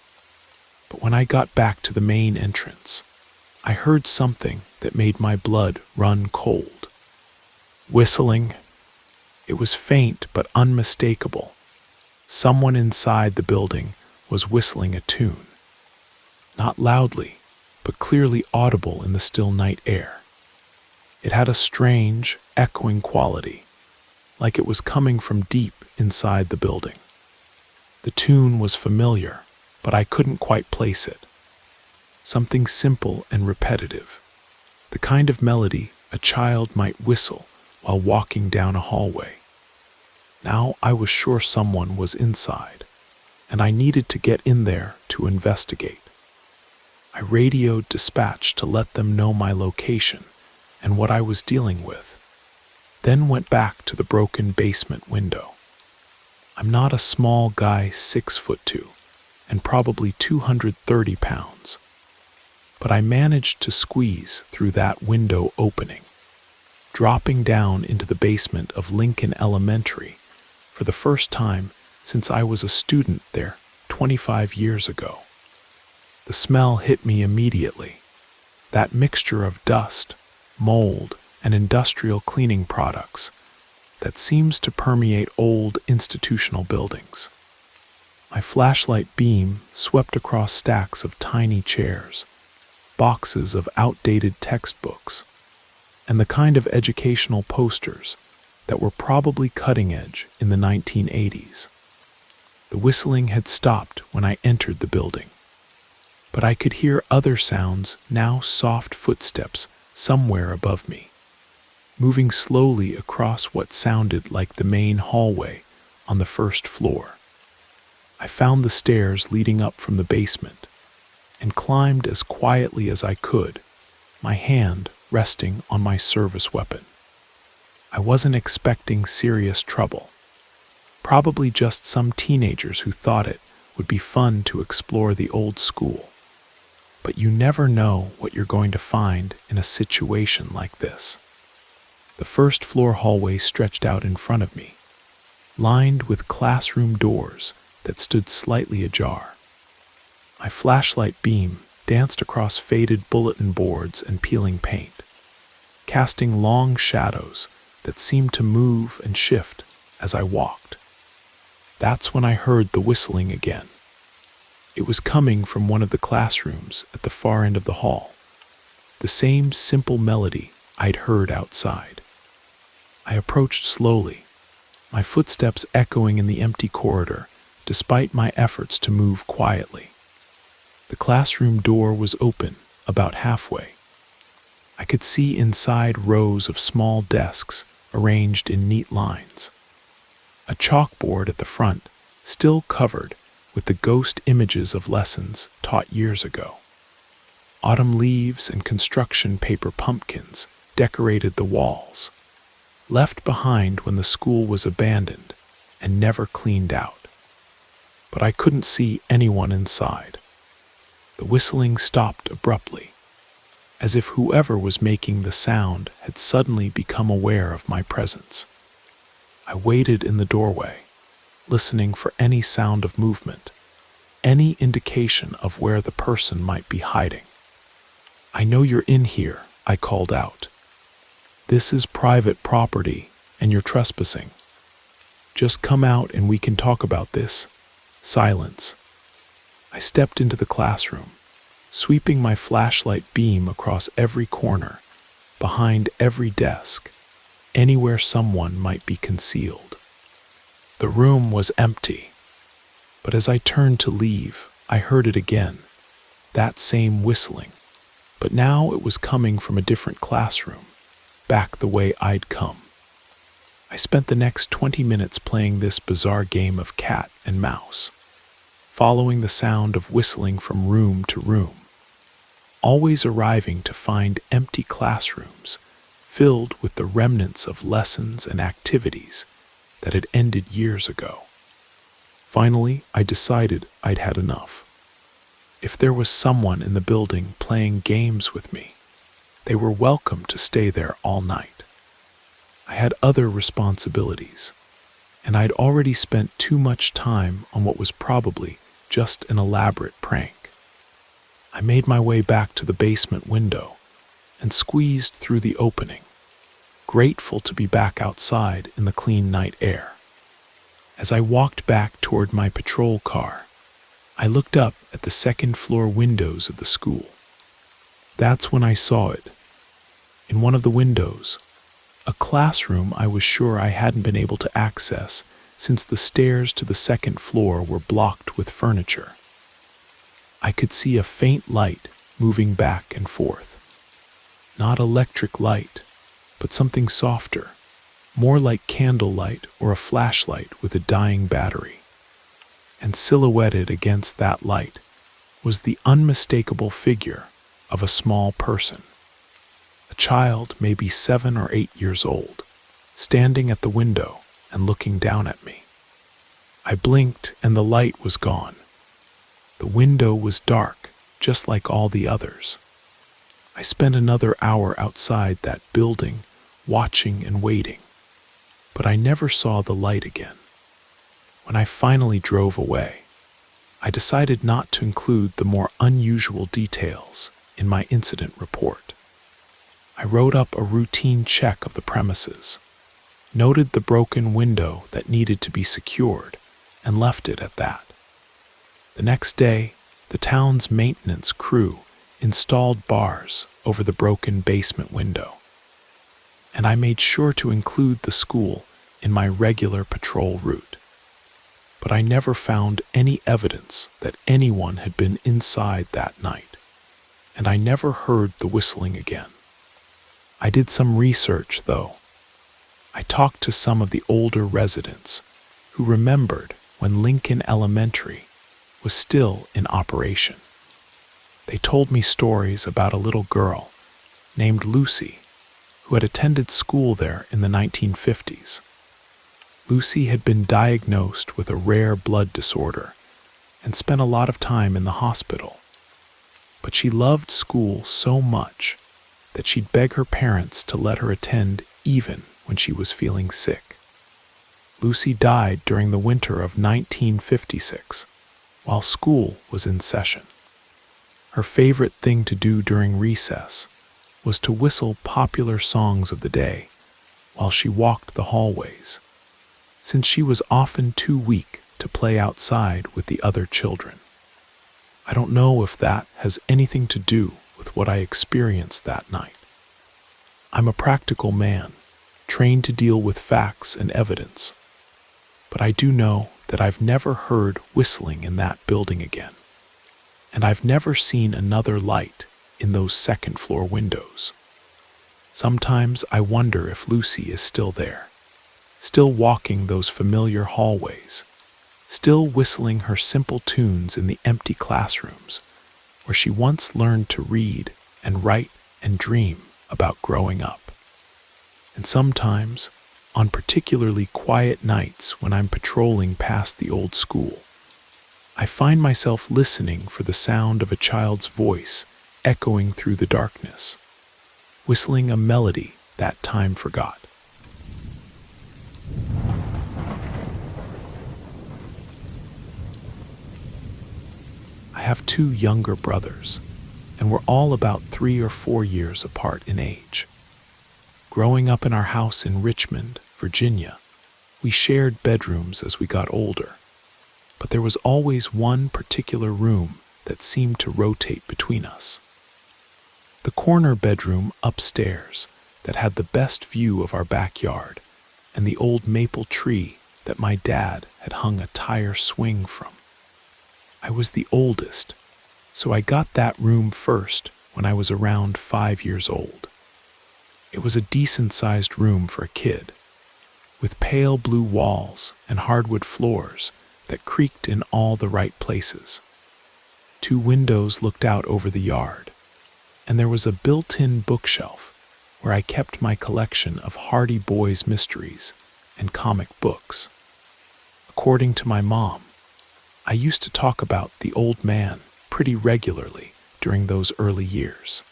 Speaker 1: But when I got back to the main entrance, I heard something that made my blood run cold. Whistling. It was faint but unmistakable. Someone inside the building was whistling a tune. Not loudly, but clearly audible in the still night air. It had a strange, echoing quality, like it was coming from deep inside the building. The tune was familiar, but I couldn't quite place it. Something simple and repetitive, the kind of melody a child might whistle while walking down a hallway. Now I was sure someone was inside, and I needed to get in there to investigate. I radioed dispatch to let them know my location and what I was dealing with, then went back to the broken basement window. I'm not a small guy, 6'2", and probably 230 pounds, but I managed to squeeze through that window opening, dropping down into the basement of Lincoln Elementary for the first time since I was a student there 25 years ago. The smell hit me immediately, that mixture of dust, mold, and industrial cleaning products that seems to permeate old institutional buildings. My flashlight beam swept across stacks of tiny chairs, boxes of outdated textbooks, and the kind of educational posters that were probably cutting edge in the 1980s. The whistling had stopped when I entered the building, but I could hear other sounds, now soft footsteps somewhere above me, moving slowly across what sounded like the main hallway on the first floor. I found the stairs leading up from the basement and climbed as quietly as I could, my hand resting on my service weapon. I wasn't expecting serious trouble. Probably just some teenagers who thought it would be fun to explore the old school. But you never know what you're going to find in a situation like this. The first floor hallway stretched out in front of me, lined with classroom doors that stood slightly ajar. My flashlight beam danced across faded bulletin boards and peeling paint, casting long shadows that seemed to move and shift as I walked. That's when I heard the whistling again. It was coming from one of the classrooms at the far end of the hall, the same simple melody I'd heard outside. I approached slowly, my footsteps echoing in the empty corridor despite my efforts to move quietly. The classroom door was open about halfway. I could see inside rows of small desks arranged in neat lines. A chalkboard at the front, still covered with the ghost images of lessons taught years ago. Autumn leaves and construction paper pumpkins decorated the walls, left behind when the school was abandoned and never cleaned out. But I couldn't see anyone inside. The whistling stopped abruptly, as if whoever was making the sound had suddenly become aware of my presence. I waited in the doorway, listening for any sound of movement, any indication of where the person might be hiding. "I know you're in here," I called out. "This is private property and you're trespassing. Just come out and we can talk about this." Silence. I stepped into the classroom, sweeping my flashlight beam across every corner, behind every desk. anywhere someone might be concealed. The room was empty, but as I turned to leave, I heard it again, that same whistling, but now it was coming from a different classroom, back the way I'd come. I spent the next 20 minutes playing this bizarre game of cat and mouse, following the sound of whistling from room to room, always arriving to find empty classrooms filled with the remnants of lessons and activities that had ended years ago. Finally, I decided I'd had enough. If there was someone in the building playing games with me, they were welcome to stay there all night. I had other responsibilities, and I'd already spent too much time on what was probably just an elaborate prank. I made my way back to the basement window and squeezed through the opening, grateful to be back outside in the clean night air. As I walked back toward my patrol car, I looked up at the second-floor windows of the school. That's when I saw it. In one of the windows, a classroom I was sure I hadn't been able to access since the stairs to the second floor were blocked with furniture. I could see a faint light moving back and forth. Not electric light, but something softer, more like candlelight or a flashlight with a dying battery. And silhouetted against that light was the unmistakable figure of a small person. A child, maybe 7 or 8 years old, standing at the window and looking down at me. I blinked and the light was gone. The window was dark, just like all the others. I spent another hour outside that building, watching and waiting, but I never saw the light again. When I finally drove away, I decided not to include the more unusual details in my incident report. I wrote up a routine check of the premises, noted the broken window that needed to be secured, and left it at that. The next day, the town's maintenance crew installed bars over the broken basement window, and I made sure to include the school in my regular patrol route. But I never found any evidence that anyone had been inside that night, and I never heard the whistling again. I did some research, though. I talked to some of the older residents who remembered when Lincoln Elementary was still in operation. They told me stories about a little girl named Lucy who had attended school there in the 1950s. Lucy had been diagnosed with a rare blood disorder and spent a lot of time in the hospital. But she loved school so much that she'd beg her parents to let her attend even when she was feeling sick. Lucy died during the winter of 1956 while school was in session. Her favorite thing to do during recess was to whistle popular songs of the day while she walked the hallways, since she was often too weak to play outside with the other children. I don't know if that has anything to do with what I experienced that night. I'm a practical man, trained to deal with facts and evidence, but I do know that I've never heard whistling in that building again, and I've never seen another light in those second-floor windows. Sometimes I wonder if Lucy is still there, still walking those familiar hallways, still whistling her simple tunes in the empty classrooms where she once learned to read and write and dream about growing up. And sometimes, on particularly quiet nights when I'm patrolling past the old school, I find myself listening for the sound of a child's voice echoing through the darkness, whistling a melody that time forgot. I have 2 younger brothers, and we're all about 3 or 4 years apart in age. Growing up in our house in Richmond, Virginia, we shared bedrooms as we got older, but there was always one particular room that seemed to rotate between us. The corner bedroom upstairs that had the best view of our backyard and the old maple tree that my dad had hung a tire swing from. I was the oldest, so I got that room first when I was around 5 years old. It was a decent-sized room for a kid, with pale blue walls and hardwood floors that creaked in all the right places. 2 windows looked out over the yard, and there was a built-in bookshelf where I kept my collection of Hardy Boys mysteries and comic books. According to my mom, I used to talk about the old man pretty regularly during those early years.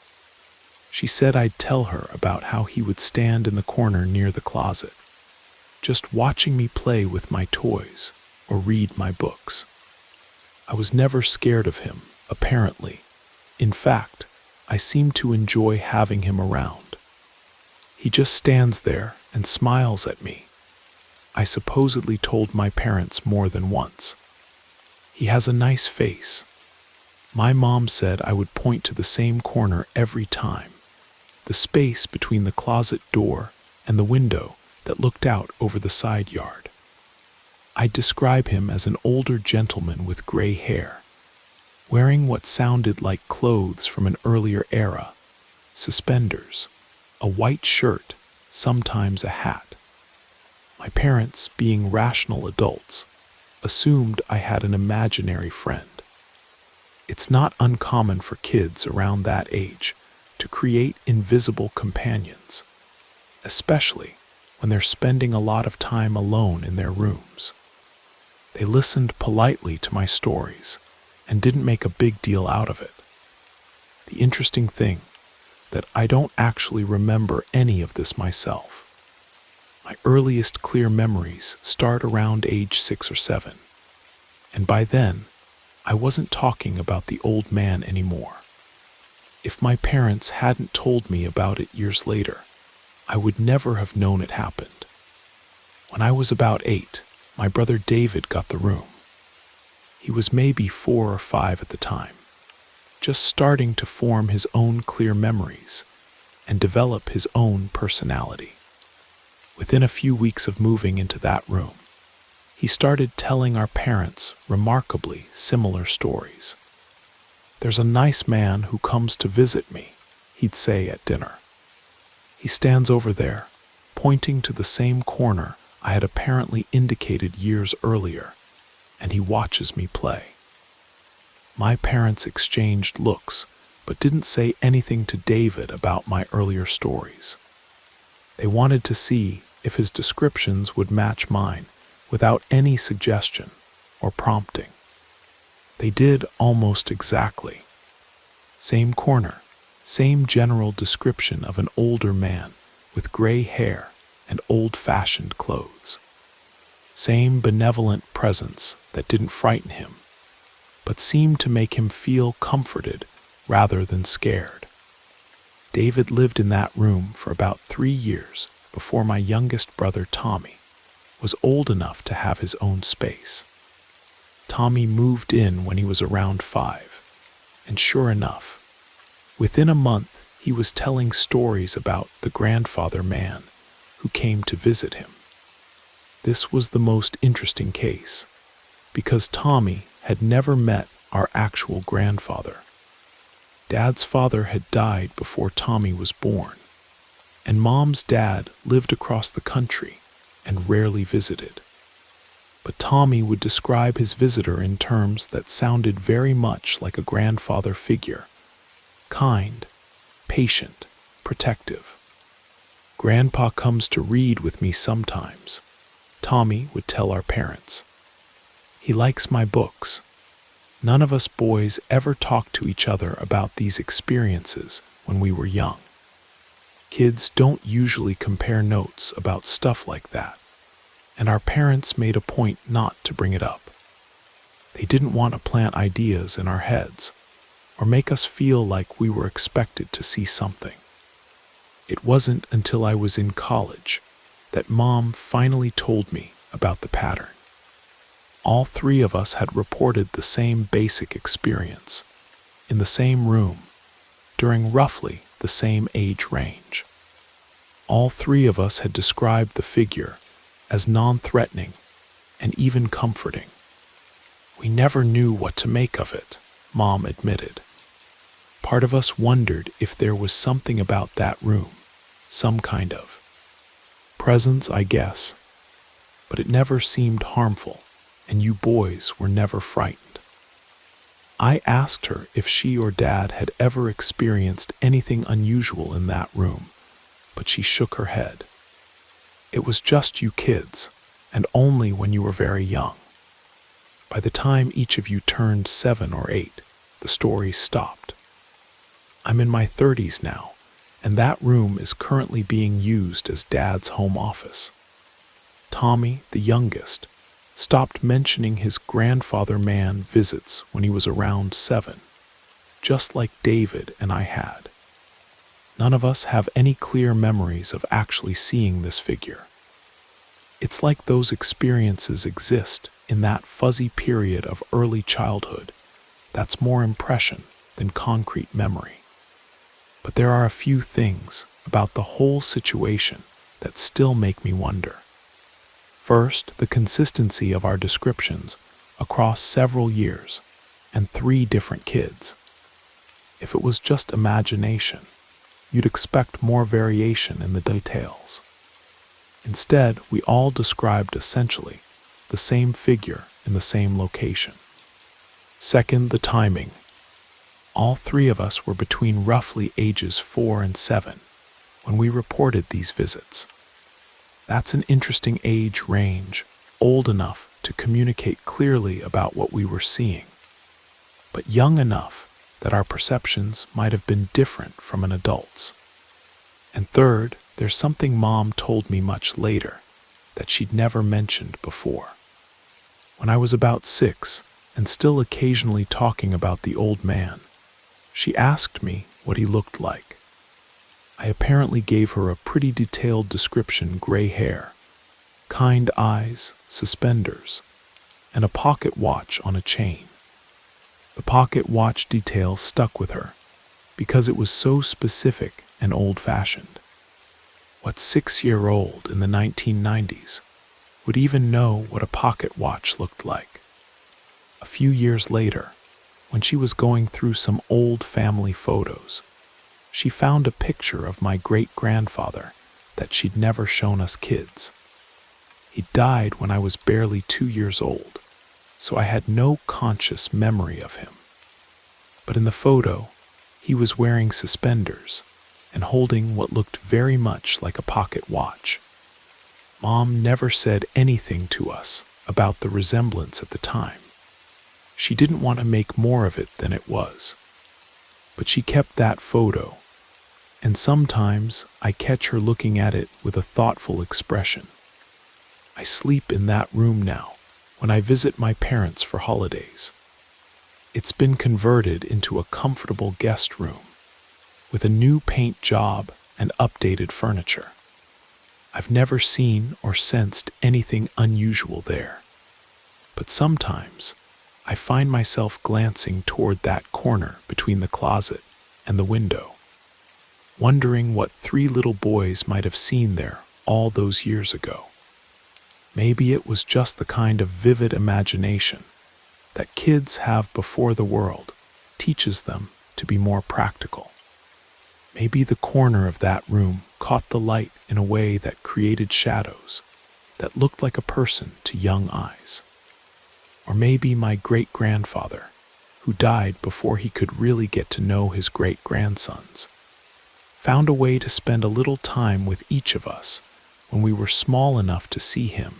Speaker 1: She said I'd tell her about how he would stand in the corner near the closet, just watching me play with my toys or read my books. I was never scared of him, apparently. In fact, I seemed to enjoy having him around. He just stands there and smiles at me, I supposedly told my parents more than once. He has a nice face. My mom said I would point to the same corner every time, the space between the closet door and the window that looked out over the side yard. I'd describe him as an older gentleman with gray hair, wearing what sounded like clothes from an earlier era, suspenders, a white shirt, sometimes a hat. My parents, being rational adults, assumed I had an imaginary friend. It's not uncommon for kids around that age to create invisible companions, especially when they're spending a lot of time alone in their rooms. They listened politely to my stories and didn't make a big deal out of it. The interesting thing that I don't actually remember any of this myself. My earliest clear memories start around age 6 or 7, and by then, I wasn't talking about the old man anymore. If my parents hadn't told me about it years later, I would never have known it happened. When I was about 8, my brother David got the room. He was maybe 4 or 5 at the time, just starting to form his own clear memories and develop his own personality. Within a few weeks of moving into that room, he started telling our parents remarkably similar stories. "There's a nice man who comes to visit me," he'd say at dinner. "He stands over there, pointing to the same corner I had apparently indicated years earlier, and he watches me play." My parents exchanged looks, but didn't say anything to David about my earlier stories. They wanted to see if his descriptions would match mine without any suggestion or prompting. They did almost exactly. Same corner, same general description of an older man with gray hair and old-fashioned clothes. Same benevolent presence that didn't frighten him, but seemed to make him feel comforted rather than scared. David lived in that room for about 3 years before my youngest brother Tommy was old enough to have his own space. Tommy moved in when he was around 5, and sure enough, within a month he was telling stories about the grandfather man who came to visit him. This was the most interesting case, because Tommy had never met our actual grandfather. Dad's father had died before Tommy was born, and Mom's dad lived across the country and rarely visited. But Tommy would describe his visitor in terms that sounded very much like a grandfather figure: kind, patient, protective. "Grandpa comes to read with me sometimes," Tommy would tell our parents. "He likes my books." None of us boys ever talked to each other about these experiences when we were young. Kids don't usually compare notes about stuff like that, and our parents made a point not to bring it up. They didn't want to plant ideas in our heads or make us feel like we were expected to see something. It wasn't until I was in college that Mom finally told me about the pattern. All 3 of us had reported the same basic experience, in the same room, during roughly the same age range. All three of us had described the figure as non-threatening and even comforting. We never knew what to make of it, Mom admitted. Part of us wondered if there was something about that room, some kind of presence, I guess, but it never seemed harmful, and you boys were never frightened. I asked her if she or Dad had ever experienced anything unusual in that room, but she shook her head. It was just you kids, and only when you were very young. By the time each of you turned 7 or 8, the story stopped. I'm in my 30s now, and that room is currently being used as Dad's home office. Tommy, the youngest, stopped mentioning his grandfather man visits when he was around 7, just like David and I had. None of us have any clear memories of actually seeing this figure. It's like those experiences exist in that fuzzy period of early childhood that's more impression than concrete memory. But there are a few things about the whole situation that still make me wonder. First, the consistency of our descriptions across several years and 3 different kids. If it was just imagination, you'd expect more variation in the details. Instead, we all described essentially the same figure in the same location. Second, the timing. All 3 of us were between roughly ages 4 and 7 when we reported these visits. That's an interesting age range, old enough to communicate clearly about what we were seeing, but young enough that our perceptions might have been different from an adult's. And third, there's something Mom told me much later that she'd never mentioned before. When I was about 6 and still occasionally talking about the old man, she asked me what he looked like. I apparently gave her a pretty detailed description: gray hair, kind eyes, suspenders, and a pocket watch on a chain. The pocket watch detail stuck with her because it was so specific and old-fashioned. What 6-year-old in the 1990s would even know what a pocket watch looked like? A few years later, when she was going through some old family photos, she found a picture of my great-grandfather that she'd never shown us kids. He died when I was barely 2 years old, so I had no conscious memory of him. But in the photo, he was wearing suspenders and holding what looked very much like a pocket watch. Mom never said anything to us about the resemblance at the time. She didn't want to make more of it than it was. But she kept that photo, and sometimes I catch her looking at it with a thoughtful expression. I sleep in that room now when I visit my parents for holidays. It's been converted into a comfortable guest room with a new paint job and updated furniture. I've never seen or sensed anything unusual there, but sometimes I find myself glancing toward that corner between the closet and the window, wondering what 3 little boys might have seen there all those years ago. Maybe it was just the kind of vivid imagination that kids have before the world teaches them to be more practical. Maybe the corner of that room caught the light in a way that created shadows that looked like a person to young eyes. Or maybe my great-grandfather, who died before he could really get to know his great-grandsons, found a way to spend a little time with each of us when we were small enough to see him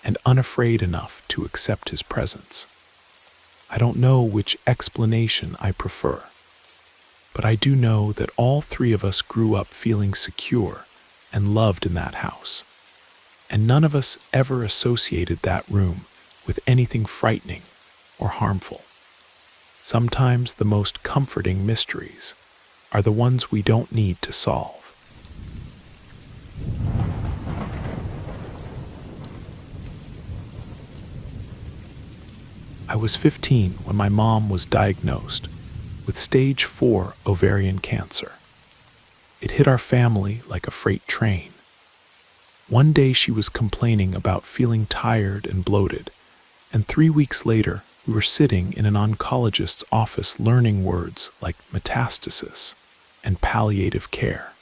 Speaker 1: and unafraid enough to accept his presence. I don't know which explanation I prefer, but I do know that all 3 of us grew up feeling secure and loved in that house, and none of us ever associated that room with anything frightening or harmful. Sometimes the most comforting mysteries are the ones we don't need to solve. I was 15 when my mom was diagnosed with stage 4 ovarian cancer. It hit our family like a freight train. One day she was complaining about feeling tired and bloated, and 3 weeks later we were sitting in an oncologist's office learning words like metastasis and palliative care.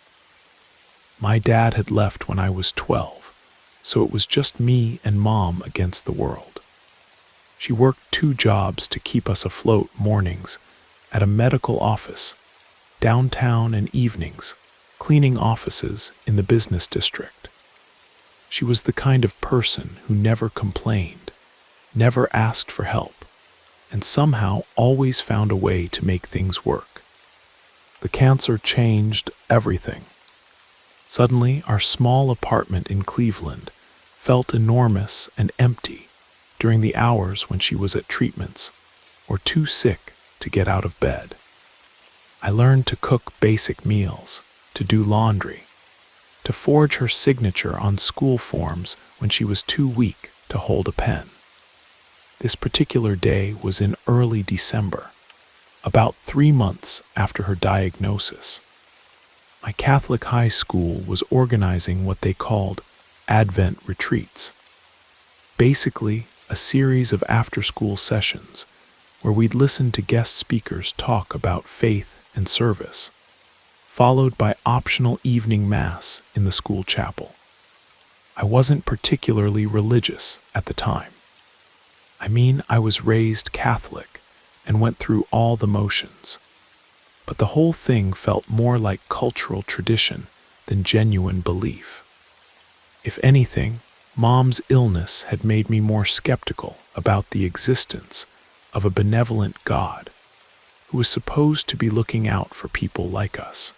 Speaker 1: My dad had left when I was 12, so it was just me and Mom against the world. She worked 2 jobs to keep us afloat mornings at a medical office, downtown, and evenings, cleaning offices in the business district. She was the kind of person who never complained, never asked for help, and somehow always found a way to make things work. The cancer changed everything. Suddenly, our small apartment in Cleveland felt enormous and empty during the hours when she was at treatments or too sick to get out of bed. I learned to cook basic meals, to do laundry, to forge her signature on school forms when she was too weak to hold a pen. This particular day was in early December, about 3 months after her diagnosis. My Catholic high school was organizing what they called Advent retreats, basically a series of after-school sessions where we'd listen to guest speakers talk about faith and service, followed by optional evening mass in the school chapel. I wasn't particularly religious at the time. I was raised Catholic and went through all the motions. But the whole thing felt more like cultural tradition than genuine belief. If anything, Mom's illness had made me more skeptical about the existence of a benevolent God who was supposed to be looking out for people like us.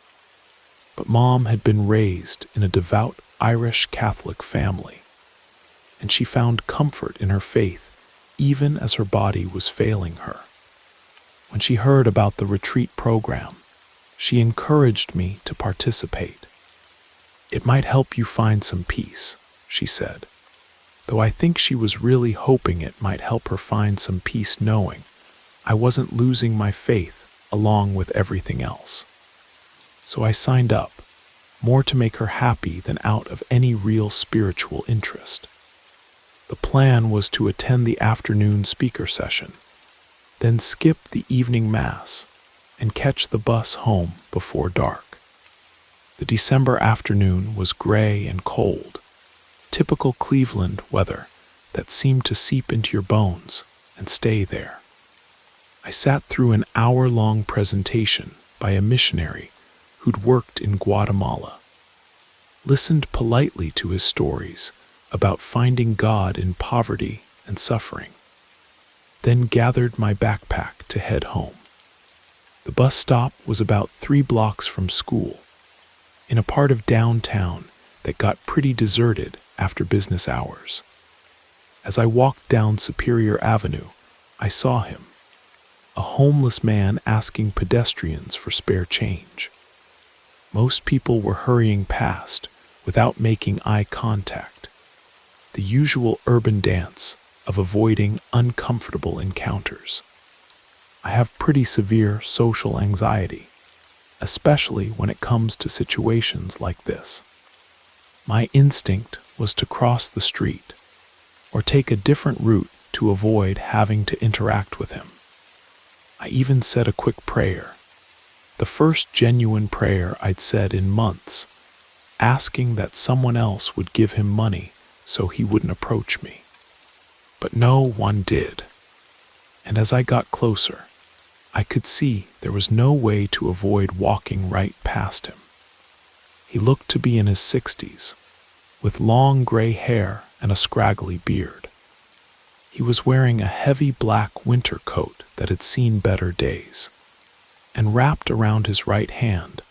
Speaker 1: But Mom had been raised in a devout Irish Catholic family, and she found comfort in her faith even as her body was failing her. When she heard about the retreat program, she encouraged me to participate. "It might help you find some peace," she said, though I think she was really hoping it might help her find some peace knowing I wasn't losing my faith along with everything else. So I signed up, more to make her happy than out of any real spiritual interest. The plan was to attend the afternoon speaker session, then skip the evening mass and catch the bus home before dark. The December afternoon was gray and cold, typical Cleveland weather that seemed to seep into your bones and stay there. I sat through an hour-long presentation by a missionary who'd worked in Guatemala, listened politely to his stories about finding God in poverty and suffering, then gathered my backpack to head home. The bus stop was about 3 blocks from school, in a part of downtown that got pretty deserted after business hours. As I walked down Superior Avenue, I saw him, a homeless man asking pedestrians for spare change. Most people were hurrying past without making eye contact, the usual urban dance of avoiding uncomfortable encounters. I have pretty severe social anxiety, especially when it comes to situations like this. My instinct was to cross the street or take a different route to avoid having to interact with him. I even said a quick prayer, the first genuine prayer I'd said in months, asking that someone else would give him money so he wouldn't approach me. But no one did. And as I got closer, I could see there was no way to avoid walking right past him. He looked to be in his 60s, with long gray hair and a scraggly beard. He was wearing a heavy black winter coat that had seen better days, and wrapped around his right hand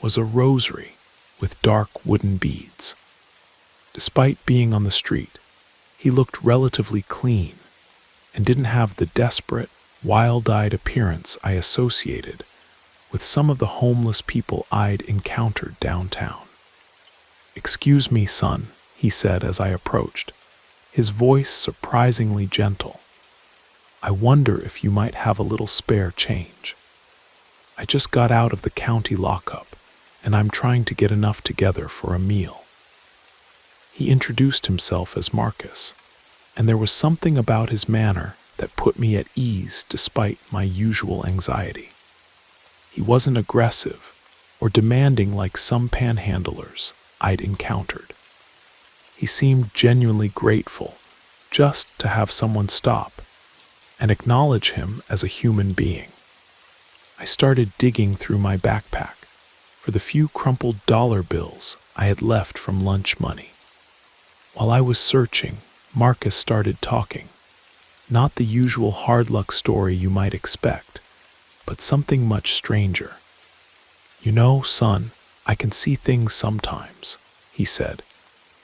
Speaker 1: was a rosary with dark wooden beads. Despite being on the street, he looked relatively clean and didn't have the desperate, wild-eyed appearance I associated with some of the homeless people I'd encountered downtown. "Excuse me, son," he said as I approached, his voice surprisingly gentle. "I wonder if you might have a little spare change. I just got out of the county lockup, and I'm trying to get enough together for a meal." He introduced himself as Marcus, and there was something about his manner that put me at ease despite my usual anxiety. He wasn't aggressive or demanding like some panhandlers I'd encountered. He seemed genuinely grateful just to have someone stop and acknowledge him as a human being. I started digging through my backpack for the few crumpled dollar bills I had left from lunch money. While I was searching, Marcus started talking. Not the usual hard luck story you might expect, but something much stranger. "You know, son, I can see things sometimes," he said,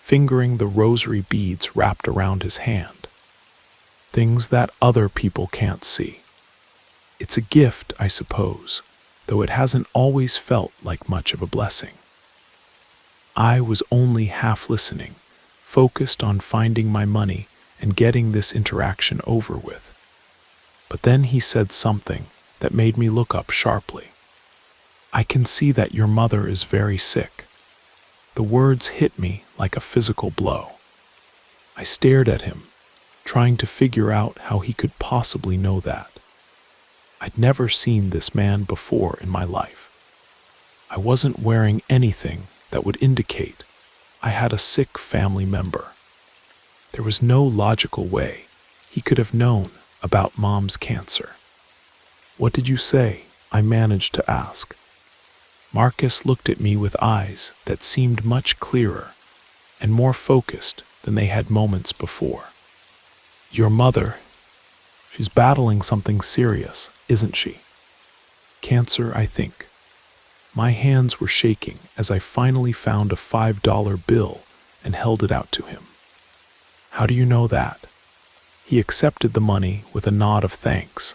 Speaker 1: fingering the rosary beads wrapped around his hand. "Things that other people can't see. It's a gift, I suppose, though it hasn't always felt like much of a blessing." I was only half listening, focused on finding my money and getting this interaction over with. But then he said something that made me look up sharply. "I can see that your mother is very sick." The words hit me like a physical blow. I stared at him, trying to figure out how he could possibly know that. I'd never seen this man before in my life. I wasn't wearing anything that would indicate I had a sick family member. There was no logical way he could have known about Mom's cancer. "What did you say?" I managed to ask. Marcus looked at me with eyes that seemed much clearer and more focused than they had moments before. "Your mother, she's battling something serious, isn't she? Cancer, I think." My hands were shaking as I finally found a $5 bill and held it out to him. "How do you know that?" He accepted the money with a nod of thanks,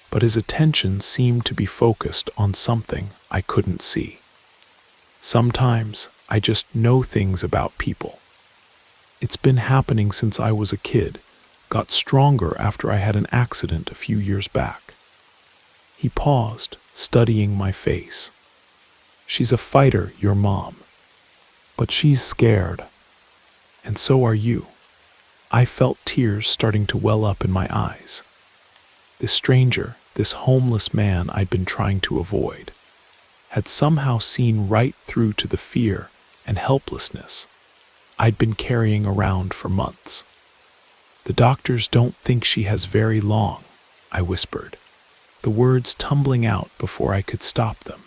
Speaker 1: but his attention seemed to be focused on something I couldn't see. "Sometimes I just know things about people. It's been happening since I was a kid, got stronger after I had an accident a few years back." He paused, studying my face. "She's a fighter, your mom, but she's scared, and so are you." I felt tears starting to well up in my eyes. This stranger, this homeless man I'd been trying to avoid, had somehow seen right through to the fear and helplessness I'd been carrying around for months. "The doctors don't think she has very long," I whispered, the words tumbling out before I could stop them.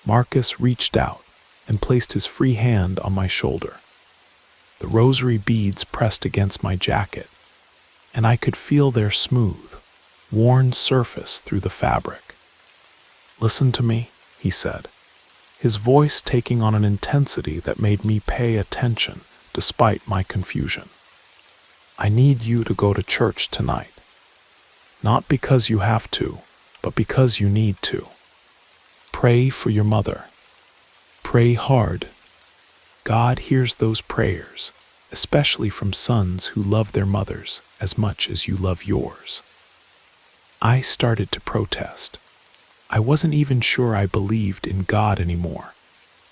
Speaker 1: Marcus reached out and placed his free hand on my shoulder. The rosary beads pressed against my jacket, and I could feel their smooth, worn surface through the fabric. "Listen to me," he said, his voice taking on an intensity that made me pay attention despite my confusion. "I need you to go to church tonight. Not because you have to, but because you need to. Pray for your mother. Pray hard. God hears those prayers, especially from sons who love their mothers as much as you love yours." I started to protest. I wasn't even sure I believed in God anymore,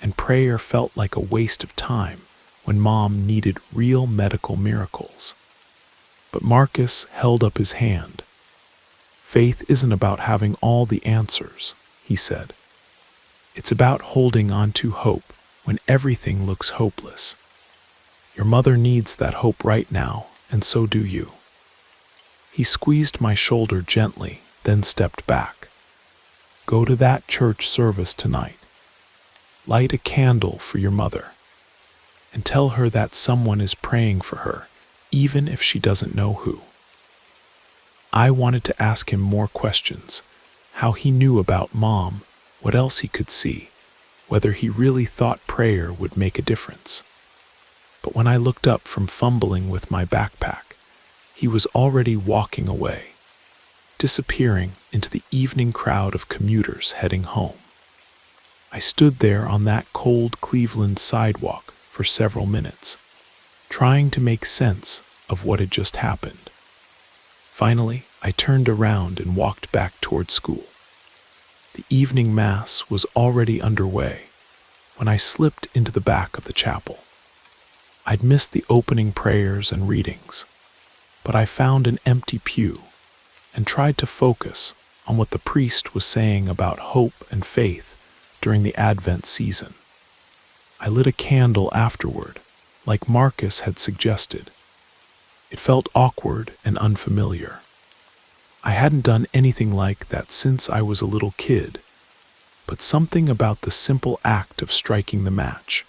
Speaker 1: and prayer felt like a waste of time when Mom needed real medical miracles. But Marcus held up his hand. "Faith isn't about having all the answers," he said. "It's about holding on to hope when everything looks hopeless. Your mother needs that hope right now, and so do you." He squeezed my shoulder gently, then stepped back. "Go to that church service tonight. Light a candle for your mother, and tell her that someone is praying for her, even if she doesn't know who." I wanted to ask him more questions, how he knew about Mom, what else he could see, whether he really thought prayer would make a difference. But when I looked up from fumbling with my backpack, he was already walking away, disappearing into the evening crowd of commuters heading home. I stood there on that cold Cleveland sidewalk for several minutes, trying to make sense of what had just happened. Finally, I turned around and walked back toward school. The evening mass was already underway when I slipped into the back of the chapel. I'd missed the opening prayers and readings, but I found an empty pew and tried to focus on what the priest was saying about hope and faith during the Advent season. I lit a candle afterward, like Marcus had suggested. It felt awkward and unfamiliar. I hadn't done anything like that since I was a little kid, but something about the simple act of striking the match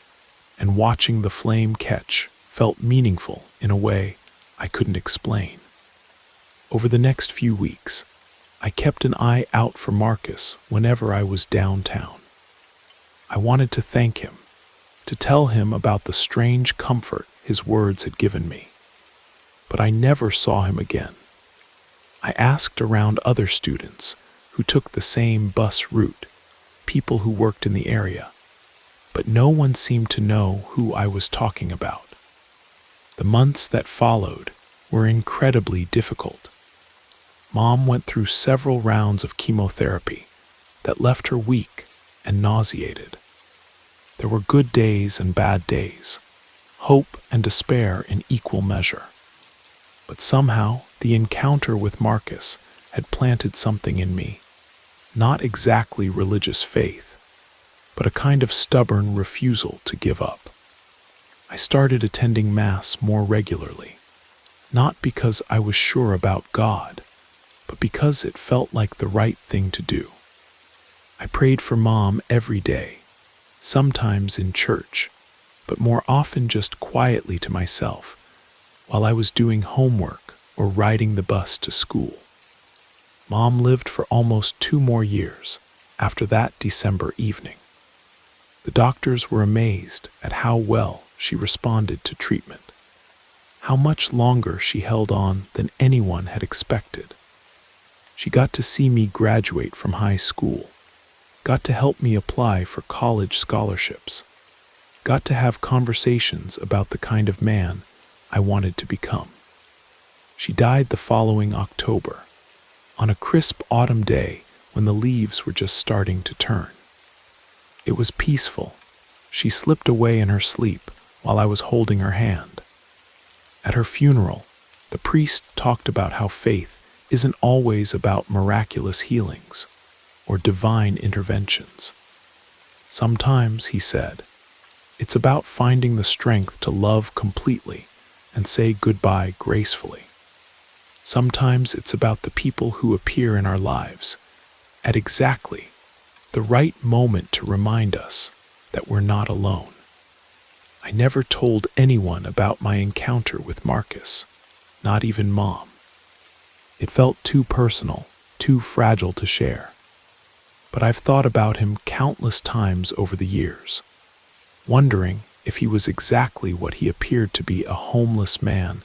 Speaker 1: and watching the flame catch felt meaningful in a way I couldn't explain. Over the next few weeks, I kept an eye out for Marcus whenever I was downtown. I wanted to thank him, to tell him about the strange comfort his words had given me. But I never saw him again. I asked around other students who took the same bus route, people who worked in the area, but no one seemed to know who I was talking about. The months that followed were incredibly difficult. Mom went through several rounds of chemotherapy that left her weak and nauseated. There were good days and bad days, hope and despair in equal measure. But somehow, the encounter with Marcus had planted something in me, not exactly religious faith, but a kind of stubborn refusal to give up. I started attending Mass more regularly, not because I was sure about God, but because it felt like the right thing to do. I prayed for Mom every day, sometimes in church, but more often just quietly to myself, while I was doing homework or riding the bus to school. Mom lived for almost 2 more years after that December evening. The doctors were amazed at how well she responded to treatment, how much longer she held on than anyone had expected. She got to see me graduate from high school, got to help me apply for college scholarships, got to have conversations about the kind of man I wanted to become. She died the following October, on a crisp autumn day when the leaves were just starting to turn. It was peaceful. She slipped away in her sleep while I was holding her hand. At her funeral, the priest talked about how faith isn't always about miraculous healings or divine interventions. Sometimes, he said, it's about finding the strength to love completely and say goodbye gracefully. Sometimes it's about the people who appear in our lives at exactly the right moment to remind us that we're not alone. I never told anyone about my encounter with Marcus, not even Mom. It felt too personal, too fragile to share. But I've thought about him countless times over the years, wondering if he was exactly what he appeared to be, a homeless man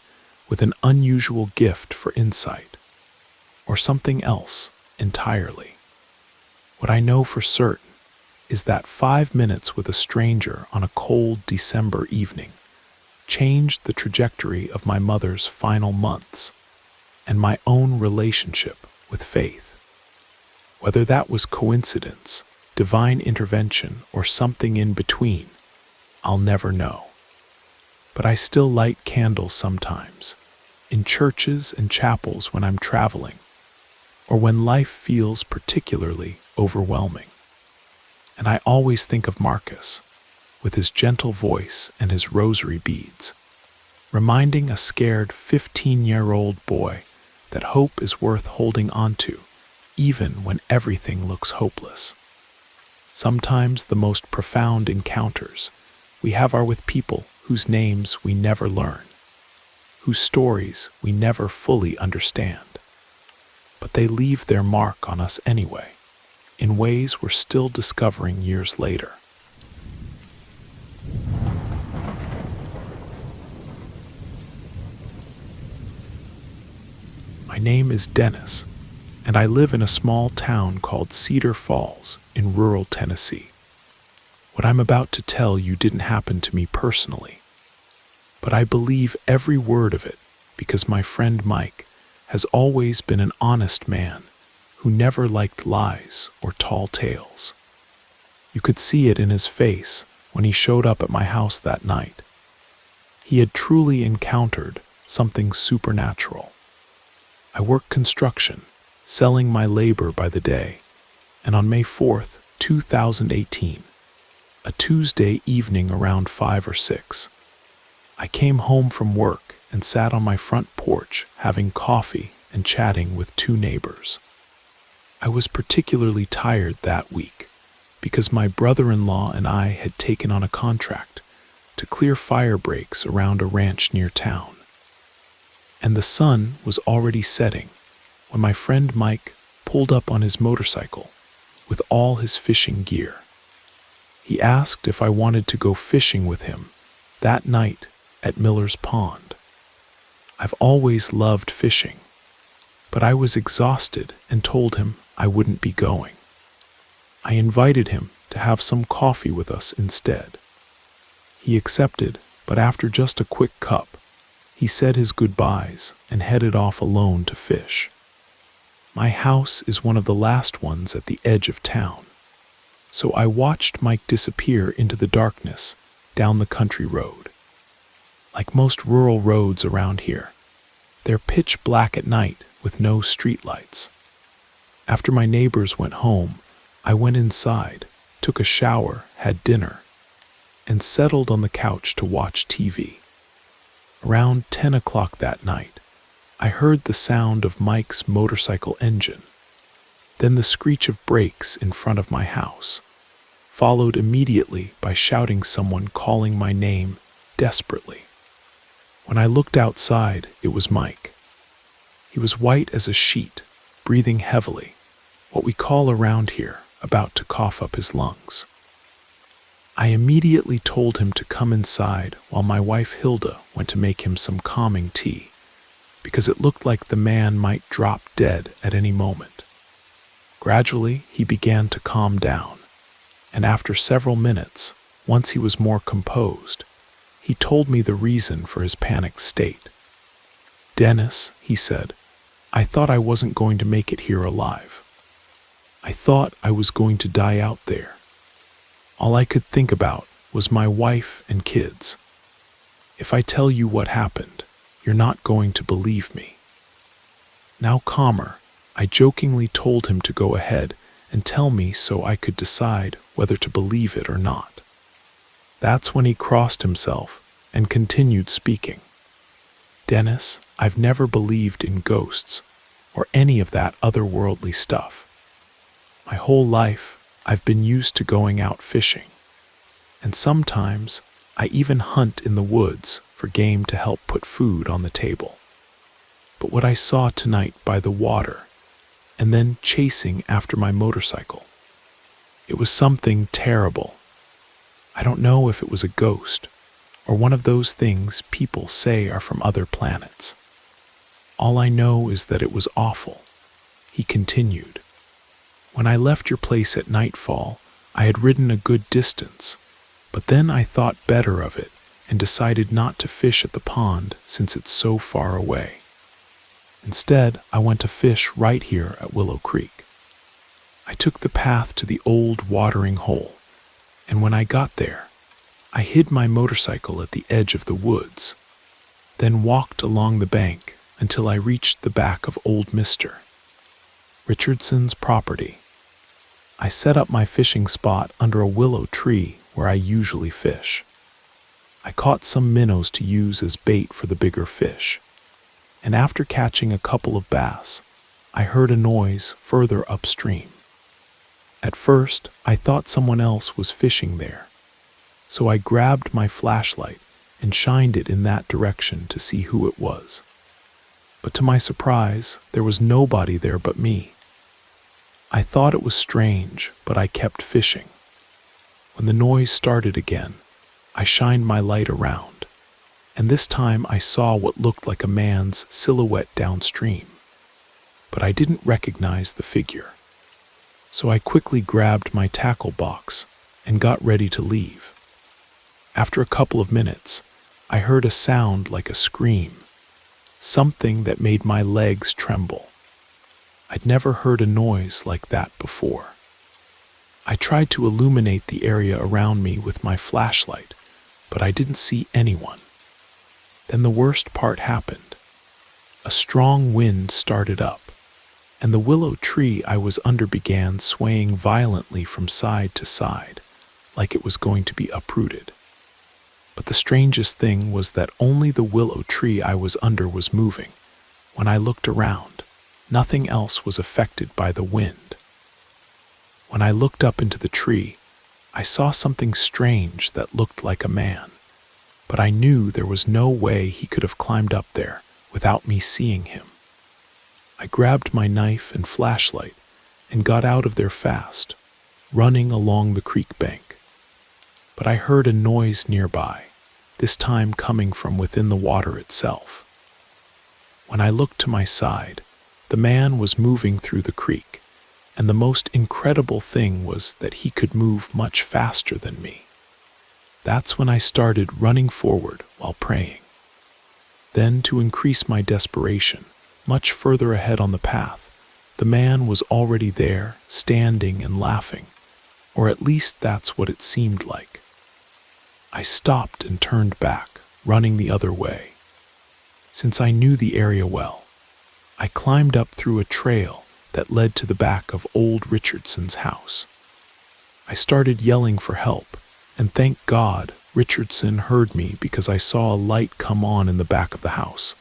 Speaker 1: with an unusual gift for insight, or something else entirely. What I know for certain is that 5 minutes with a stranger on a cold December evening changed the trajectory of my mother's final months and my own relationship with faith. Whether that was coincidence, divine intervention, or something in between, I'll never know. But I still light candles sometimes, in churches and chapels when I'm traveling, or when life feels particularly overwhelming. And I always think of Marcus, with his gentle voice and his rosary beads, reminding a scared 15-year-old boy that hope is worth holding onto, even when everything looks hopeless. Sometimes the most profound encounters we have are with people whose names we never learn, whose stories we never fully understand. But they leave their mark on us anyway, in ways we're still discovering years later. My name is Dennis, and I live in a small town called Cedar Falls in rural Tennessee. What I'm about to tell you didn't happen to me personally, but I believe every word of it because my friend Mike has always been an honest man who never liked lies or tall tales. You could see it in his face when he showed up at my house that night. He had truly encountered something supernatural. I worked construction, selling my labor by the day, and on May 4th, 2018, a Tuesday evening around 5 or 6, I came home from work and sat on my front porch having coffee and chatting with two neighbors. I was particularly tired that week because my brother-in-law and I had taken on a contract to clear fire breaks around a ranch near town. And the sun was already setting when my friend Mike pulled up on his motorcycle with all his fishing gear. He asked if I wanted to go fishing with him that night at Miller's Pond. I've always loved fishing, but I was exhausted and told him I wouldn't be going. I invited him to have some coffee with us instead. He accepted, but after just a quick cup, he said his goodbyes and headed off alone to fish. My house is one of the last ones at the edge of town, so I watched Mike disappear into the darkness down the country road. Like most rural roads around here, they're pitch black at night with no streetlights. After my neighbors went home, I went inside, took a shower, had dinner, and settled on the couch to watch TV. Around 10 o'clock that night, I heard the sound of Mike's motorcycle engine, then the screech of brakes in front of my house, followed immediately by shouting someone calling my name desperately. When I looked outside, it was Mike. He was white as a sheet, breathing heavily, what we call around here, about to cough up his lungs. I immediately told him to come inside while my wife Hilda went to make him some calming tea, because it looked like the man might drop dead at any moment. Gradually, he began to calm down, and after several minutes, once he was more composed, he told me the reason for his panicked state. "Dennis," he said, "I thought I wasn't going to make it here alive. I thought I was going to die out there. All I could think about was my wife and kids. If I tell you what happened, you're not going to believe me." Now calmer, I jokingly told him to go ahead and tell me so I could decide whether to believe it or not. That's when he crossed himself and continued speaking. "Dennis, I've never believed in ghosts or any of that otherworldly stuff. My whole life, I've been used to going out fishing, and sometimes I even hunt in the woods for game to help put food on the table. But what I saw tonight by the water, and then chasing after my motorcycle, it was something terrible. I don't know if it was a ghost or one of those things people say are from other planets. All I know is that it was awful," he continued. "When I left your place at nightfall, I had ridden a good distance, but then I thought better of it and decided not to fish at the pond since it's so far away. Instead, I went to fish right here at Willow Creek. I took the path to the old watering hole, and when I got there, I hid my motorcycle at the edge of the woods, then walked along the bank until I reached the back of old Mr. Richardson's property. I set up my fishing spot under a willow tree where I usually fish. I caught some minnows to use as bait for the bigger fish, and after catching a couple of bass, I heard a noise further upstream. At first, I thought someone else was fishing there, so I grabbed my flashlight and shined it in that direction to see who it was. But to my surprise, there was nobody there but me. I thought it was strange, but I kept fishing. When the noise started again, I shined my light around, and this time I saw what looked like a man's silhouette downstream, but I didn't recognize the figure. So I quickly grabbed my tackle box and got ready to leave. After a couple of minutes, I heard a sound like a scream, something that made my legs tremble. I'd never heard a noise like that before. I tried to illuminate the area around me with my flashlight, but I didn't see anyone. Then the worst part happened. A strong wind started up, and the willow tree I was under began swaying violently from side to side, like it was going to be uprooted. But the strangest thing was that only the willow tree I was under was moving. When I looked around, nothing else was affected by the wind. When I looked up into the tree, I saw something strange that looked like a man, but I knew there was no way he could have climbed up there without me seeing him. I grabbed my knife and flashlight and got out of there fast, running along the creek bank. But I heard a noise nearby, this time coming from within the water itself. When I looked to my side, the man was moving through the creek, and the most incredible thing was that he could move much faster than me. That's when I started running forward while praying. Then, to increase my desperation, much further ahead on the path, the man was already there, standing and laughing, or at least that's what it seemed like. I stopped and turned back, running the other way. Since I knew the area well, I climbed up through a trail that led to the back of old Richardson's house. I started yelling for help, and thank God Richardson heard me because I saw a light come on in the back of the house,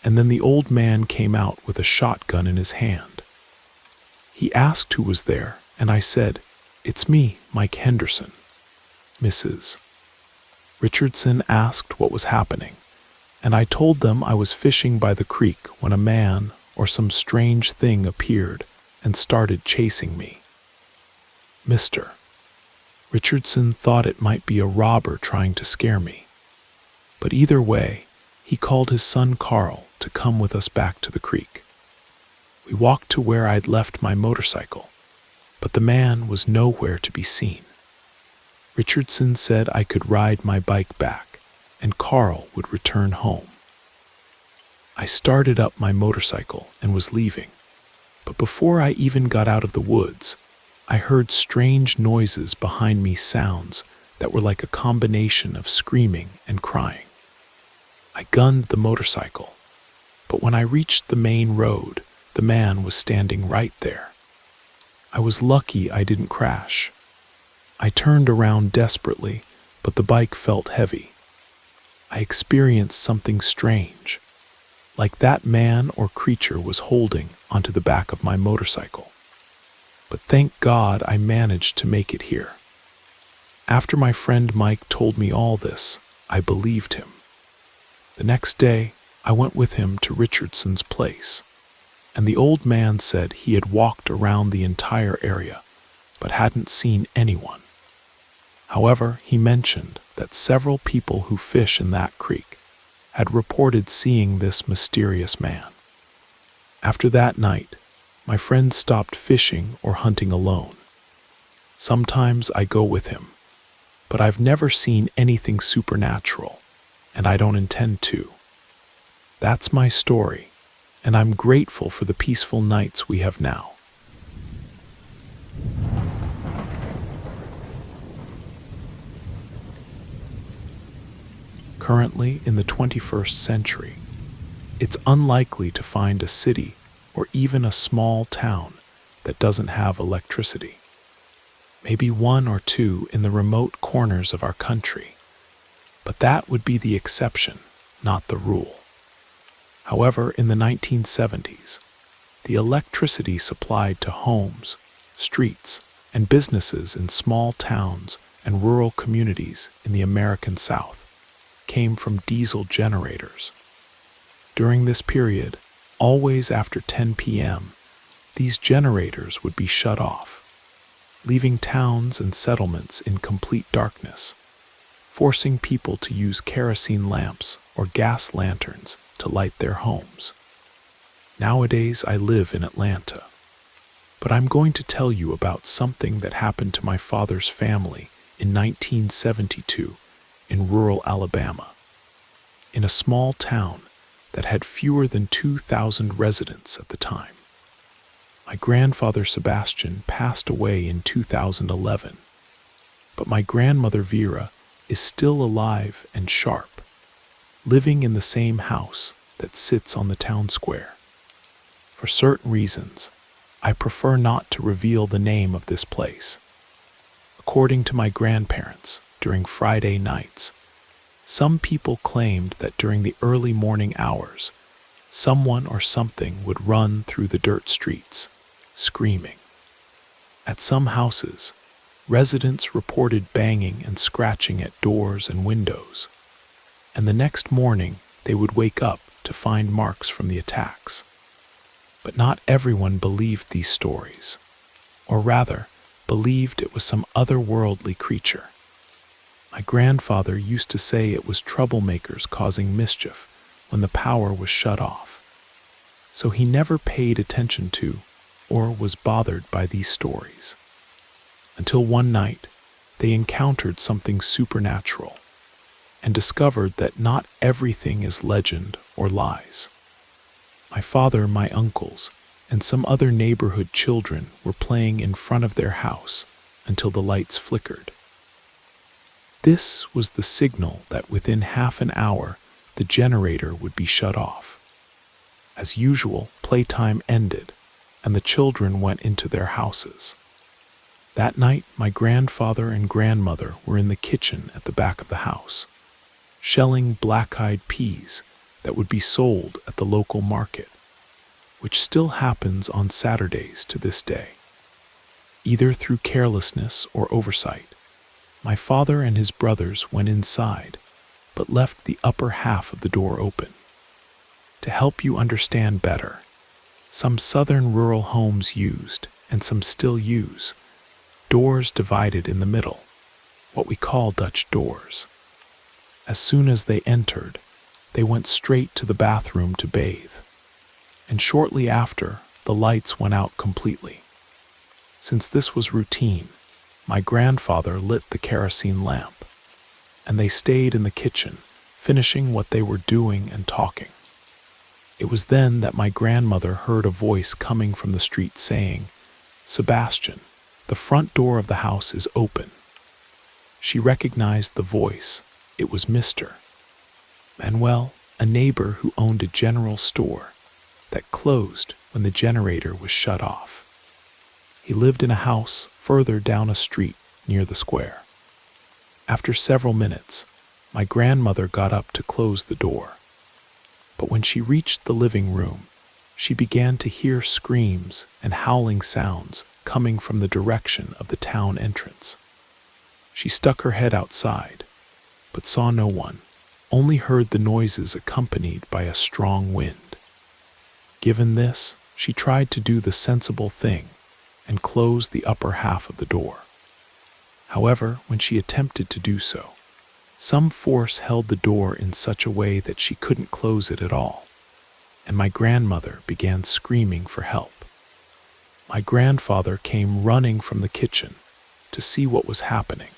Speaker 1: and then the old man came out with a shotgun in his hand. He asked who was there, and I said, "It's me, Mike Henderson." Mrs. Richardson asked what was happening, and I told them I was fishing by the creek when a man or some strange thing appeared and started chasing me. Mr. Richardson thought it might be a robber trying to scare me, but either way, he called his son Carl to come with us back to the creek. We walked to where I'd left my motorcycle, but the man was nowhere to be seen. Richardson said I could ride my bike back, and Carl would return home. I started up my motorcycle and was leaving, but before I even got out of the woods, I heard strange noises behind me, sounds that were like a combination of screaming and crying. I gunned the motorcycle, but when I reached the main road, the man was standing right there. I was lucky I didn't crash. I turned around desperately, but the bike felt heavy. I experienced something strange, like that man or creature was holding onto the back of my motorcycle. But thank God I managed to make it here. After my friend Mike told me all this, I believed him. The next day, I went with him to Richardson's place, and the old man said he had walked around the entire area, but hadn't seen anyone. However, he mentioned that several people who fish in that creek had reported seeing this mysterious man. After that night, my friend stopped fishing or hunting alone. Sometimes I go with him, but I've never seen anything supernatural, and I don't intend to. That's my story, and I'm grateful for the peaceful nights we have now. Currently, in the 21st century, it's unlikely to find a city or even a small town that doesn't have electricity. Maybe one or two in the remote corners of our country, but that would be the exception, not the rule. However, in the 1970s, the electricity supplied to homes, streets, and businesses in small towns and rural communities in the American South came from diesel generators. During this period, always after 10 p.m., these generators would be shut off, leaving towns and settlements in complete darkness, forcing people to use kerosene lamps or gas lanterns to light their homes. Nowadays, I live in Atlanta, but I'm going to tell you about something that happened to my father's family in 1972 in rural Alabama, in a small town that had fewer than 2,000 residents at the time. My grandfather Sebastian passed away in 2011, but my grandmother Vera is still alive and sharp, living in the same house that sits on the town square. For certain reasons, I prefer not to reveal the name of this place. According to my grandparents, during Friday nights, some people claimed that during the early morning hours, someone or something would run through the dirt streets, screaming. At some houses, residents reported banging and scratching at doors and windows, and the next morning they would wake up to find marks from the attacks. But not everyone believed these stories, or rather, believed it was some otherworldly creature. My grandfather used to say it was troublemakers causing mischief when the power was shut off, so he never paid attention to or was bothered by these stories. Until one night, they encountered something supernatural and discovered that not everything is legend or lies. My father, my uncles, and some other neighborhood children were playing in front of their house until the lights flickered. This was the signal that within half an hour, the generator would be shut off. As usual, playtime ended, and the children went into their houses. That night, my grandfather and grandmother were in the kitchen at the back of the house, shelling black-eyed peas that would be sold at the local market, which still happens on Saturdays to this day. Either through carelessness or oversight, my father and his brothers went inside, but left the upper half of the door open. To help you understand better, some southern rural homes used, and some still use, doors divided in the middle, what we call Dutch doors. As soon as they entered, they went straight to the bathroom to bathe, and shortly after, the lights went out completely. Since this was routine, my grandfather lit the kerosene lamp, and they stayed in the kitchen, finishing what they were doing and talking. It was then that my grandmother heard a voice coming from the street saying, "Sebastian, the front door of the house is open." She recognized the voice. It was Mr. Manuel, a neighbor who owned a general store that closed when the generator was shut off. He lived in a house further down a street near the square. After several minutes, my grandmother got up to close the door. But when she reached the living room, she began to hear screams and howling sounds coming from the direction of the town entrance. She stuck her head outside, but saw no one, only heard the noises accompanied by a strong wind. Given this, she tried to do the sensible thing and close the upper half of the door. However, when she attempted to do so, some force held the door in such a way that she couldn't close it at all, and my grandmother began screaming for help. My grandfather came running from the kitchen to see what was happening.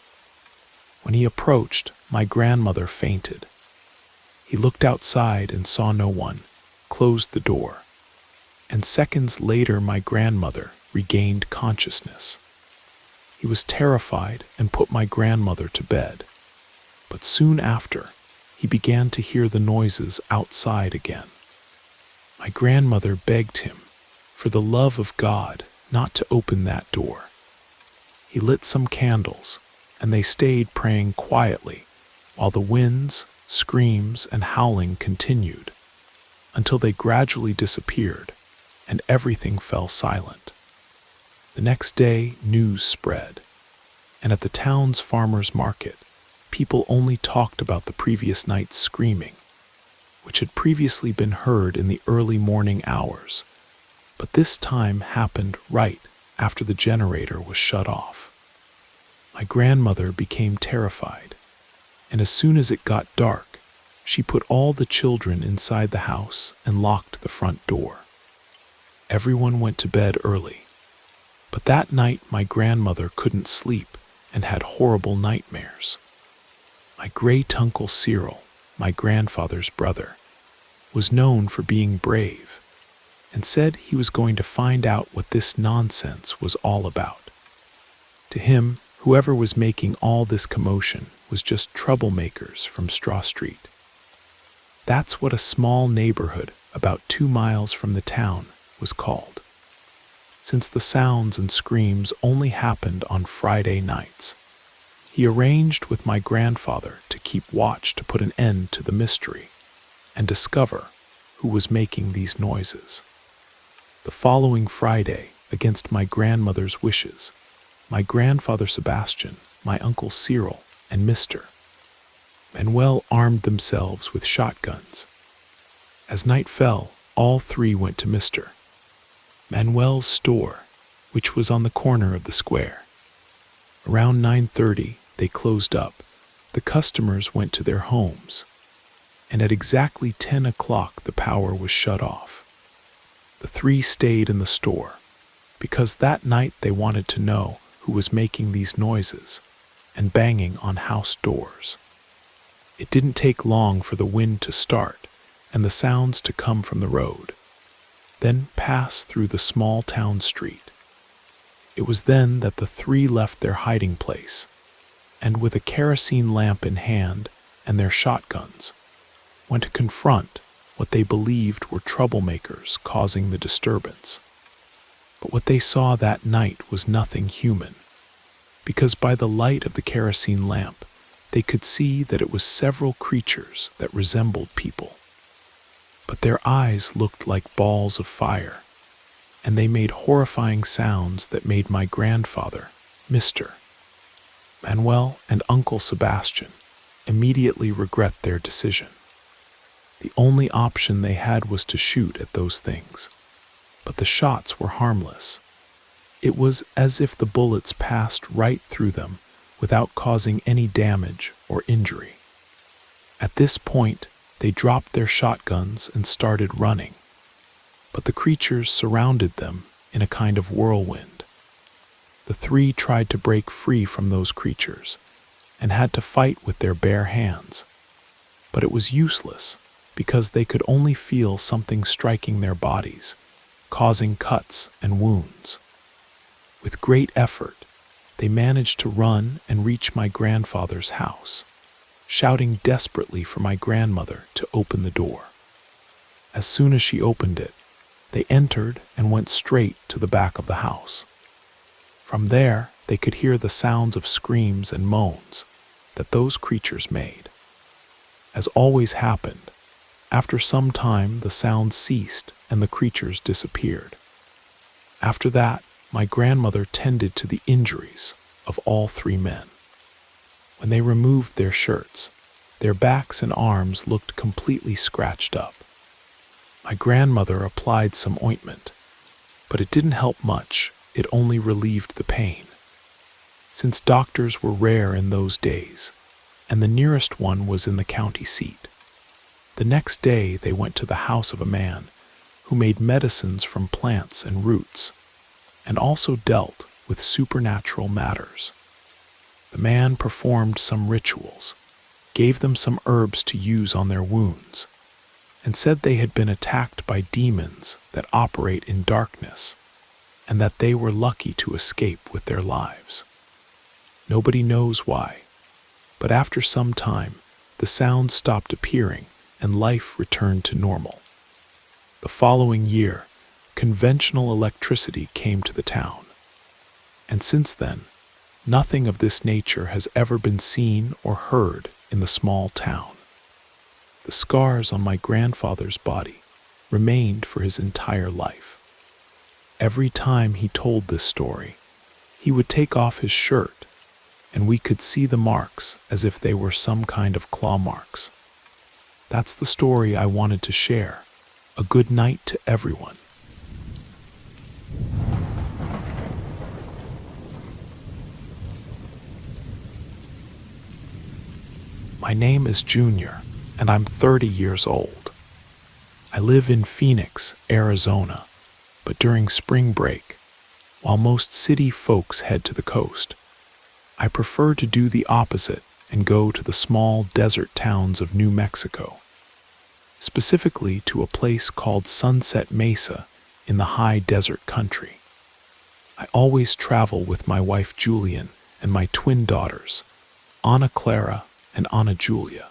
Speaker 1: When he approached, my grandmother fainted. He looked outside and saw no one, closed the door, and seconds later my grandmother regained consciousness. He was terrified and put my grandmother to bed, but soon after, he began to hear the noises outside again. My grandmother begged him, for the love of God, not to open that door. He lit some candles, and they stayed praying quietly while the winds, screams, and howling continued until they gradually disappeared and everything fell silent. The next day, news spread, and at the town's farmers' market, people only talked about the previous night's screaming, which had previously been heard in the early morning hours, but this time happened right after the generator was shut off. My grandmother became terrified, and as soon as it got dark, she put all the children inside the house and locked the front door. Everyone went to bed early, but that night my grandmother couldn't sleep and had horrible nightmares. My great-uncle Cyril, my grandfather's brother, was known for being brave, and said he was going to find out what this nonsense was all about. To him, whoever was making all this commotion was just troublemakers from Straw Street. That's what a small neighborhood about 2 miles from the town was called, since the sounds and screams only happened on Friday nights. He arranged with my grandfather to keep watch to put an end to the mystery and discover who was making these noises. The following Friday, against my grandmother's wishes, my grandfather Sebastian, my uncle Cyril, and Mr. Manuel armed themselves with shotguns. As night fell, all three went to Mr. Manuel's store, which was on the corner of the square. Around 9:30, they closed up. The customers went to their homes, and at exactly 10 o'clock the power was shut off. The three stayed in the store, because that night they wanted to know who was making these noises and banging on house doors. It didn't take long for the wind to start and the sounds to come from the road, then pass through the small town street. It was then that the three left their hiding place, and with a kerosene lamp in hand and their shotguns, went to confront what they believed were troublemakers causing the disturbance. But what they saw that night was nothing human, because by the light of the kerosene lamp, they could see that it was several creatures that resembled people. But their eyes looked like balls of fire, and they made horrifying sounds that made my grandfather, Mr. Manuel, and Uncle Sebastian immediately regret their decision. The only option they had was to shoot at those things, but the shots were harmless. It was as if the bullets passed right through them without causing any damage or injury. At this point, they dropped their shotguns and started running, but the creatures surrounded them in a kind of whirlwind. The three tried to break free from those creatures and had to fight with their bare hands, but it was useless because they could only feel something striking their bodies, causing cuts and wounds. With great effort, they managed to run and reach my grandfather's house, shouting desperately for my grandmother to open the door. As soon as she opened it, they entered and went straight to the back of the house. From there, they could hear the sounds of screams and moans that those creatures made. As always happened, after some time the sounds ceased and the creatures disappeared. After that, my grandmother tended to the injuries of all three men. When they removed their shirts, their backs and arms looked completely scratched up. My grandmother applied some ointment, but it didn't help much. It only relieved the pain. Since doctors were rare in those days, and the nearest one was in the county seat, the next day they went to the house of a man who made medicines from plants and roots, and also dealt with supernatural matters. The man performed some rituals, gave them some herbs to use on their wounds, and said they had been attacked by demons that operate in darkness, and that they were lucky to escape with their lives. Nobody knows why, but after some time, the sounds stopped appearing and life returned to normal. The following year, conventional electricity came to the town, and since then, nothing of this nature has ever been seen or heard in the small town. The scars on my grandfather's body remained for his entire life. Every time he told this story, he would take off his shirt, and we could see the marks as if they were some kind of claw marks. That's the story I wanted to share. A good night to everyone. My name is Junior, and I'm 30 years old. I live in Phoenix, Arizona, but during spring break, while most city folks head to the coast, I prefer to do the opposite and go to the small desert towns of New Mexico, specifically to a place called Sunset Mesa in the high desert country. I always travel with my wife Julian and my twin daughters, Anna Clara and Anna Julia,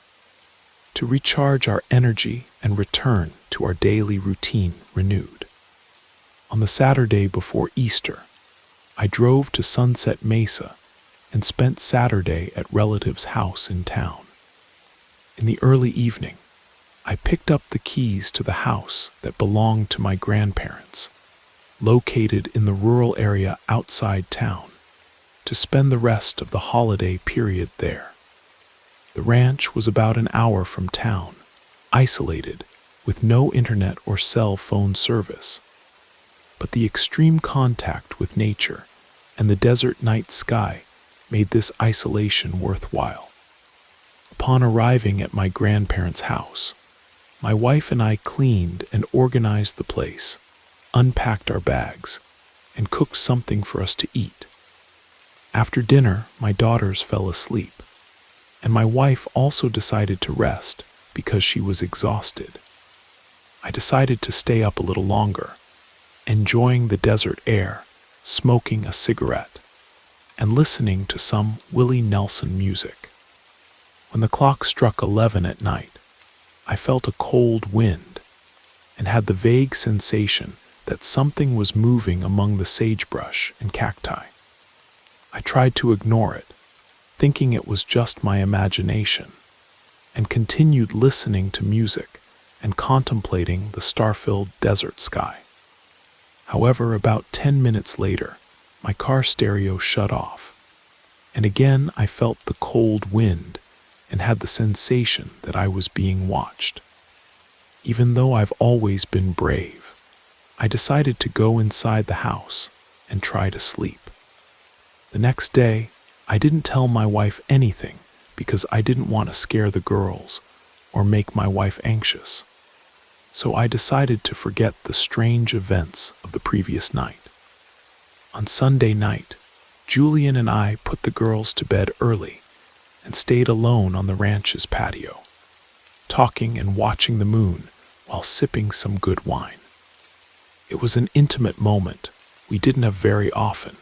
Speaker 1: to recharge our energy and return to our daily routine renewed. On the Saturday before Easter, I drove to Sunset Mesa and spent Saturday at relatives' house in town. In the early evening, I picked up the keys to the house that belonged to my grandparents, located in the rural area outside town, to spend the rest of the holiday period there. The ranch was about an hour from town, isolated, with no internet or cell phone service. But the extreme contact with nature and the desert night sky made this isolation worthwhile. Upon arriving at my grandparents' house, my wife and I cleaned and organized the place, unpacked our bags, and cooked something for us to eat. After dinner, my daughters fell asleep, and my wife also decided to rest because she was exhausted. I decided to stay up a little longer, enjoying the desert air, smoking a cigarette, and listening to some Willie Nelson music. When the clock struck 11 at night, I felt a cold wind and had the vague sensation that something was moving among the sagebrush and cacti. I tried to ignore it, thinking it was just my imagination, and continued listening to music and contemplating the star-filled desert sky. However, about 10 minutes later, my car stereo shut off, and again I felt the cold wind and had the sensation that I was being watched. Even though I've always been brave, I decided to go inside the house and try to sleep. The next day, I didn't tell my wife anything because I didn't want to scare the girls or make my wife anxious. So I decided to forget the strange events of the previous night. On Sunday night, Julian and I put the girls to bed early and stayed alone on the ranch's patio, talking and watching the moon while sipping some good wine. It was an intimate moment we didn't have very often,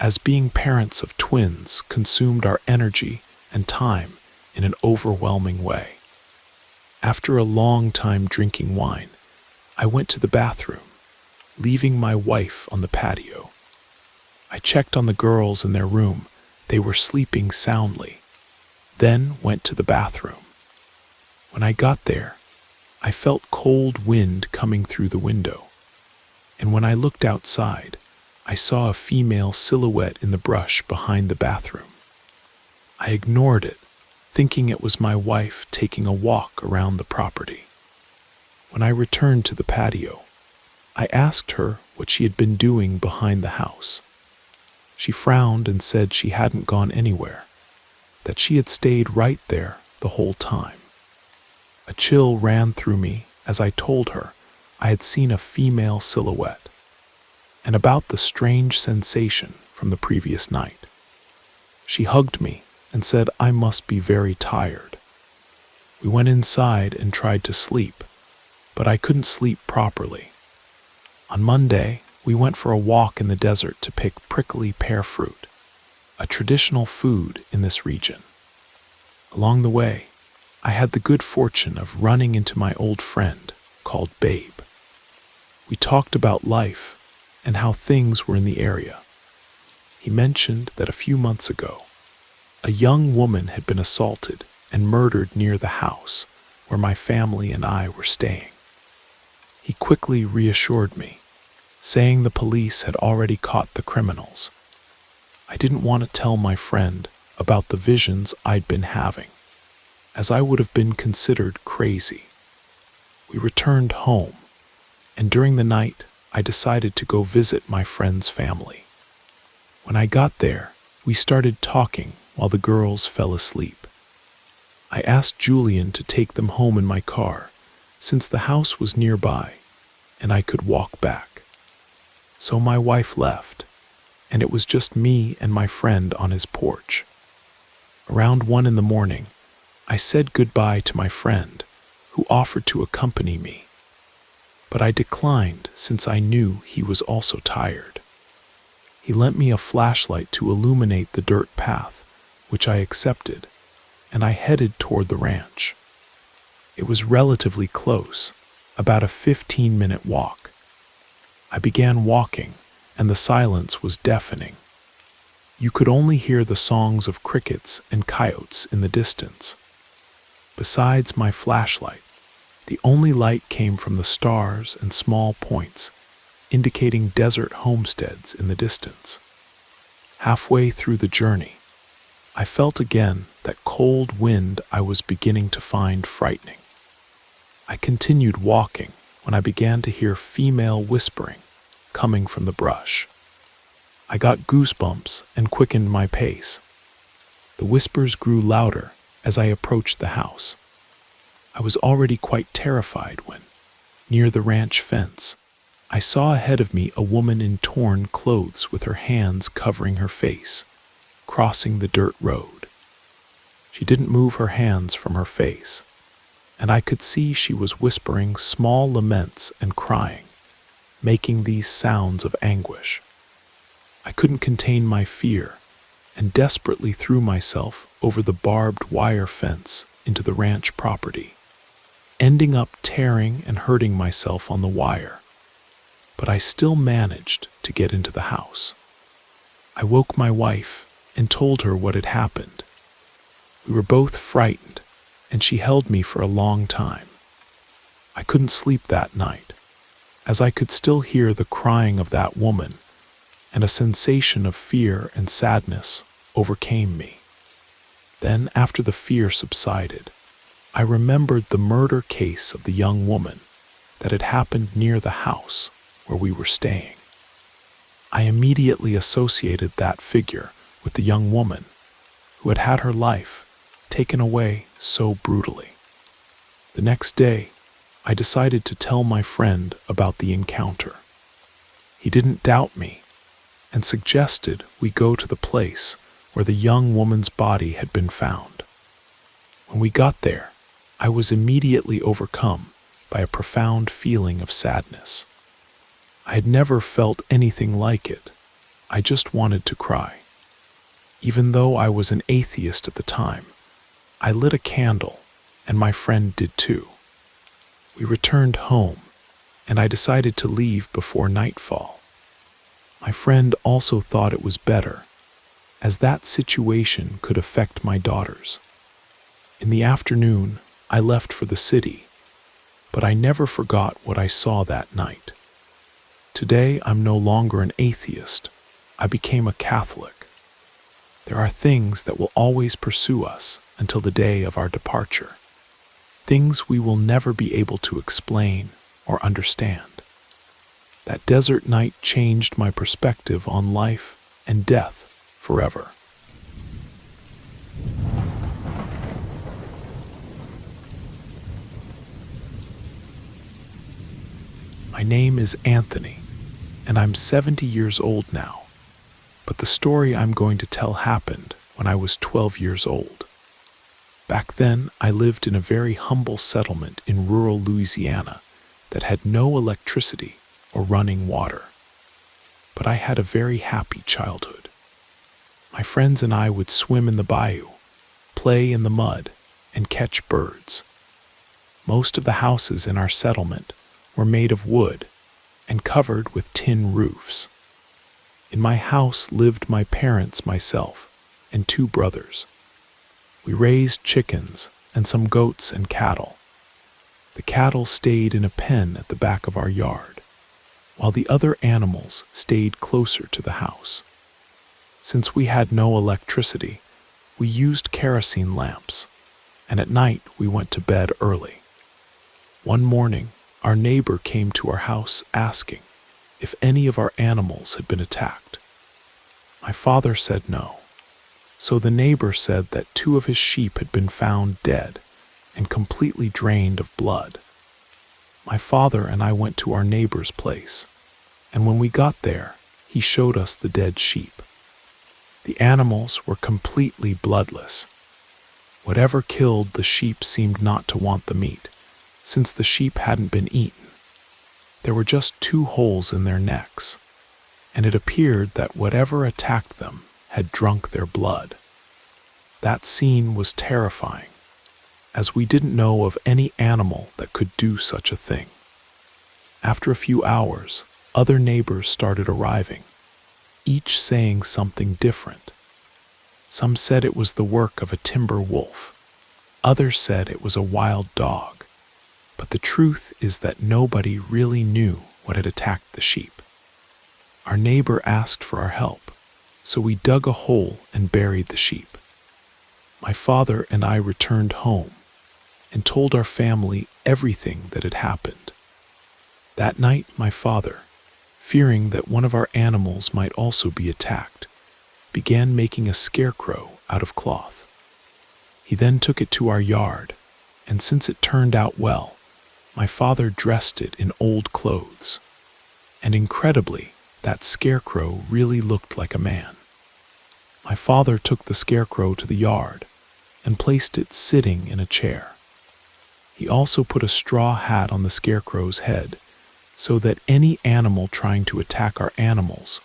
Speaker 1: as being parents of twins consumed our energy and time in an overwhelming way. After a long time drinking wine, I went to the bathroom, leaving my wife on the patio. I checked on the girls in their room. They were sleeping soundly, then went to the bathroom. When I got there, I felt cold wind coming through the window, and when I looked outside, I saw a female silhouette in the brush behind the bathroom. I ignored it, thinking it was my wife taking a walk around the property. When I returned to the patio, I asked her what she had been doing behind the house. She frowned and said she hadn't gone anywhere, that she had stayed right there the whole time. A chill ran through me as I told her I had seen a female silhouette, and about the strange sensation from the previous night. She hugged me and said I must be very tired. We went inside and tried to sleep, but I couldn't sleep properly. On Monday, we went for a walk in the desert to pick prickly pear fruit, a traditional food in this region. Along the way, I had the good fortune of running into my old friend called Babe. We talked about life and how things were in the area. He mentioned that a few months ago, a young woman had been assaulted and murdered near the house where my family and I were staying. He quickly reassured me, saying the police had already caught the criminals. I didn't want to tell my friend about the visions I'd been having, as I would have been considered crazy. We returned home, and during the night, I decided to go visit my friend's family. When I got there, we started talking while the girls fell asleep. I asked Julian to take them home in my car, since the house was nearby, and I could walk back. So my wife left, and it was just me and my friend on his porch. Around 1 in the morning, I said goodbye to my friend, who offered to accompany me. but I declined since I knew he was also tired. He lent me a flashlight to illuminate the dirt path, which I accepted, and I headed toward the ranch. It was relatively close, about a 15-minute walk. I began walking, and the silence was deafening. You could only hear the songs of crickets and coyotes in the distance. Besides my flashlight, the only light came from the stars and small points, indicating desert homesteads in the distance. Halfway through the journey, I felt again that cold wind I was beginning to find frightening. I continued walking when I began to hear female whispering coming from the brush. I got goosebumps and quickened my pace. The whispers grew louder as I approached the house. I was already quite terrified when, near the ranch fence, I saw ahead of me a woman in torn clothes with her hands covering her face, crossing the dirt road. She didn't move her hands from her face, and I could see she was whispering small laments and crying, making these sounds of anguish. I couldn't contain my fear and desperately threw myself over the barbed wire fence into the ranch property, ending up tearing and hurting myself on the wire. But I still managed to get into the house. I woke my wife and told her what had happened. We were both frightened, and she held me for a long time. I couldn't sleep that night, as I could still hear the crying of that woman, and a sensation of fear and sadness overcame me. Then, after the fear subsided, I remembered the murder case of the young woman that had happened near the house where we were staying. I immediately associated that figure with the young woman who had had her life taken away so brutally. The next day, I decided to tell my friend about the encounter. He didn't doubt me and suggested we go to the place where the young woman's body had been found. When we got there, I was immediately overcome by a profound feeling of sadness. I had never felt anything like it. I just wanted to cry. Even though I was an atheist at the time, I lit a candle, and my friend did too. We returned home, and I decided to leave before nightfall. My friend also thought it was better, as that situation could affect my daughters. In the afternoon, I left for the city, but I never forgot what I saw that night. Today, I'm no longer an atheist. I became a Catholic. There are things that will always pursue us until the day of our departure. Things we will never be able to explain or understand. That desert night changed my perspective on life and death forever. My name is Anthony, and I'm 70 years old now, but the story I'm going to tell happened when I was 12 years old. Back then, I lived in a very humble settlement in rural Louisiana that had no electricity or running water. But I had a very happy childhood. My friends and I would swim in the bayou, play in the mud, and catch birds. Most of the houses in our settlement were made of wood and covered with tin roofs. In my house lived my parents, myself, and 2 brothers. We raised chickens and some goats and cattle. The cattle stayed in a pen at the back of our yard, while the other animals stayed closer to the house. Since we had no electricity, we used kerosene lamps, and at night we went to bed early. One morning, our neighbor came to our house asking if any of our animals had been attacked. My father said no. So the neighbor said that 2 of his sheep had been found dead and completely drained of blood. My father and I went to our neighbor's place, and when we got there, he showed us the dead sheep. The animals were completely bloodless. Whatever killed the sheep seemed not to want the meat, since the sheep hadn't been eaten. There were just 2 holes in their necks, and it appeared that whatever attacked them had drunk their blood. That scene was terrifying, as we didn't know of any animal that could do such a thing. After a few hours, other neighbors started arriving, each saying something different. Some said it was the work of a timber wolf. Others said it was a wild dog. But the truth is that nobody really knew what had attacked the sheep. Our neighbor asked for our help, so we dug a hole and buried the sheep. My father and I returned home and told our family everything that had happened. That night, my father, fearing that one of our animals might also be attacked, began making a scarecrow out of cloth. He then took it to our yard, and since it turned out well, my father dressed it in old clothes. And incredibly, that scarecrow really looked like a man. My father took the scarecrow to the yard and placed it sitting in a chair. He also put a straw hat on the scarecrow's head so that any animal trying to attack our animals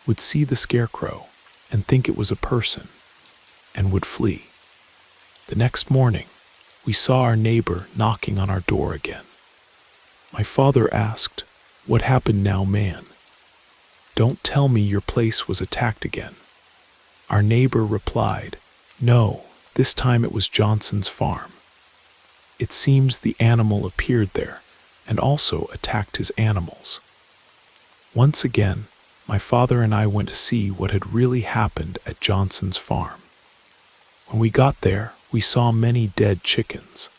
Speaker 1: would see the scarecrow and think it was a person and would flee. The next morning, we saw our neighbor knocking on our door again. My father asked, "What happened now, man? Don't tell me your place was attacked again." Our neighbor replied, "No, this time it was Johnson's farm. It seems the animal appeared there and also attacked his animals." Once again, my father and I went to see what had really happened at Johnson's farm. When we got there, we saw many dead chickens,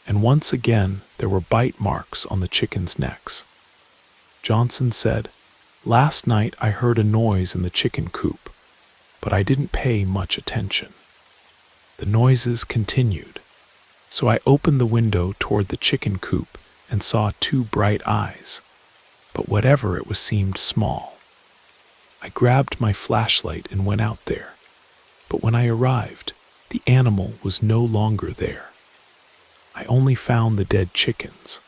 Speaker 1: and once again there were bite marks on the chickens' necks. Johnson said, "Last night I heard a noise in the chicken coop, but I didn't pay much attention. The noises continued, so I opened the window toward the chicken coop and saw 2 bright eyes, but whatever it was seemed small. I grabbed my flashlight and went out there, but when I arrived, the animal was no longer there. I only found the dead chickens.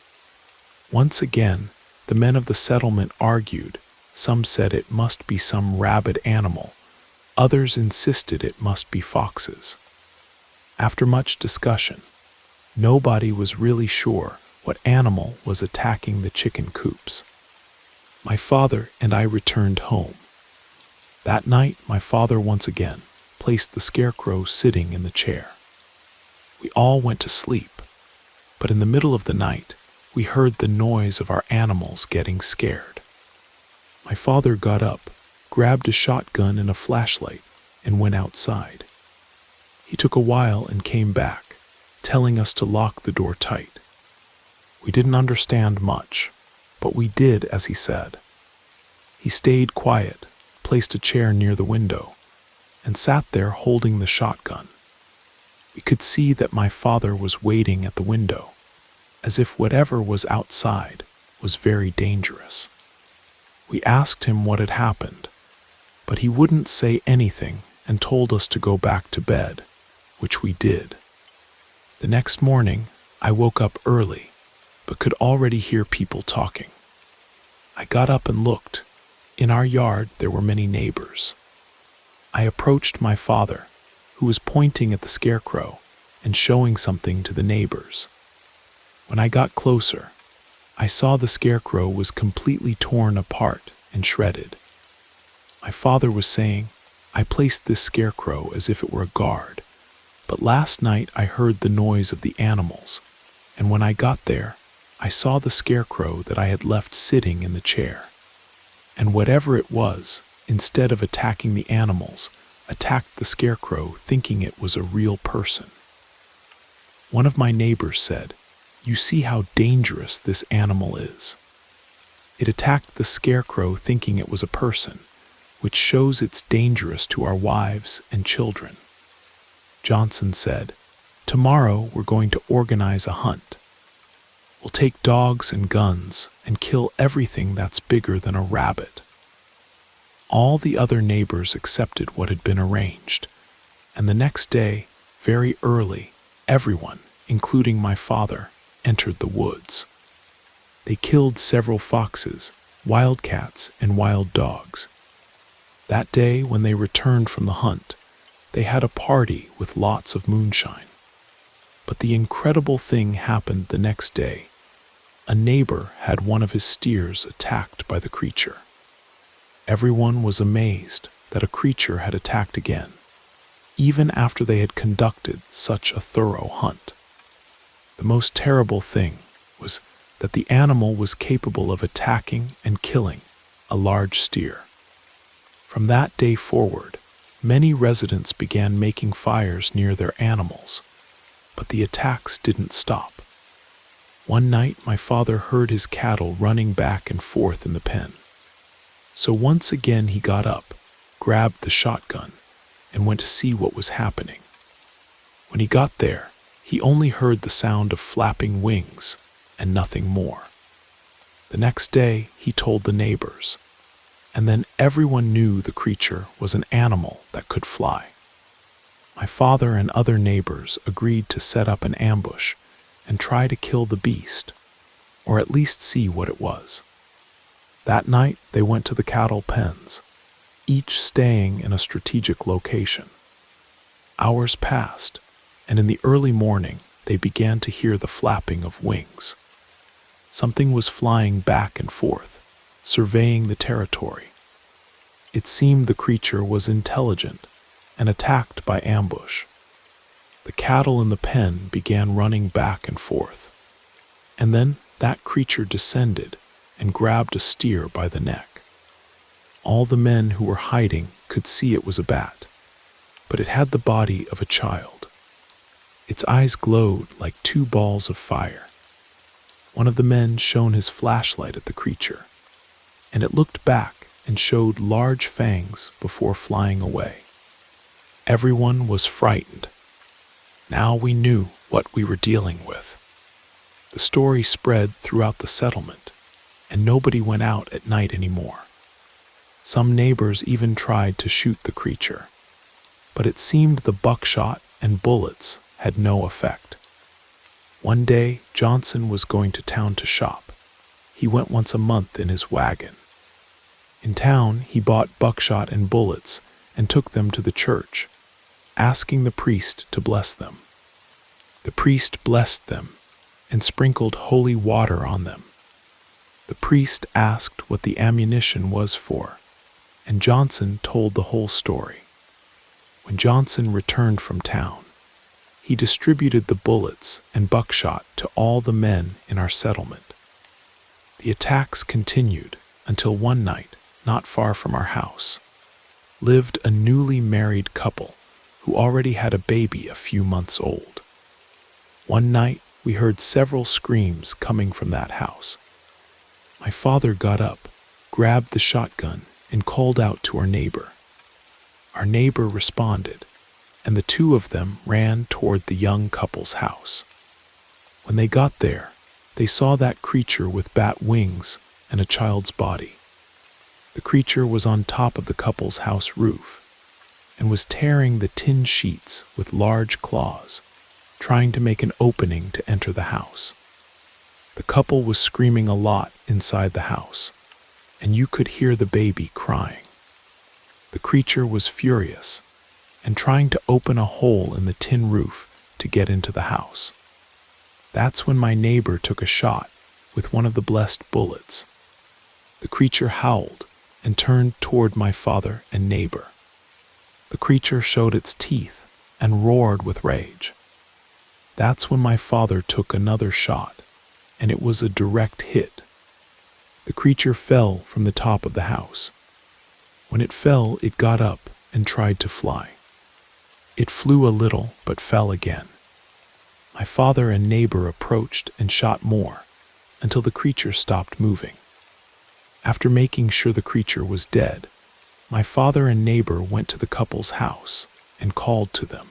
Speaker 1: Once again, the men of the settlement argued. Some said it must be some rabid animal. Others insisted it must be foxes. After much discussion, nobody was really sure what animal was attacking the chicken coops. My father and I returned home. That night, my father once again placed the scarecrow sitting in the chair. We all went to sleep, but in the middle of the night, we heard the noise of our animals getting scared. My father got up, grabbed a shotgun and a flashlight, and went outside. He took a while and came back, telling us to lock the door tight. We didn't understand much, but we did as he said. He stayed quiet, placed a chair near the window, and sat there holding the shotgun. We could see that my father was waiting at the window, as if whatever was outside was very dangerous. We asked him what had happened, but he wouldn't say anything and told us to go back to bed, which we did. The next morning, I woke up early, but could already hear people talking. I got up and looked. In our yard, there were many neighbors. I approached my father, who was pointing at the scarecrow and showing something to the neighbors. When I got closer, I saw the scarecrow was completely torn apart and shredded. My father was saying, "I placed this scarecrow as if it were a guard, but last night I heard the noise of the animals, and when I got there, I saw the scarecrow that I had left sitting in the chair. And whatever it was, instead of attacking the animals, attacked the scarecrow thinking it was a real person." One of my neighbors said, "You see how dangerous this animal is. It attacked the scarecrow thinking it was a person, which shows it's dangerous to our wives and children." Johnson said, "Tomorrow we're going to organize a hunt. We'll take dogs and guns and kill everything that's bigger than a rabbit." All the other neighbors accepted what had been arranged, and the next day, very early, everyone, including my father, entered the woods. They killed several foxes, wildcats, and wild dogs. That day, when they returned from the hunt, they had a party with lots of moonshine. But the incredible thing happened the next day. A neighbor had one of his steers attacked by the creature. Everyone was amazed that a creature had attacked again, even after they had conducted such a thorough hunt. The most terrible thing was that the animal was capable of attacking and killing a large steer. From that day forward, many residents began making fires near their animals, but the attacks didn't stop. One night, my father heard his cattle running back and forth in the pen. So once again he got up, grabbed the shotgun, and went to see what was happening. When he got there, he only heard the sound of flapping wings and nothing more. The next day, he told the neighbors, and then everyone knew the creature was an animal that could fly. My father and other neighbors agreed to set up an ambush and try to kill the beast, or at least see what it was. That night, they went to the cattle pens, each staying in a strategic location. Hours passed, and in the early morning, they began to hear the flapping of wings. Something was flying back and forth, surveying the territory. It seemed the creature was intelligent and attacked by ambush. The cattle in the pen began running back and forth, and then that creature descended and grabbed a steer by the neck. All the men who were hiding could see it was a bat, but it had the body of a child. Its eyes glowed like two balls of fire. One of the men shone his flashlight at the creature, and it looked back and showed large fangs before flying away. Everyone was frightened. Now we knew what we were dealing with. The story spread throughout the settlement, and nobody went out at night anymore. Some neighbors even tried to shoot the creature, but it seemed the buckshot and bullets had no effect. One day, Johnson was going to town to shop. He went once a month in his wagon. In town, he bought buckshot and bullets and took them to the church, asking the priest to bless them. The priest blessed them and sprinkled holy water on them. The priest asked what the ammunition was for, and Johnson told the whole story. When Johnson returned from town, he distributed the bullets and buckshot to all the men in our settlement. The attacks continued until one night, not far from our house, lived a newly married couple who already had a baby a few months old. One night, we heard several screams coming from that house. My father got up, grabbed the shotgun, and called out to our neighbor. Our neighbor responded, and the two of them ran toward the young couple's house. When they got there, they saw that creature with bat wings and a child's body. The creature was on top of the couple's house roof and was tearing the tin sheets with large claws, trying to make an opening to enter the house. The couple was screaming a lot inside the house, and you could hear the baby crying. The creature was furious and trying to open a hole in the tin roof to get into the house. That's when my neighbor took a shot with one of the blessed bullets. The creature howled and turned toward my father and neighbor. The creature showed its teeth and roared with rage. That's when my father took another shot, and it was a direct hit. The creature fell from the top of the house. When it fell, it got up and tried to fly. It flew a little, but fell again. My father and neighbor approached and shot more, until the creature stopped moving. After making sure the creature was dead, my father and neighbor went to the couple's house and called to them.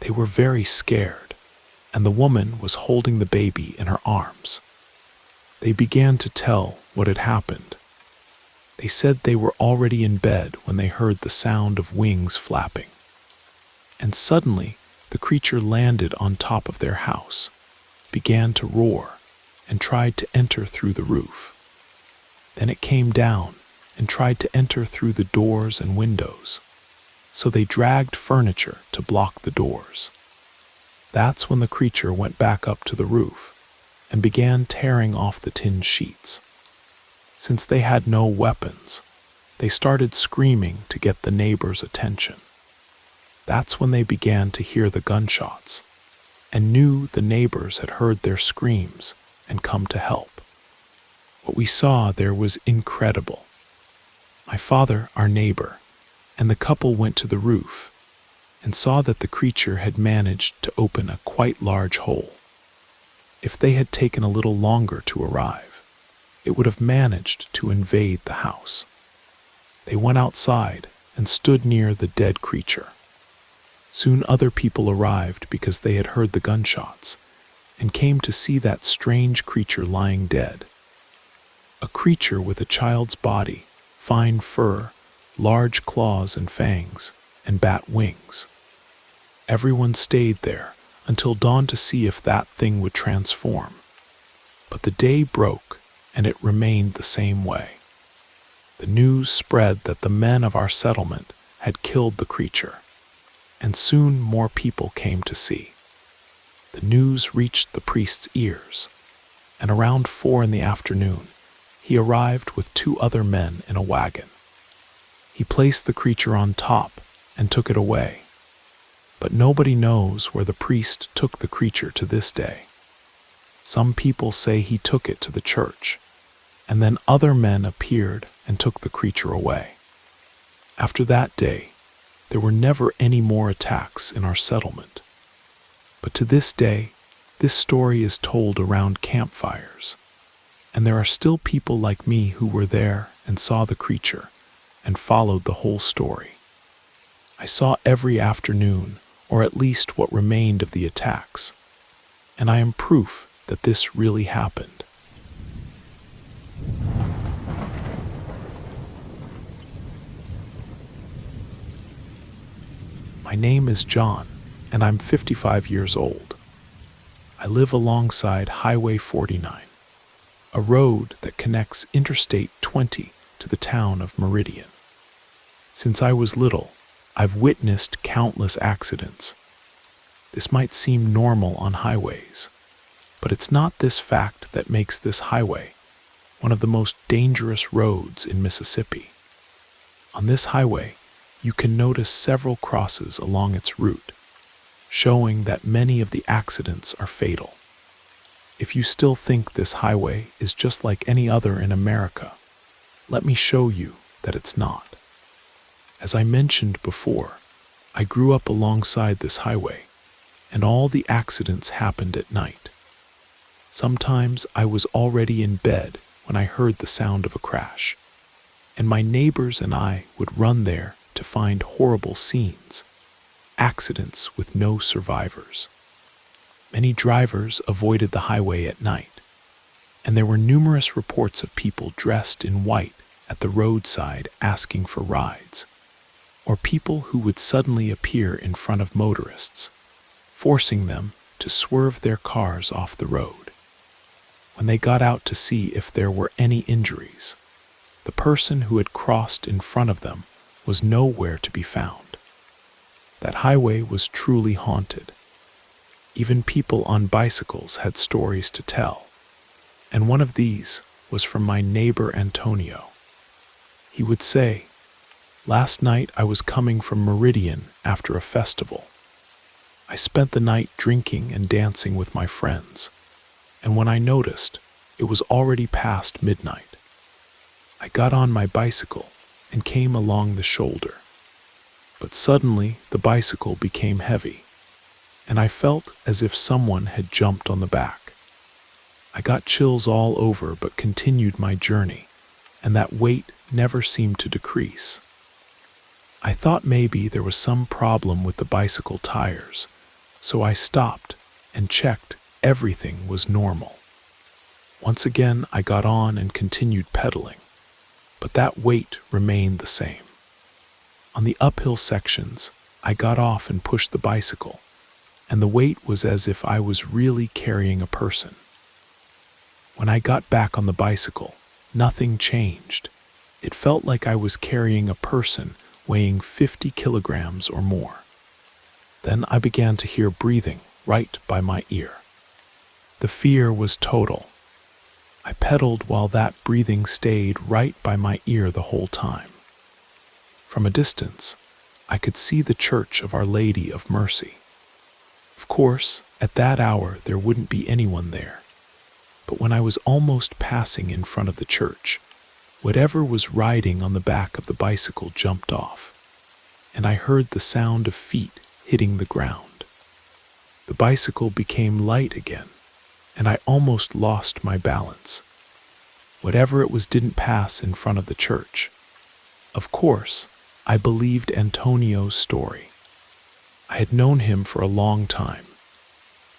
Speaker 1: They were very scared, and the woman was holding the baby in her arms. They began to tell what had happened. They said they were already in bed when they heard the sound of wings flapping. And suddenly, the creature landed on top of their house, began to roar, and tried to enter through the roof. Then it came down and tried to enter through the doors and windows, so they dragged furniture to block the doors. That's when the creature went back up to the roof and began tearing off the tin sheets. Since they had no weapons, they started screaming to get the neighbors' attention. That's when they began to hear the gunshots and knew the neighbors had heard their screams and come to help. What we saw there was incredible. My father, our neighbor, and the couple went to the roof and saw that the creature had managed to open a quite large hole. If they had taken a little longer to arrive, it would have managed to invade the house. They went outside and stood near the dead creature. Soon other people arrived because they had heard the gunshots and came to see that strange creature lying dead. A creature with a child's body, fine fur, large claws and fangs, and bat wings. Everyone stayed there until dawn to see if that thing would transform. But the day broke and it remained the same way. The news spread that the men of our settlement had killed the creature, and soon more people came to see. The news reached the priest's ears, and around 4 in the afternoon, he arrived with 2 other men in a wagon. He placed the creature on top and took it away, but nobody knows where the priest took the creature to this day. Some people say he took it to the church, and then other men appeared and took the creature away. After that day, there were never any more attacks in our settlement. But to this day, this story is told around campfires, and there are still people like me who were there and saw the creature and followed the whole story. I saw every afternoon, or at least what remained of the attacks, and I am proof that this really happened. My name is John, and I'm 55 years old. I live alongside Highway 49, a road that connects Interstate 20 to the town of Meridian. Since I was little, I've witnessed countless accidents. This might seem normal on highways, but it's not this fact that makes this highway one of the most dangerous roads in Mississippi. On this highway, you can notice several crosses along its route, showing that many of the accidents are fatal. If you still think this highway is just like any other in America, let me show you that it's not. As I mentioned before, I grew up alongside this highway, and all the accidents happened at night. Sometimes I was already in bed when I heard the sound of a crash, and my neighbors and I would run there to find horrible scenes, accidents with no survivors. Many drivers avoided the highway at night, and there were numerous reports of people dressed in white at the roadside asking for rides, or people who would suddenly appear in front of motorists, forcing them to swerve their cars off the road. When they got out to see if there were any injuries, the person who had crossed in front of them was nowhere to be found. That highway was truly haunted. Even people on bicycles had stories to tell, and one of these was from my neighbor Antonio. He would say, "Last night I was coming from Meridian after a festival. I spent the night drinking and dancing with my friends, and when I noticed, it was already past midnight. I got on my bicycle and came along the shoulder. But suddenly the bicycle became heavy, and I felt as if someone had jumped on the back. I got chills all over but continued my journey, and that weight never seemed to decrease. I thought maybe there was some problem with the bicycle tires, so I stopped and checked everything was normal. Once again I got on and continued pedaling, but that weight remained the same. On the uphill sections, I got off and pushed the bicycle, and the weight was as if I was really carrying a person. When I got back on the bicycle, nothing changed. It felt like I was carrying a person weighing 50 kilograms or more. Then I began to hear breathing right by my ear. The fear was total. I pedaled while that breathing stayed right by my ear the whole time. From a distance, I could see the church of Our Lady of Mercy. Of course, at that hour there wouldn't be anyone there. But when I was almost passing in front of the church, whatever was riding on the back of the bicycle jumped off, and I heard the sound of feet hitting the ground. The bicycle became light again, and I almost lost my balance. Whatever it was didn't pass in front of the church. Of course, I believed Antonio's story. I had known him for a long time.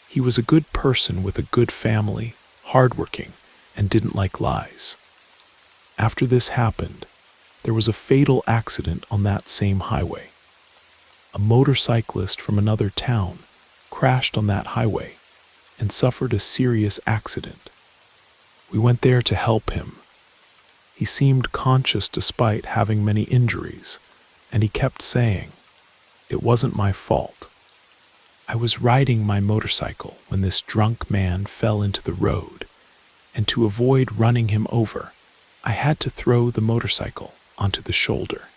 Speaker 1: He was a good person with a good family, hardworking, and didn't like lies. After this happened, there was a fatal accident on that same highway. A motorcyclist from another town crashed on that highway and suffered a serious accident. We went there to help him. He seemed conscious despite having many injuries, and he kept saying, "It wasn't my fault. I was riding my motorcycle when this drunk man fell into the road, and to avoid running him over, I had to throw the motorcycle onto the shoulder."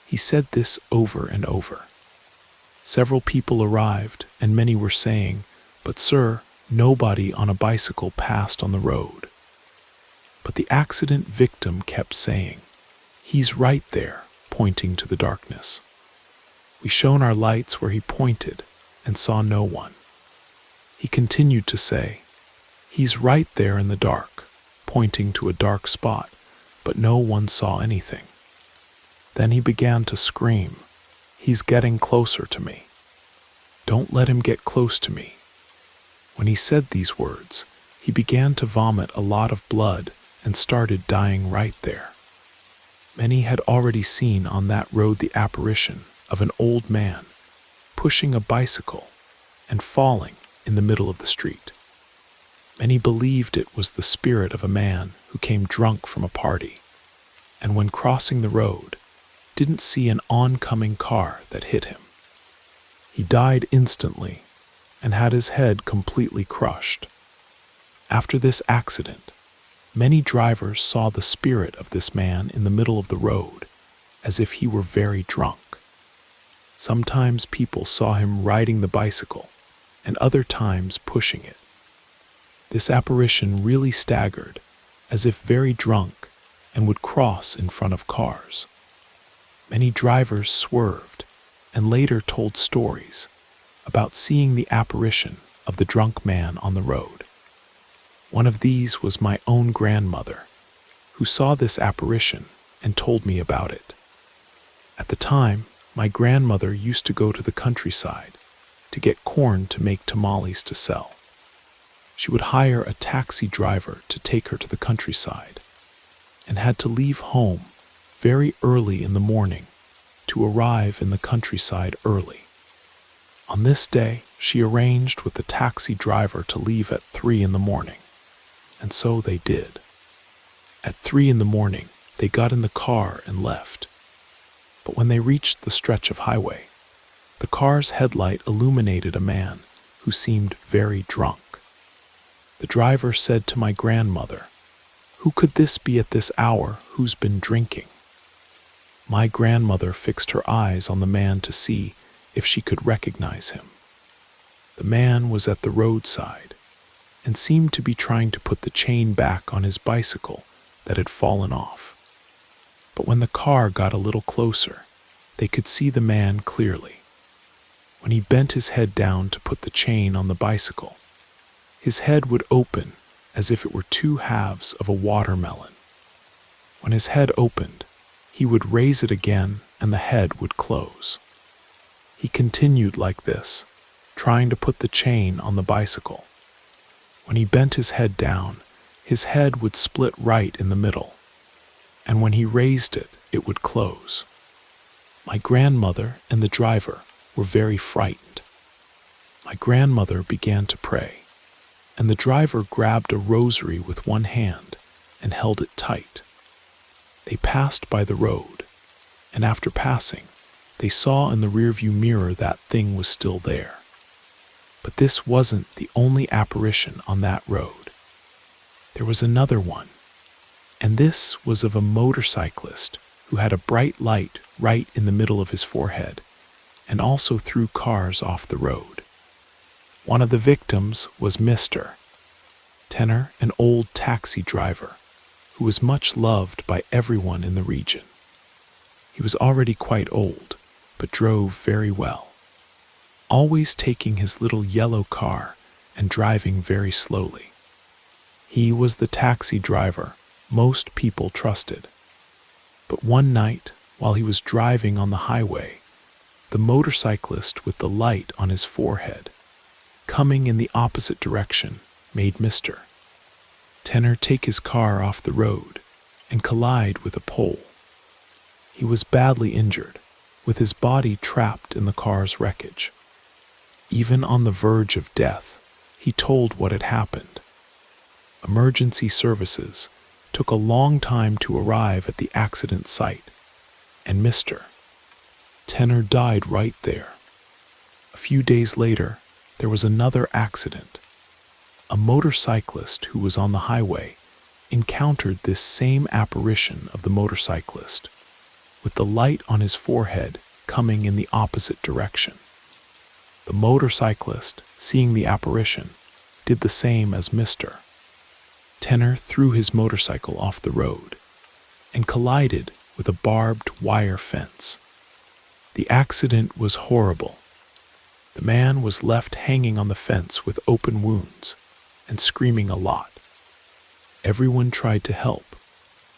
Speaker 1: He said this over and over. Several people arrived, and many were saying, "But sir, nobody on a bicycle passed on the road." But the accident victim kept saying, "He's right there," pointing to the darkness. We shone our lights where he pointed and saw no one. He continued to say, "He's right there in the dark," pointing to a dark spot, but no one saw anything. Then he began to scream, "He's getting closer to me. Don't let him get close to me." When he said these words, he began to vomit a lot of blood and started dying right there. Many had already seen on that road the apparition of an old man pushing a bicycle and falling in the middle of the street. Many believed it was the spirit of a man who came drunk from a party, and when crossing the road, didn't see an oncoming car that hit him. He died instantly and had his head completely crushed. After this accident, many drivers saw the spirit of this man in the middle of the road, as if he were very drunk. Sometimes people saw him riding the bicycle, and other times pushing it. This apparition really staggered, as if very drunk, and would cross in front of cars. Many drivers swerved, and later told stories about seeing the apparition of the drunk man on the road. One of these was my own grandmother, who saw this apparition and told me about it. At the time, my grandmother used to go to the countryside to get corn to make tamales to sell. She would hire a taxi driver to take her to the countryside, and had to leave home very early in the morning to arrive in the countryside early. On this day, she arranged with the taxi driver to leave at 3 in the morning, and so they did. At 3 in the morning, they got in the car and left. But when they reached the stretch of highway, the car's headlight illuminated a man who seemed very drunk. The driver said to my grandmother, "Who could this be at this hour who's been drinking?" My grandmother fixed her eyes on the man to see if she could recognize him. The man was at the roadside and seemed to be trying to put the chain back on his bicycle that had fallen off. But when the car got a little closer, they could see the man clearly. When he bent his head down to put the chain on the bicycle, his head would open as if it were two halves of a watermelon. When his head opened, he would raise it again and the head would close. He continued like this, trying to put the chain on the bicycle. When he bent his head down, his head would split right in the middle, and when he raised it, it would close. My grandmother and the driver were very frightened. My grandmother began to pray, and the driver grabbed a rosary with one hand and held it tight. They passed by the road, and after passing, they saw in the rearview mirror that thing was still there. But this wasn't the only apparition on that road. There was another one, and this was of a motorcyclist who had a bright light right in the middle of his forehead and also threw cars off the road. One of the victims was Mr. Tenor, an old taxi driver who was much loved by everyone in the region. He was already quite old, but drove very well, always taking his little yellow car and driving very slowly. He was the taxi driver most people trusted. But one night, while he was driving on the highway, the motorcyclist with the light on his forehead, coming in the opposite direction, made Mr. Tenor take his car off the road and collide with a pole. He was badly injured, with his body trapped in the car's wreckage. Even on the verge of death, he told what had happened. Emergency services took a long time to arrive at the accident site, and Mr. Tenor died right there. A few days later, there was another accident. A motorcyclist who was on the highway encountered this same apparition of the motorcyclist, with the light on his forehead coming in the opposite direction. The motorcyclist, seeing the apparition, did the same as Mr. Tenor threw his motorcycle off the road and collided with a barbed wire fence. The accident was horrible. The man was left hanging on the fence with open wounds and screaming a lot. Everyone tried to help.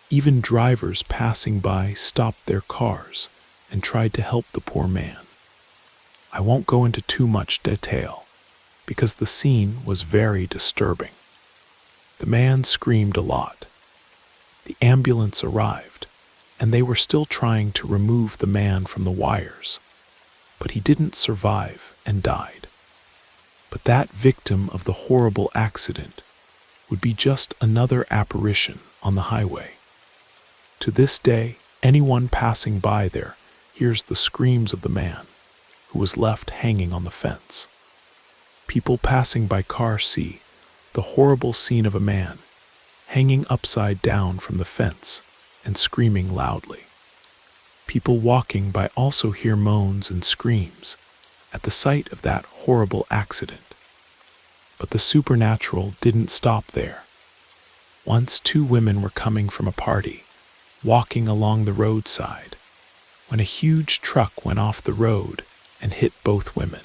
Speaker 1: Even drivers passing by stopped their cars and tried to help the poor man. I won't go into too much detail because the scene was very disturbing. The man screamed a lot. The ambulance arrived, and they were still trying to remove the man from the wires, but he didn't survive and died. But that victim of the horrible accident would be just another apparition on the highway. To this day, anyone passing by there hears the screams of the man who was left hanging on the fence. People passing by cars see the horrible scene of a man hanging upside down from the fence and screaming loudly. People walking by also hear moans and screams at the sight of that horrible accident. But the supernatural didn't stop there. Once 2 women were coming from a party, walking along the roadside, when a huge truck went off the road and hit both women.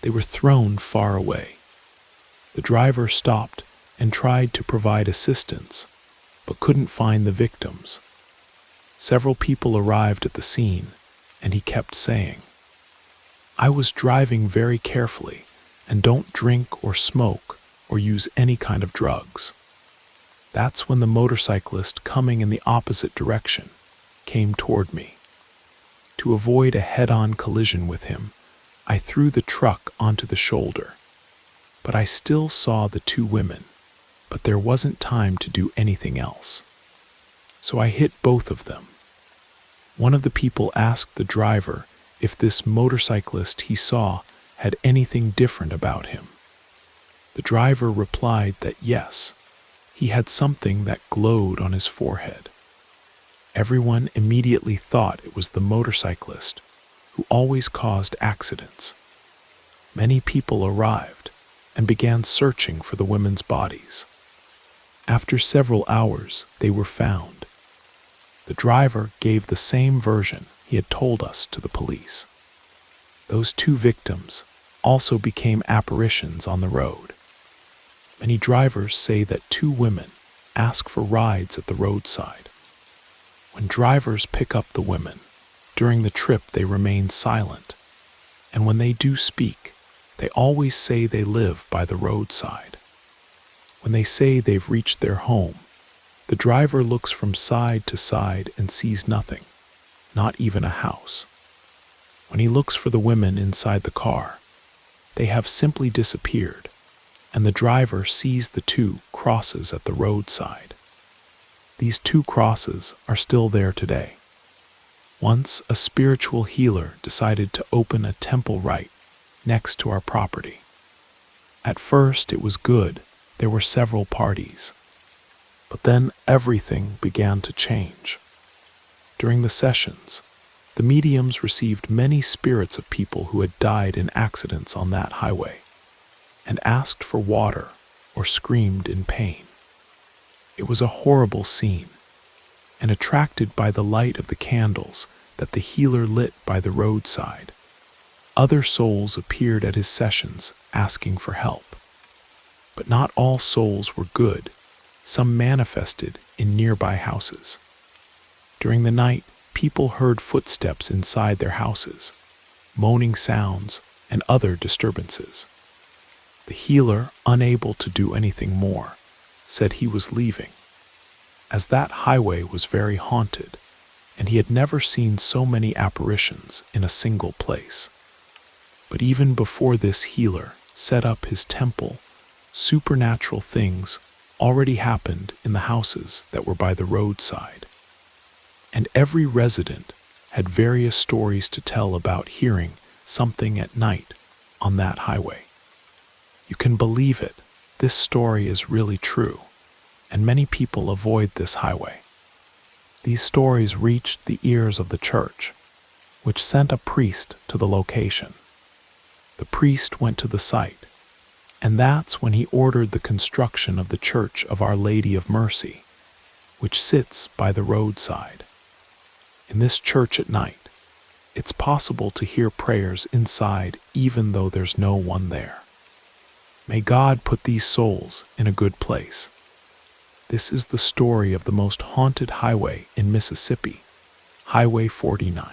Speaker 1: They were thrown far away. The driver stopped and tried to provide assistance, but couldn't find the victims. Several people arrived at the scene, and he kept saying, "I was driving very carefully, and don't drink or smoke or use any kind of drugs." That's when the motorcyclist coming in the opposite direction came toward me. To avoid a head-on collision with him, I threw the truck onto the shoulder. But I still saw the 2 women, but there wasn't time to do anything else. So I hit both of them. One of the people asked the driver if this motorcyclist he saw had anything different about him. The driver replied that yes, he had something that glowed on his forehead. Everyone immediately thought it was the motorcyclist who always caused accidents. Many people arrived and began searching for the women's bodies. After several hours, they were found. The driver gave the same version he had told us to the police. Those 2 victims also became apparitions on the road. Many drivers say that 2 women ask for rides at the roadside. When drivers pick up the women, during the trip they remain silent, and when they do speak, they always say they live by the roadside. When they say they've reached their home, the driver looks from side to side and sees nothing, not even a house. When he looks for the women inside the car, they have simply disappeared, and the driver sees the two crosses at the roadside. These two crosses are still there today. Once a spiritual healer decided to open a temple right next to our property. At first it was good, there were several parties. But then everything began to change. During the sessions, the mediums received many spirits of people who had died in accidents on that highway, and asked for water or screamed in pain. It was a horrible scene, and attracted by the light of the candles that the healer lit by the roadside, other souls appeared at his sessions asking for help. But not all souls were good. Some manifested in nearby houses. During the night, people heard footsteps inside their houses, moaning sounds, and other disturbances. The healer, unable to do anything more, said he was leaving, as that highway was very haunted, and he had never seen so many apparitions in a single place. But even before this healer set up his temple, supernatural things already happened in the houses that were by the roadside. And every resident had various stories to tell about hearing something at night on that highway. You can believe it, this story is really true, and many people avoid this highway. These stories reached the ears of the church, which sent a priest to the location. The priest went to the site, and that's when he ordered the construction of the Church of Our Lady of Mercy, which sits by the roadside. In this church at night, it's possible to hear prayers inside even though there's no one there. May God put these souls in a good place. This is the story of the most haunted highway in Mississippi, Highway 49.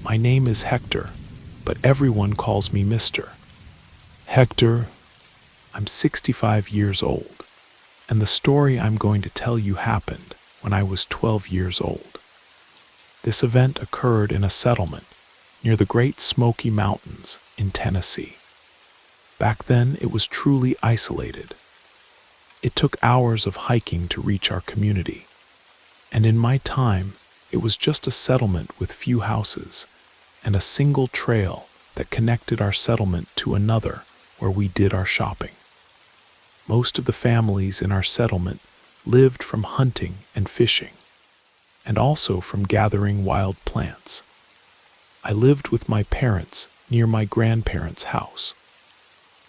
Speaker 1: My name is Hector, but everyone calls me Mr. Hector. I'm 65 years old, and the story I'm going to tell you happened when I was 12 years old. This event occurred in a settlement near the Great Smoky Mountains in Tennessee. Back then, it was truly isolated. It took hours of hiking to reach our community, and in my time, it was just a settlement with few houses and a single trail that connected our settlement to another where we did our shopping. Most of the families in our settlement lived from hunting and fishing, and also from gathering wild plants. I lived with my parents near my grandparents' house.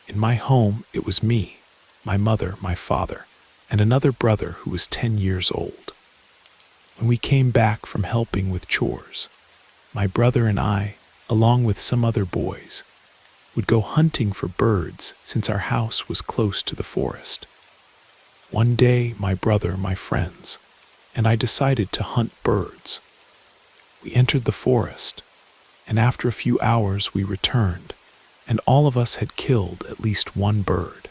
Speaker 1: In my home, it was me, my mother, my father, and another brother who was 10 years old. When we came back from helping with chores, my brother and I, along with some other boys, would go hunting for birds since our house was close to the forest. One day, my brother, my friends, and I decided to hunt birds. We entered the forest, and after a few hours we returned, and all of us had killed at least one bird.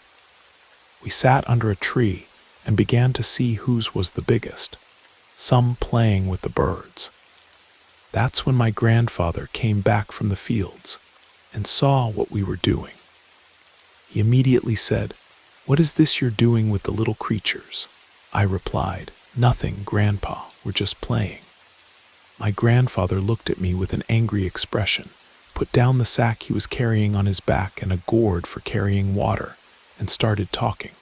Speaker 1: We sat under a tree and began to see whose was the biggest, some playing with the birds. That's when my grandfather came back from the fields and saw what we were doing. He immediately said, "What is this you're doing with the little creatures?" I replied, "Nothing, Grandpa, we're just playing." My grandfather looked at me with an angry expression, put down the sack he was carrying on his back and a gourd for carrying water, and started talking.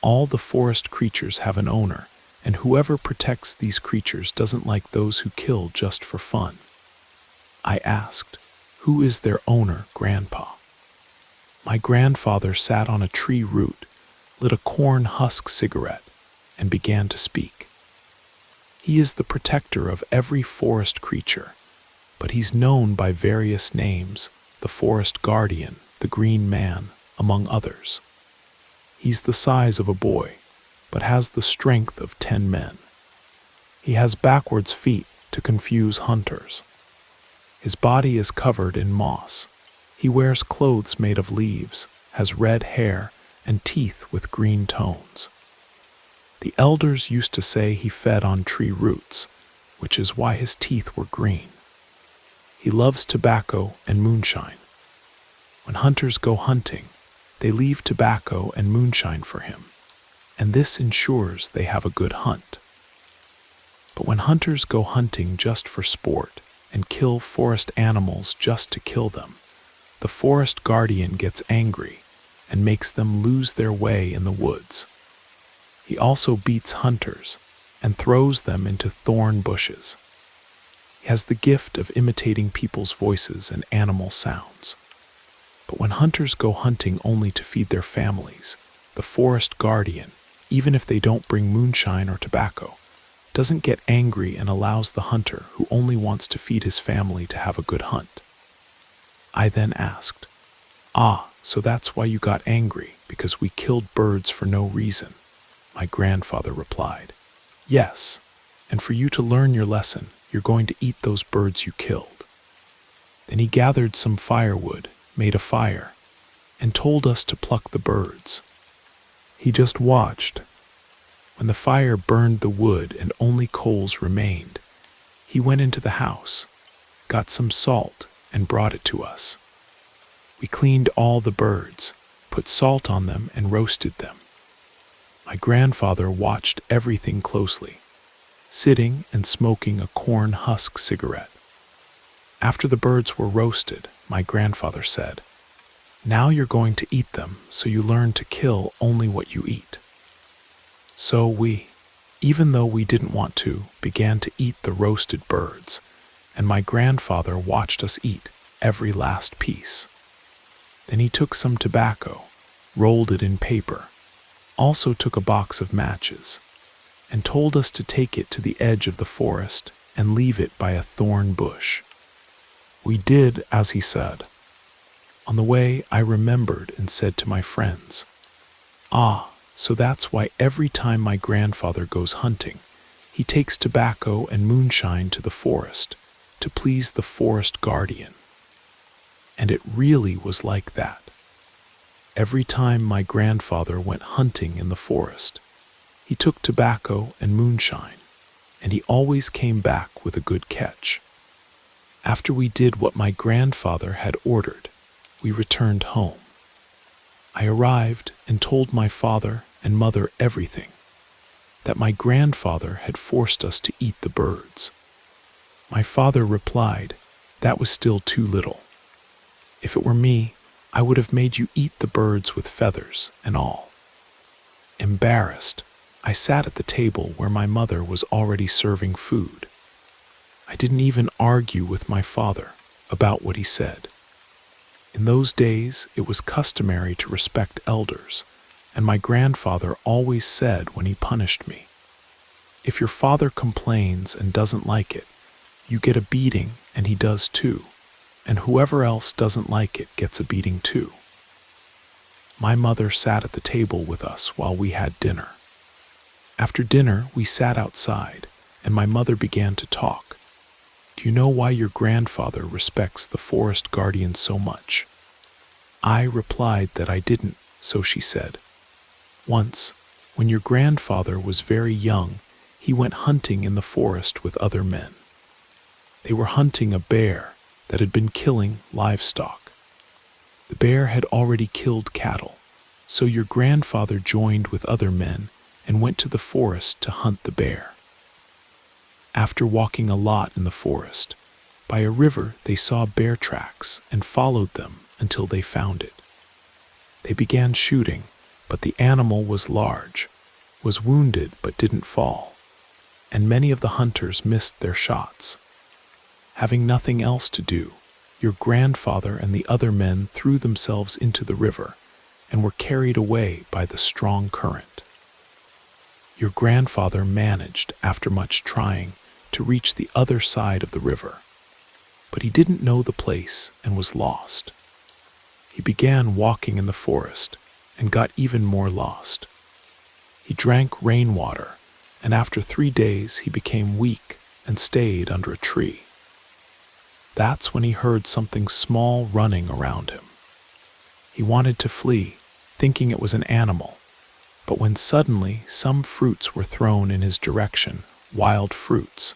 Speaker 1: All the forest creatures have an owner, and whoever protects these creatures doesn't like those who kill just for fun. I asked, "Who is their owner, Grandpa?" My grandfather sat on a tree root, lit a corn husk cigarette, and began to speak. He is the protector of every forest creature, but he's known by various names, the forest guardian, the green man, among others. He's the size of a boy, but has the strength of 10 men. He has backwards feet to confuse hunters. His body is covered in moss. He wears clothes made of leaves, has red hair, and teeth with green tones. The elders used to say he fed on tree roots, which is why his teeth were green. He loves tobacco and moonshine. When hunters go hunting, they leave tobacco and moonshine for him, and this ensures they have a good hunt. But when hunters go hunting just for sport and kill forest animals just to kill them, the forest guardian gets angry and makes them lose their way in the woods. He also beats hunters and throws them into thorn bushes. He has the gift of imitating people's voices and animal sounds. But when hunters go hunting only to feed their families, the forest guardian, even if they don't bring moonshine or tobacco, doesn't get angry and allows the hunter who only wants to feed his family to have a good hunt. I then asked, "Ah, so that's why you got angry, because we killed birds for no reason?" My grandfather replied, "Yes, and for you to learn your lesson, you're going to eat those birds you killed." Then he gathered some firewood, made a fire, and told us to pluck the birds. He just watched. When the fire burned the wood and only coals remained, he went into the house, got some salt, and brought it to us. We cleaned all the birds, put salt on them, and roasted them. My grandfather watched everything closely, sitting and smoking a corn husk cigarette. After the birds were roasted, my grandfather said, "Now you're going to eat them, so you learn to kill only what you eat." So we, even though we didn't want to, began to eat the roasted birds, and my grandfather watched us eat every last piece. Then he took some tobacco, rolled it in paper, also took a box of matches, and told us to take it to the edge of the forest and leave it by a thorn bush. We did as he said. On the way, I remembered and said to my friends, "Ah, so that's why every time my grandfather goes hunting, he takes tobacco and moonshine to the forest to please the forest guardian." And it really was like that. Every time my grandfather went hunting in the forest, he took tobacco and moonshine, and he always came back with a good catch. After we did what my grandfather had ordered, we returned home. I arrived and told my father and mother everything, that my grandfather had forced us to eat the birds. My father replied, "That was still too little. If it were me, I would have made you eat the birds with feathers and all." Embarrassed, I sat at the table where my mother was already serving food. I didn't even argue with my father about what he said. In those days, it was customary to respect elders, and my grandfather always said when he punished me, "If your father complains and doesn't like it, you get a beating, and he does too, and whoever else doesn't like it gets a beating too." My mother sat at the table with us while we had dinner. After dinner, we sat outside, and my mother began to talk. "Do you know why your grandfather respects the forest guardian so much?" I replied that I didn't, so she said, "Once, when your grandfather was very young, he went hunting in the forest with other men. They were hunting a bear that had been killing livestock. The bear had already killed cattle, so your grandfather joined with other men and went to the forest to hunt the bear. After walking a lot in the forest, by a river they saw bear tracks and followed them until they found it. They began shooting, but the animal was large, was wounded but didn't fall, and many of the hunters missed their shots. Having nothing else to do, your grandfather and the other men threw themselves into the river and were carried away by the strong current. Your grandfather managed, after much trying, to reach the other side of the river, but he didn't know the place and was lost. He began walking in the forest and got even more lost. He drank rainwater, and after 3 days he became weak and stayed under a tree. That's when he heard something small running around him. He wanted to flee, thinking it was an animal, but when suddenly some fruits were thrown in his direction, wild fruits,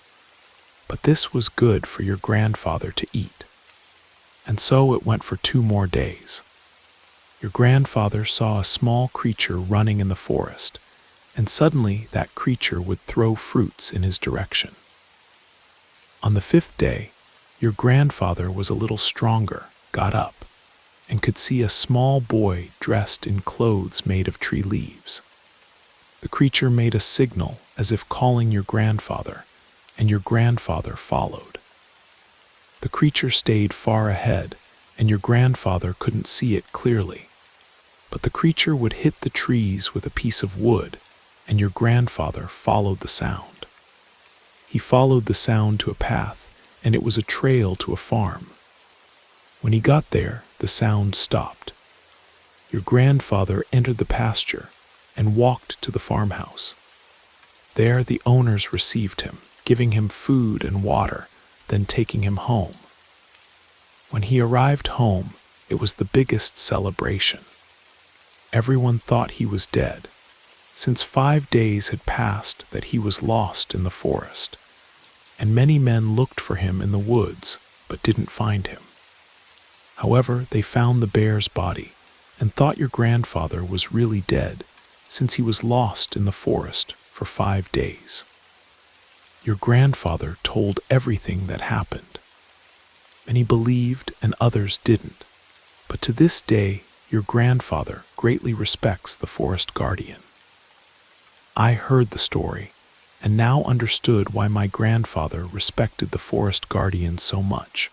Speaker 1: but this was good for your grandfather to eat. And so it went for 2 more days. Your grandfather saw a small creature running in the forest, and suddenly that creature would throw fruits in his direction. On the 5th day, your grandfather was a little stronger, got up, and could see a small boy dressed in clothes made of tree leaves. The creature made a signal as if calling your grandfather, and your grandfather followed. The creature stayed far ahead, and your grandfather couldn't see it clearly. But the creature would hit the trees with a piece of wood, and your grandfather followed the sound. He followed the sound to a path, and it was a trail to a farm. When he got there, the sound stopped. Your grandfather entered the pasture and walked to the farmhouse. There the owners received him, giving him food and water, then taking him home. When he arrived home, it was the biggest celebration. Everyone thought he was dead, since 5 days had passed that he was lost in the forest, and many men looked for him in the woods, but didn't find him. However, they found the bear's body and thought your grandfather was really dead, since he was lost in the forest for 5 days. Your grandfather told everything that happened. Many believed and others didn't, but to this day, your grandfather greatly respects the forest guardian. I heard the story and now understood why my grandfather respected the forest guardian so much,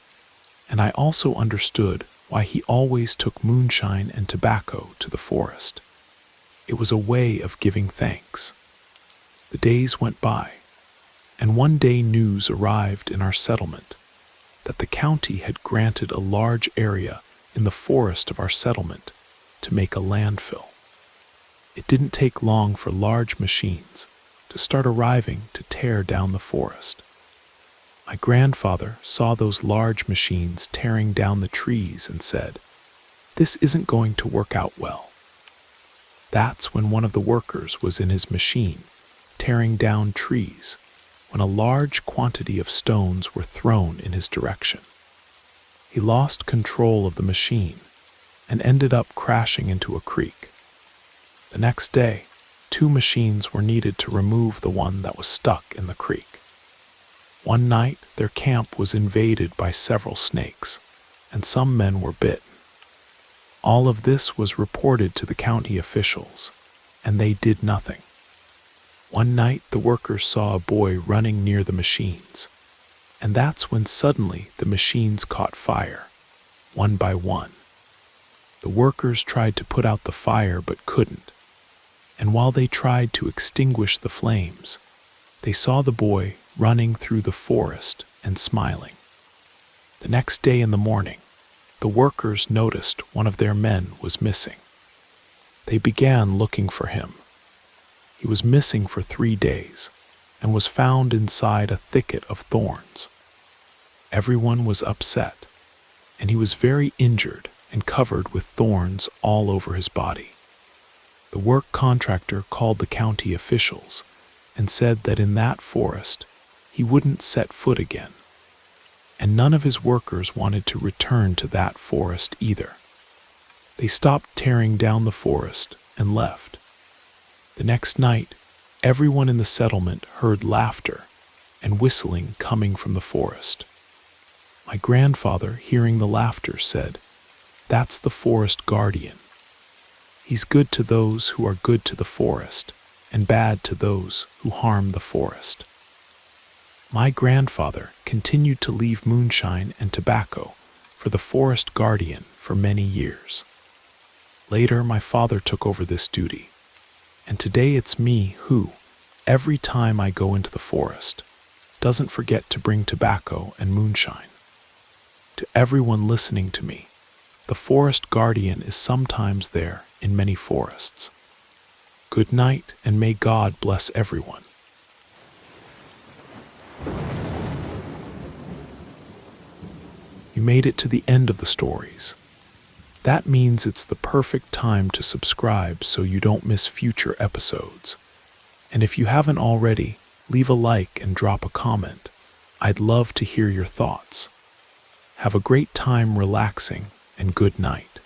Speaker 1: and I also understood why he always took moonshine and tobacco to the forest. It was a way of giving thanks. The days went by, and one day news arrived in our settlement that the county had granted a large area in the forest of our settlement to make a landfill. It didn't take long for large machines to start arriving to tear down the forest. My grandfather saw those large machines tearing down the trees and said, "This isn't going to work out well." That's when one of the workers was in his machine, tearing down trees, when a large quantity of stones were thrown in his direction. He lost control of the machine and ended up crashing into a creek. The next day, 2 machines were needed to remove the one that was stuck in the creek. One night, their camp was invaded by several snakes, and some men were bitten. All of this was reported to the county officials, and they did nothing. One night, the workers saw a boy running near the machines, and that's when suddenly the machines caught fire, one by one. The workers tried to put out the fire but couldn't, and while they tried to extinguish the flames, they saw the boy running through the forest and smiling. The next day in the morning, the workers noticed one of their men was missing. They began looking for him. He was missing for 3 days and was found inside a thicket of thorns. Everyone was upset, and he was very injured and covered with thorns all over his body. The work contractor called the county officials and said that in that forest he wouldn't set foot again, and none of his workers wanted to return to that forest either. They stopped tearing down the forest and left. The next night, everyone in the settlement heard laughter and whistling coming from the forest. My grandfather, hearing the laughter, said, "That's the forest guardian. He's good to those who are good to the forest, and bad to those who harm the forest." My grandfather continued to leave moonshine and tobacco for the forest guardian for many years. Later, my father took over this duty, and today it's me who, every time I go into the forest, doesn't forget to bring tobacco and moonshine. To everyone listening to me, the forest guardian is sometimes there in many forests. Good night, and may God bless everyone. You made it to the end of the stories. That means it's the perfect time to subscribe so you don't miss future episodes. And if you haven't already, leave a like and drop a comment. I'd love to hear your thoughts. Have a great time relaxing, and good night.